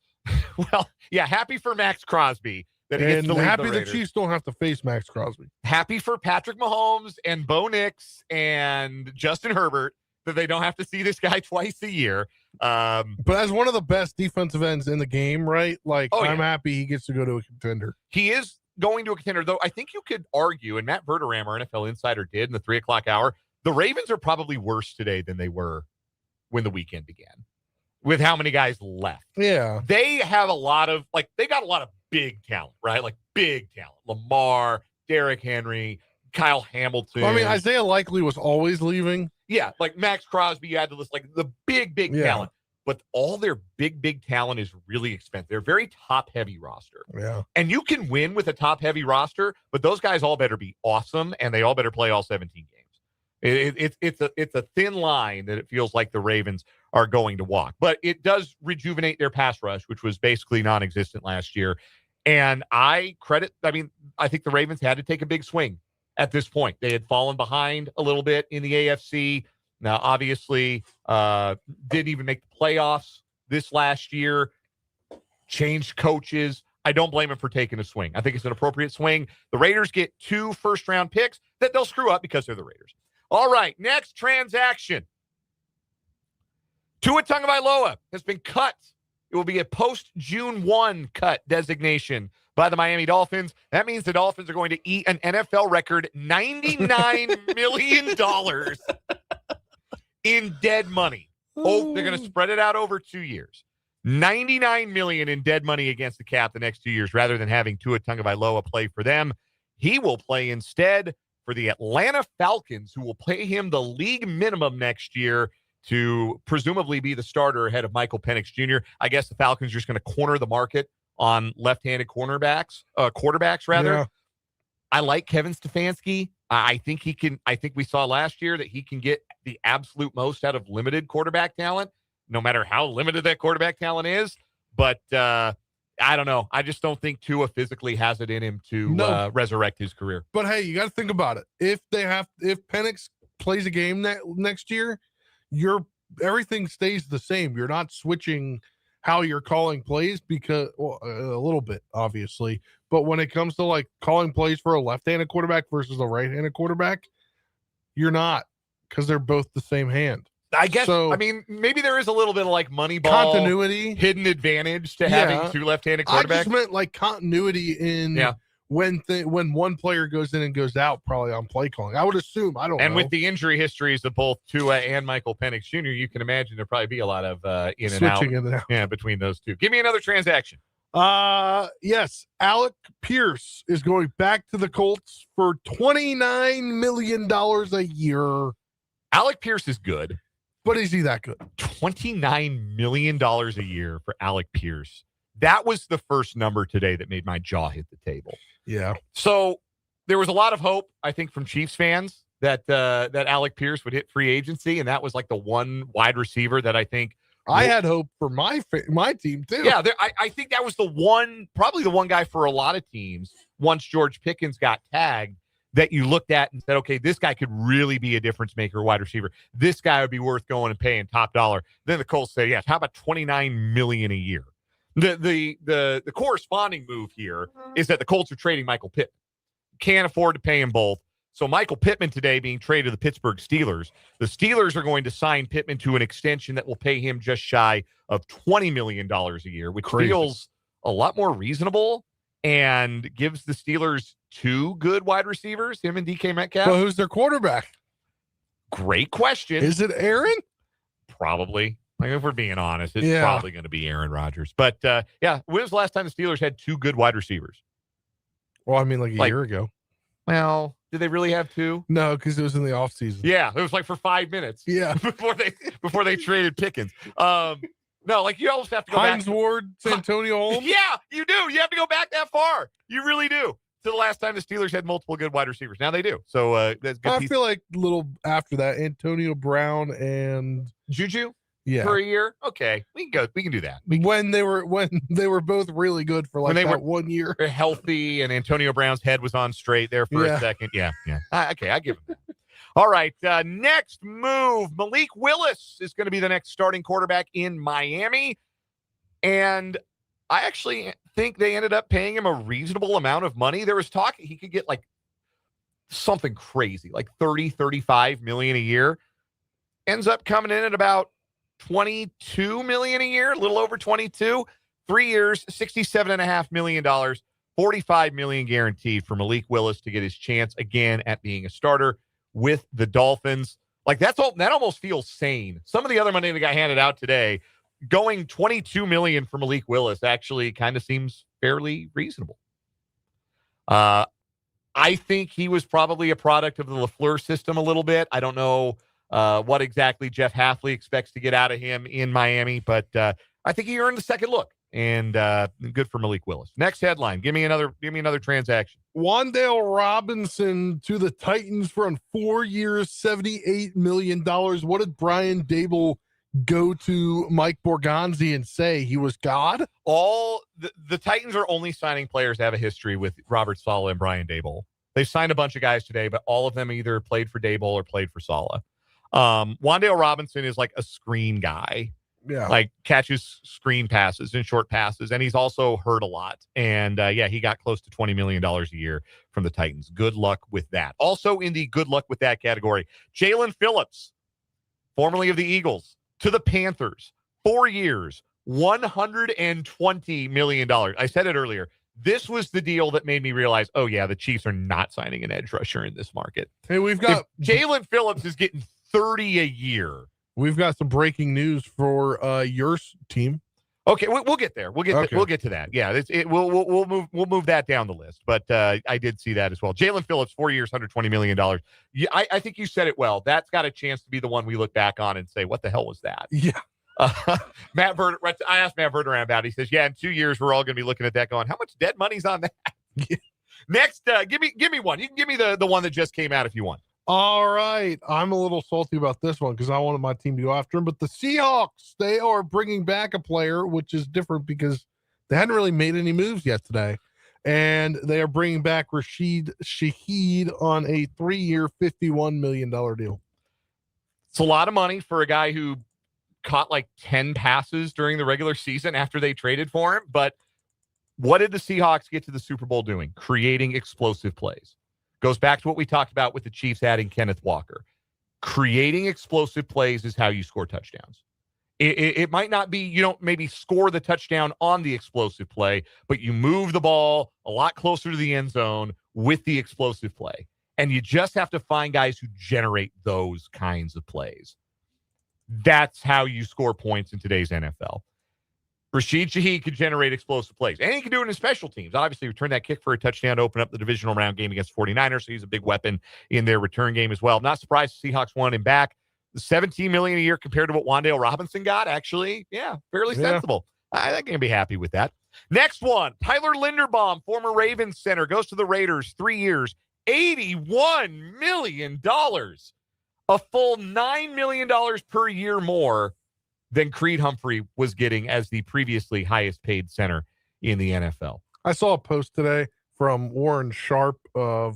Well, yeah, happy for Max Crosby. That he gets to leave happy the Chiefs don't have to face Max Crosby. Happy for Patrick Mahomes and Bo Nix and Justin Herbert that they don't have to see this guy twice a year. But as one of the best defensive ends in the game, right? I'm happy he gets to go to a contender. He is going to a contender, though. I think you could argue, and Matt Verderame, our NFL insider, did in the 3 o'clock hour, the Ravens are probably worse today than they were when the weekend began with how many guys left. Yeah. They have a lot of, they got a lot of big talent, right? Like big talent. Lamar, Derrick Henry, Kyle Hamilton. Well, I mean, Isaiah Likely was always leaving. Yeah, like Max Crosby, you had to list like the big talent. But all their big talent is really expensive. They're a very top-heavy roster. Yeah. And you can win with a top-heavy roster, but those guys all better be awesome, and they all better play all 17 games. It's a thin line that it feels like the Ravens are going to walk. But it does rejuvenate their pass rush, which was basically non-existent last year. And I think the Ravens had to take a big swing at this point. They had fallen behind a little bit in the AFC. Now, obviously, didn't even make the playoffs this last year, changed coaches. I don't blame him for taking a swing. I think it's an appropriate swing. The Raiders get 2 first-round picks that they'll screw up because they're the Raiders. All right, next transaction. Tua Tagovailoa has been cut. It will be a post-June 1 cut designation by the Miami Dolphins. That means the Dolphins are going to eat an NFL record $99 million in dead money. Oh, they're going to spread it out over 2 years. $99 million in dead money against the cap the next 2 years, rather than having Tua Tagovailoa play for them. He will play instead for the Atlanta Falcons, who will pay him the league minimum next year to presumably be the starter ahead of Michael Penix Jr. I guess the Falcons are just going to corner the market on left-handed quarterbacks. Yeah. I like Kevin Stefanski. I think we saw last year that he can get the absolute most out of limited quarterback talent, no matter how limited that quarterback talent is. But I don't know. I just don't think Tua physically has it in him to resurrect his career. But hey, you got to think about it. If Penix plays a game next year, everything stays the same. You're not switching how you're calling plays because a little bit, obviously. But when it comes to like calling plays for a left-handed quarterback versus a right-handed quarterback, you're not, because they're both the same hand. I guess, so, I mean, maybe there is a little bit of like Moneyball continuity, hidden advantage to having 2 left-handed quarterbacks. I just meant like continuity in when one player goes in and goes out, probably on play calling. I would assume. I don't know. And with the injury histories of both Tua and Michael Penix Jr., you can imagine there'll probably be a lot of switching in and out. Yeah, between those two. Give me another transaction. Yes, Alec Pierce is going back to the Colts for $29 million a year. Alec Pierce is good. But is he that good? $29 million a year for Alec Pierce. That was the first number today that made my jaw hit the table. Yeah. So there was a lot of hope, I think, from Chiefs fans that Alec Pierce would hit free agency, and that was like the one wide receiver that I think I had hope for my team too. Yeah, I think that was probably the one guy for a lot of teams once George Pickens got tagged that you looked at and said, okay, this guy could really be a difference maker wide receiver. This guy would be worth going and paying top dollar. Then the Colts said, yes, how about $29 million a year? The corresponding move here is that the Colts are trading Michael Pittman. Can't afford to pay him both. So Michael Pittman today being traded to the Pittsburgh Steelers. The Steelers are going to sign Pittman to an extension that will pay him just shy of $20 million a year, which feels a lot more reasonable and gives the Steelers 2 good wide receivers, him and DK Metcalf. Well, who's their quarterback? Great question. Is it Aaron? Probably. Like, if we're being honest, it's probably going to be Aaron Rodgers. But, when was the last time the Steelers had 2 good wide receivers? Well, I mean, like a year ago. Well, did they really have 2? No, because it was in the offseason. Yeah, it was like for 5 minutes. Yeah. before they traded Pickens. No, like you almost have to go Hines back. Ward, Santonio Holmes. Yeah, you do. You have to go back that far. You really do. To the last time the Steelers had multiple good wide receivers. Now they do. So that's good. I feel like a little after that, Antonio Brown and Juju. Yeah, for a year. Okay, we can go. We can do that. When they were both really good for like that 1 year, healthy, and Antonio Brown's head was on straight there for a second. Yeah. Okay, I give him that. All right, next move. Malik Willis is going to be the next starting quarterback in Miami. And I actually think they ended up paying him a reasonable amount of money. There was talk he could get like something crazy, like 35 million a year. Ends up coming in at about 22 million a year, a little over 22. 3 years, $67.5 million, $45 million guaranteed for Malik Willis to get his chance again at being a starter with the Dolphins. Like that almost feels sane. Some of the other money that got handed out today, going $22 million for Malik Willis actually kind of seems fairly reasonable. I think he was probably a product of the LaFleur system a little bit. I don't know what exactly Jeff Hafley expects to get out of him in Miami, but I think he earned the second look, and good for Malik Willis. Next headline. Give me another transaction. Wan'Dale Robinson to the Titans for 4 years, $78 million. What did Brian Dable go to Mike Borgonzi and say? He was God? The Titans are only signing players that have a history with Robert Saleh and Brian Dable. They've signed a bunch of guys today, but all of them either played for Dable or played for Saleh. Wan'Dale Robinson is like a screen guy. Yeah. Like catches screen passes and short passes, and he's also hurt a lot. And he got close to $20 million a year from the Titans. Good luck with that. Also in the good luck with that category, Jalen Phillips, formerly of the Eagles, to the Panthers, 4 years, $120 million. I said it earlier. This was the deal that made me realize, oh, yeah, the Chiefs are not signing an edge rusher in this market. Hey, we've got Jalen Phillips is getting $30 a year. We've got some breaking news for your team. Okay, we'll get there. We'll get to that. Yeah, we'll move that down the list. But I did see that as well. Jalen Phillips, 4 years, $120 million. I think you said it well. That's got a chance to be the one we look back on and say, what the hell was that? Yeah. I asked Matt Verderame about it. He says, yeah, in 2 years, we're all going to be looking at that going, how much dead money's on that? Yeah. Next, give me one. You can give me the one that just came out if you want. All right. I'm a little salty about this one because I wanted my team to go after him. But the Seahawks, they are bringing back a player, which is different because they hadn't really made any moves yet today. And they are bringing back Rashid Shaheed on a 3-year, $51 million deal. It's a lot of money for a guy who caught like 10 passes during the regular season after they traded for him. But what did the Seahawks get to the Super Bowl doing? Creating explosive plays. Goes back to what we talked about with the Chiefs adding Kenneth Walker. Creating explosive plays is how you score touchdowns. It might not be, you don't maybe score the touchdown on the explosive play, but you move the ball a lot closer to the end zone with the explosive play. And you just have to find guys who generate those kinds of plays. That's how you score points in today's NFL. Rashid Shaheed could generate explosive plays. And he can do it in special teams. Obviously, return that kick for a touchdown to open up the divisional round game against 49ers, so he's a big weapon in their return game as well. Not surprised the Seahawks won him back. The $17 million a year compared to what Wan'Dale Robinson got, actually, fairly sensible. I think I can be happy with that. Next one, Tyler Linderbaum, former Ravens center, goes to the Raiders, 3 years, $81 million. A full $9 million per year more than Creed Humphrey was getting as the previously highest paid center in the NFL. I saw a post today from Warren Sharp of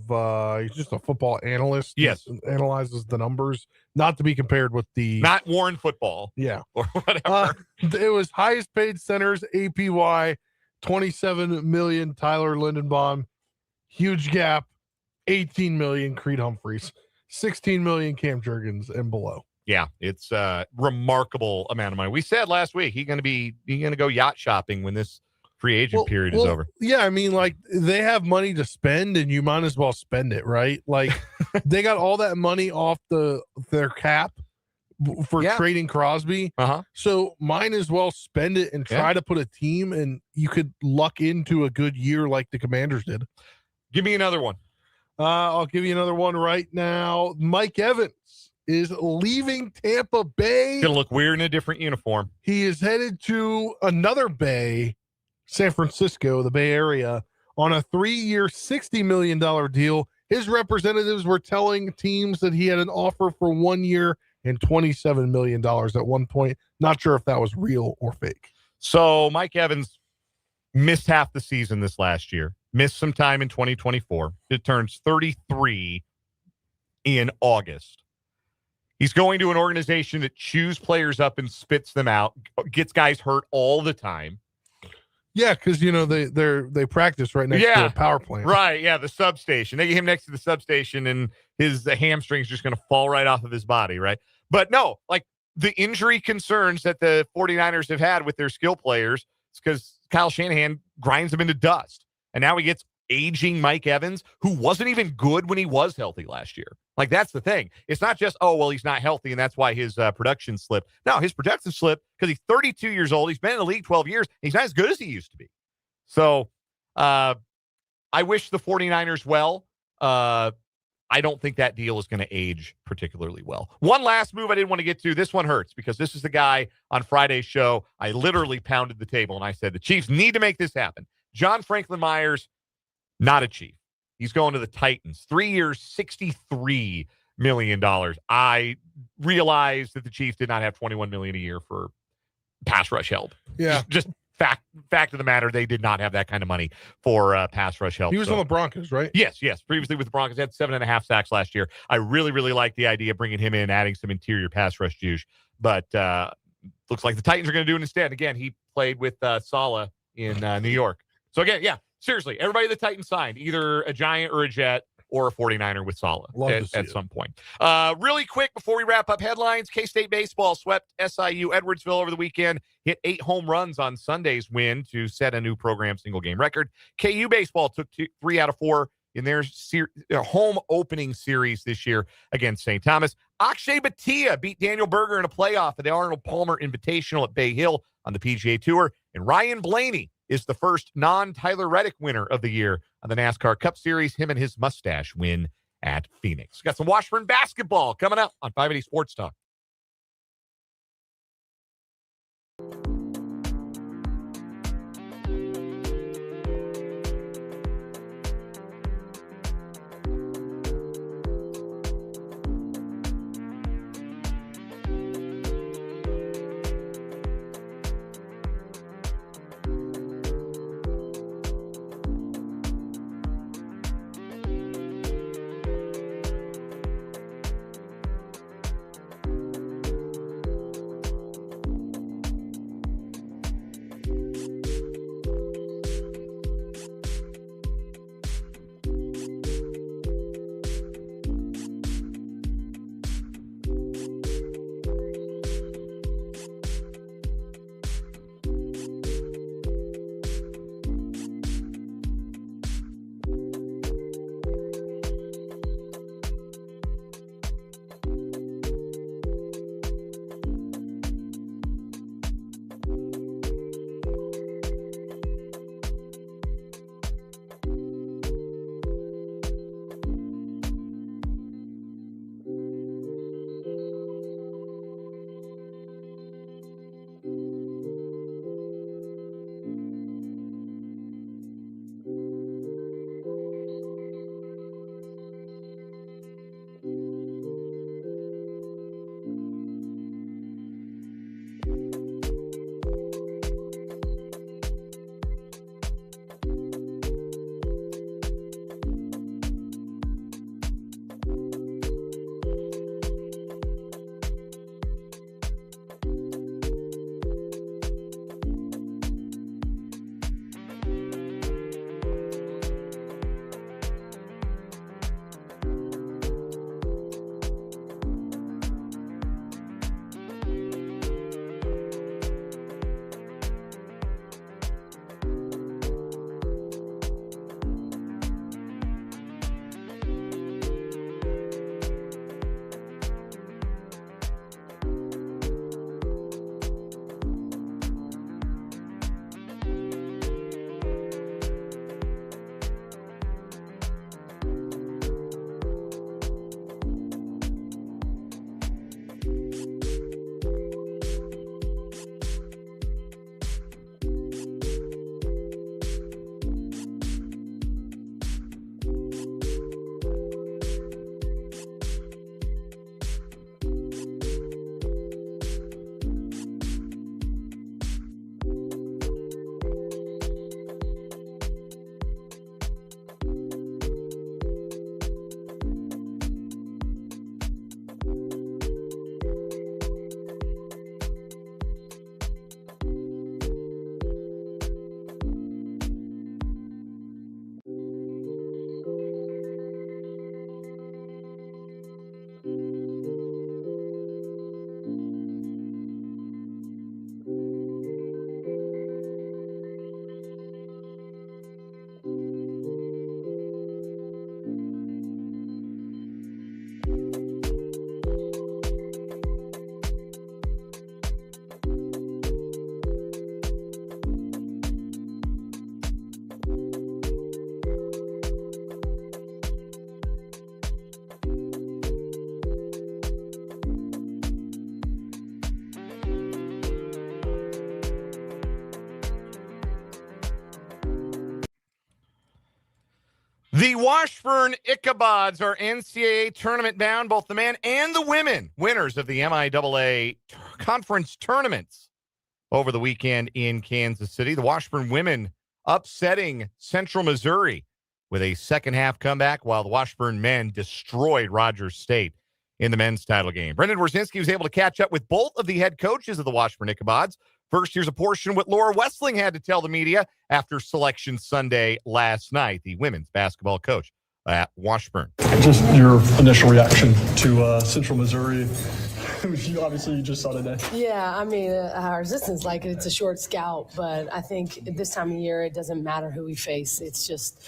he's just a football analyst. Yes. Analyzes the numbers, not to be compared with the not Warren football. Yeah. Or whatever. It was highest paid centers, APY, $27 million, Tyler Linderbaum. Huge gap, $18 million, Creed Humphreys, $16 million, Cam Jurgens, and below. Yeah, it's a remarkable amount of money. We said last week he's going to go yacht shopping when this free agent period is over. Yeah, I mean, like, they have money to spend, and you might as well spend it, right? Like, they got all that money off their cap for trading Crosby. So might as well spend it and try to put a team, and you could luck into a good year like the Commanders did. Give me another one. I'll give you another one right now. Mike Evans is leaving Tampa Bay. Gonna look weird in a different uniform. He is headed to another Bay, San Francisco, the Bay Area, on a 3-year, $60 million deal. His representatives were telling teams that he had an offer for 1 year and $27 million at one point. Not sure if that was real or fake. So Mike Evans missed half the season this last year, missed some time in 2024. It turns 33 in August. He's going to an organization that chews players up and spits them out, gets guys hurt all the time. Yeah, because they practice right next to a power plant. Right, yeah, the substation. They get him next to the substation, and his hamstring's just going to fall right off of his body, right? But no, like, the injury concerns that the 49ers have had with their skill players, it's because Kyle Shanahan grinds them into dust. And now he gets aging Mike Evans, who wasn't even good when he was healthy last year. Like, that's the thing. It's not just, he's not healthy, and that's why his production slipped. No, his production slipped because he's 32 years old. He's been in the league 12 years. He's not as good as he used to be. So I wish the 49ers well. I don't think that deal is going to age particularly well. One last move I didn't want to get to. This one hurts because this is the guy on Friday's show. I literally pounded the table and I said, the Chiefs need to make this happen. John Franklin Myers, not a Chief. He's going to the Titans. 3 years, $63 million. I realized that the Chiefs did not have $21 million a year for pass rush help. Yeah. Just fact of the matter, they did not have that kind of money for pass rush help. He was on the Broncos, right? Yes. Previously with the Broncos, had 7.5 sacks last year. I really, really like the idea of bringing him in, adding some interior pass rush juice. But looks like the Titans are going to do it instead. Again, he played with Saleh in New York. So again, yeah, seriously, everybody the Titans signed, either a Giant or a Jet or a 49er with Saleh at some point. Really quick before we wrap up headlines, K-State baseball swept SIU Edwardsville over the weekend, hit 8 home runs on Sunday's win to set a new program single game record. KU baseball took 3 out of 4 in their home opening series this year against St. Thomas. Akshay Bhatia beat Daniel Berger in a playoff at the Arnold Palmer Invitational at Bay Hill on the PGA Tour. And Ryan Blaney is the first non-Tyler Reddick winner of the year on the NASCAR Cup Series. Him and his mustache win at Phoenix. Got some Washburn basketball coming up on 580 Sports Talk. The Washburn Ichabods are NCAA tournament bound, both the men and the women, winners of the MIAA conference tournaments over the weekend in Kansas City. The Washburn women upsetting Central Missouri with a second-half comeback, while the Washburn men destroyed Rogers State in the men's title game. Brendan Wrzezinski was able to catch up with both of the head coaches of the Washburn Ichabods. First, here's a portion what Laura Wessling had to tell the media after Selection Sunday last night, the women's basketball coach at Washburn. Just your initial reaction to Central Missouri, which you obviously just saw today. Yeah, I mean, our resistance, like it's a short scout, but I think at this time of year, it doesn't matter who we face. It's just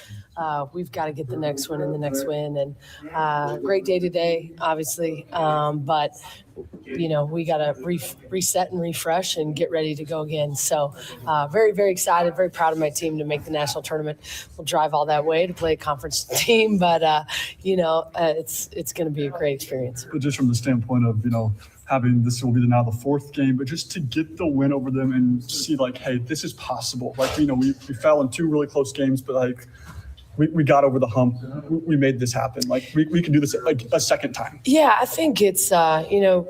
we've got to get the next win and the next win. And great day today, obviously, but you know, we got to reset and refresh and get ready to go again. So very, very excited, very proud of my team to make the national tournament. We'll drive all that way to play a conference team, but you know, it's going to be a great experience. But just from the standpoint of, you know, having this will be now the fourth game, but just to get the win over them and see like, hey, this is possible. Like, you know, we fell in two really close games, but like, we got over the hump. We made this happen. Like we can do this like a second time. Yeah, I think it's you know,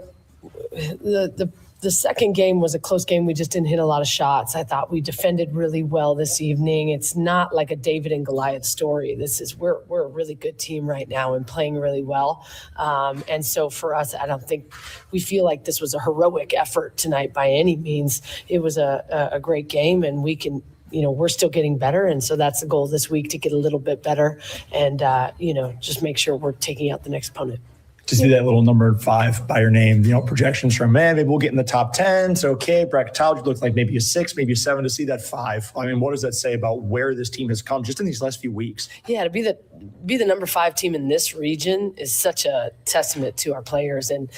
the second game was a close game. We just didn't hit a lot of shots. I thought we defended really well this evening. It's not like a David and Goliath story. This is we're a really good team right now and playing really well. And so for us, I don't think we feel like this was a heroic effort tonight by any means. It was a great game, and we can. You know, we're still getting better. And so that's the goal this week, to get a little bit better and, you know, just make sure we're taking out the next opponent. To see that little number 5 by your name, you know, projections from, man, maybe we'll get in the top 10. It's okay. Bracketology looked like maybe a 6, maybe a 7. To see that 5. I mean, what does that say about where this team has come just in these last few weeks? Yeah, to be the number 5 team in this region is such a testament to our players and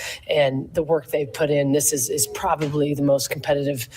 the work they've put in. This is probably the most competitive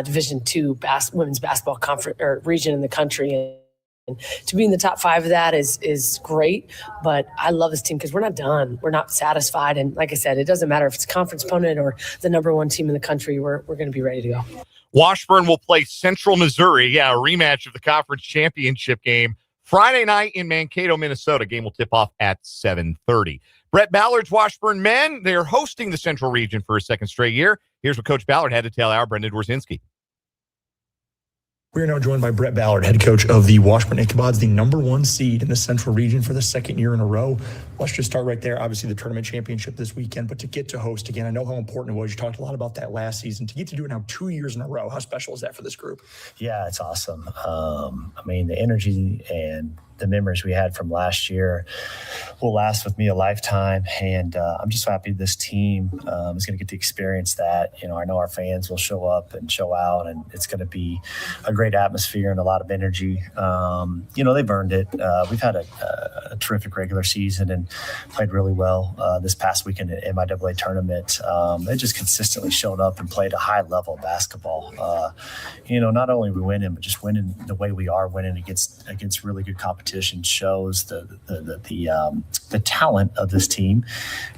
Division II women's basketball conference or region in the country. And to be in the top 5 of that is great, but I love this team because we're not done. We're not satisfied. And like I said, it doesn't matter if it's a conference opponent or the number 1 team in the country. We're going to be ready to go. Washburn will play Central Missouri, a rematch of the conference championship game, Friday night in Mankato, Minnesota. Game will tip off at 7:30. Brett Ballard's Washburn men, they're hosting the Central region for a second straight year. Here's what Coach Ballard had to tell our Brendan Wrzezinski. We're now joined by Brett Ballard, head coach of the Washburn Ichabods, the number 1 seed in the Central region for the second year in a row. Let's just start right there. Obviously, the tournament championship this weekend, but to get to host again, I know how important it was. You talked a lot about that last season. To get to do it now 2 years in a row, how special is that for this group? Yeah, it's awesome. I mean, the energy and the memories we had from last year will last with me a lifetime. And I'm just so happy this team is going to get to experience that. You know, I know our fans will show up and show out, and it's going to be a great atmosphere and a lot of energy. You know, they've earned it. We've had a terrific regular season and played really well this past weekend at MIAA tournament. They just consistently showed up and played a high level basketball. You know, not only we winning, but just winning the way we are winning against really good competition shows the talent of this team,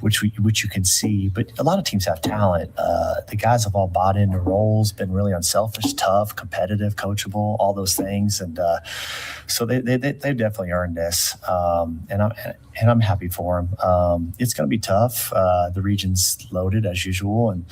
which you can see. But a lot of teams have talent. The guys have all bought into roles, been really unselfish, tough, competitive, coachable, all those things, and so they definitely earned this. And I'm happy for them. It's going to be tough. The region's loaded as usual, and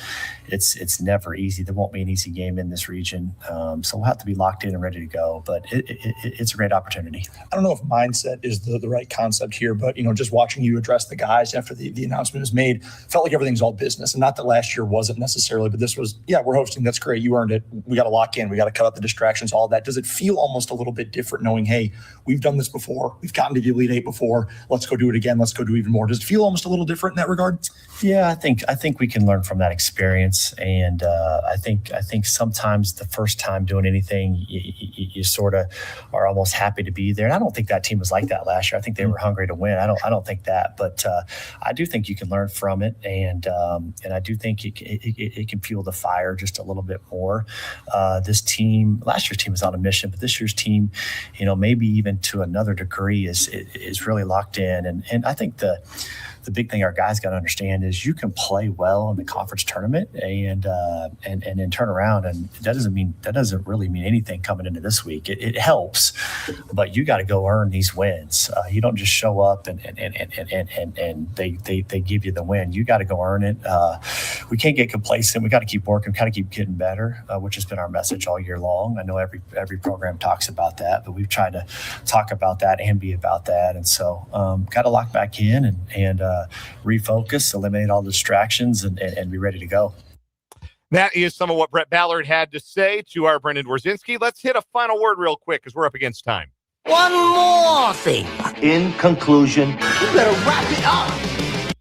it's never easy. There won't be an easy game in this region, so we'll have to be locked in and ready to go. But it's a great opportunity. I don't know if mindset is the right concept here, but, you know, just watching you address the guys after the announcement was made, felt like everything's all business. And not that last year wasn't necessarily, but this was, yeah, we're hosting. That's great. You earned it. We got to lock in. We got to cut out the distractions, all of that. Does it feel almost a little bit different knowing, hey, we've done this before. We've gotten to the Elite 8 before. Let's go do it again. Let's go do even more. Does it feel almost a little different in that regard? Yeah, I think we can learn from that experience. And I think sometimes the first time doing anything, you sort of are almost happy to be there. And I don't think that team was like that last year. I think they were hungry to win. I don't think that, but I do think you can learn from it, and I do think it can fuel the fire just a little bit more. This team, last year's team was on a mission, but this year's team, you know, maybe even to another degree is really locked in, and I think the the big thing our guys got to understand is you can play well in the conference tournament and then turn around, and that doesn't really mean anything coming into this week. It helps, but you got to go earn these wins. You don't just show up and they give you the win. You got to go earn it. We can't get complacent. We got to keep working. Got to keep getting better, which has been our message all year long. I know every program talks about that, but we've tried to talk about that and be about that. And so got to lock back in and refocus, eliminate all the distractions, and be ready to go. That is some of what Brett Ballard had to say to our Brendan Dworzinski. Let's hit a final word real quick because we're up against time. One more thing. In conclusion, you better wrap it up.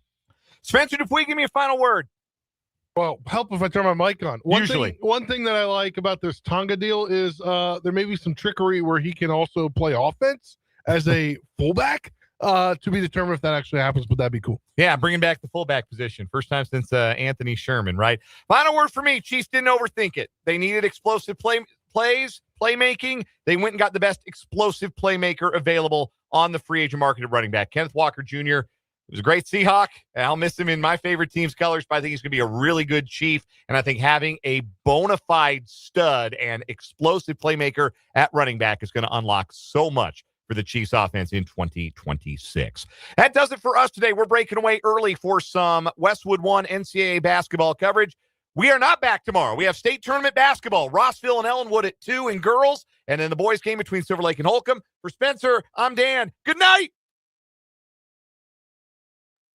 Spencer Dupuy, give me a final word. Well, help if I turn my mic on. One thing that I like about this Tonga deal is there may be some trickery where he can also play offense as a fullback. To be determined if that actually happens, but that'd be cool. Yeah, bringing back the fullback position. First time since Anthony Sherman, right? Final word for me, Chiefs didn't overthink it. They needed explosive playmaking. They went and got the best explosive playmaker available on the free agent market at running back. Kenneth Walker Jr. was a great Seahawk. I'll miss him in my favorite team's colors, but I think he's going to be a really good Chief. And I think having a bona fide stud and explosive playmaker at running back is going to unlock so much for the Chiefs offense in 2026. That does it for us today. We're breaking away early for some Westwood 1 NCAA basketball coverage. We are not back tomorrow. We have state tournament basketball, Rossville and Ellenwood at 2 in girls, and then the boys game between Silver Lake and Holcomb. For Spencer, I'm Dan. Good night.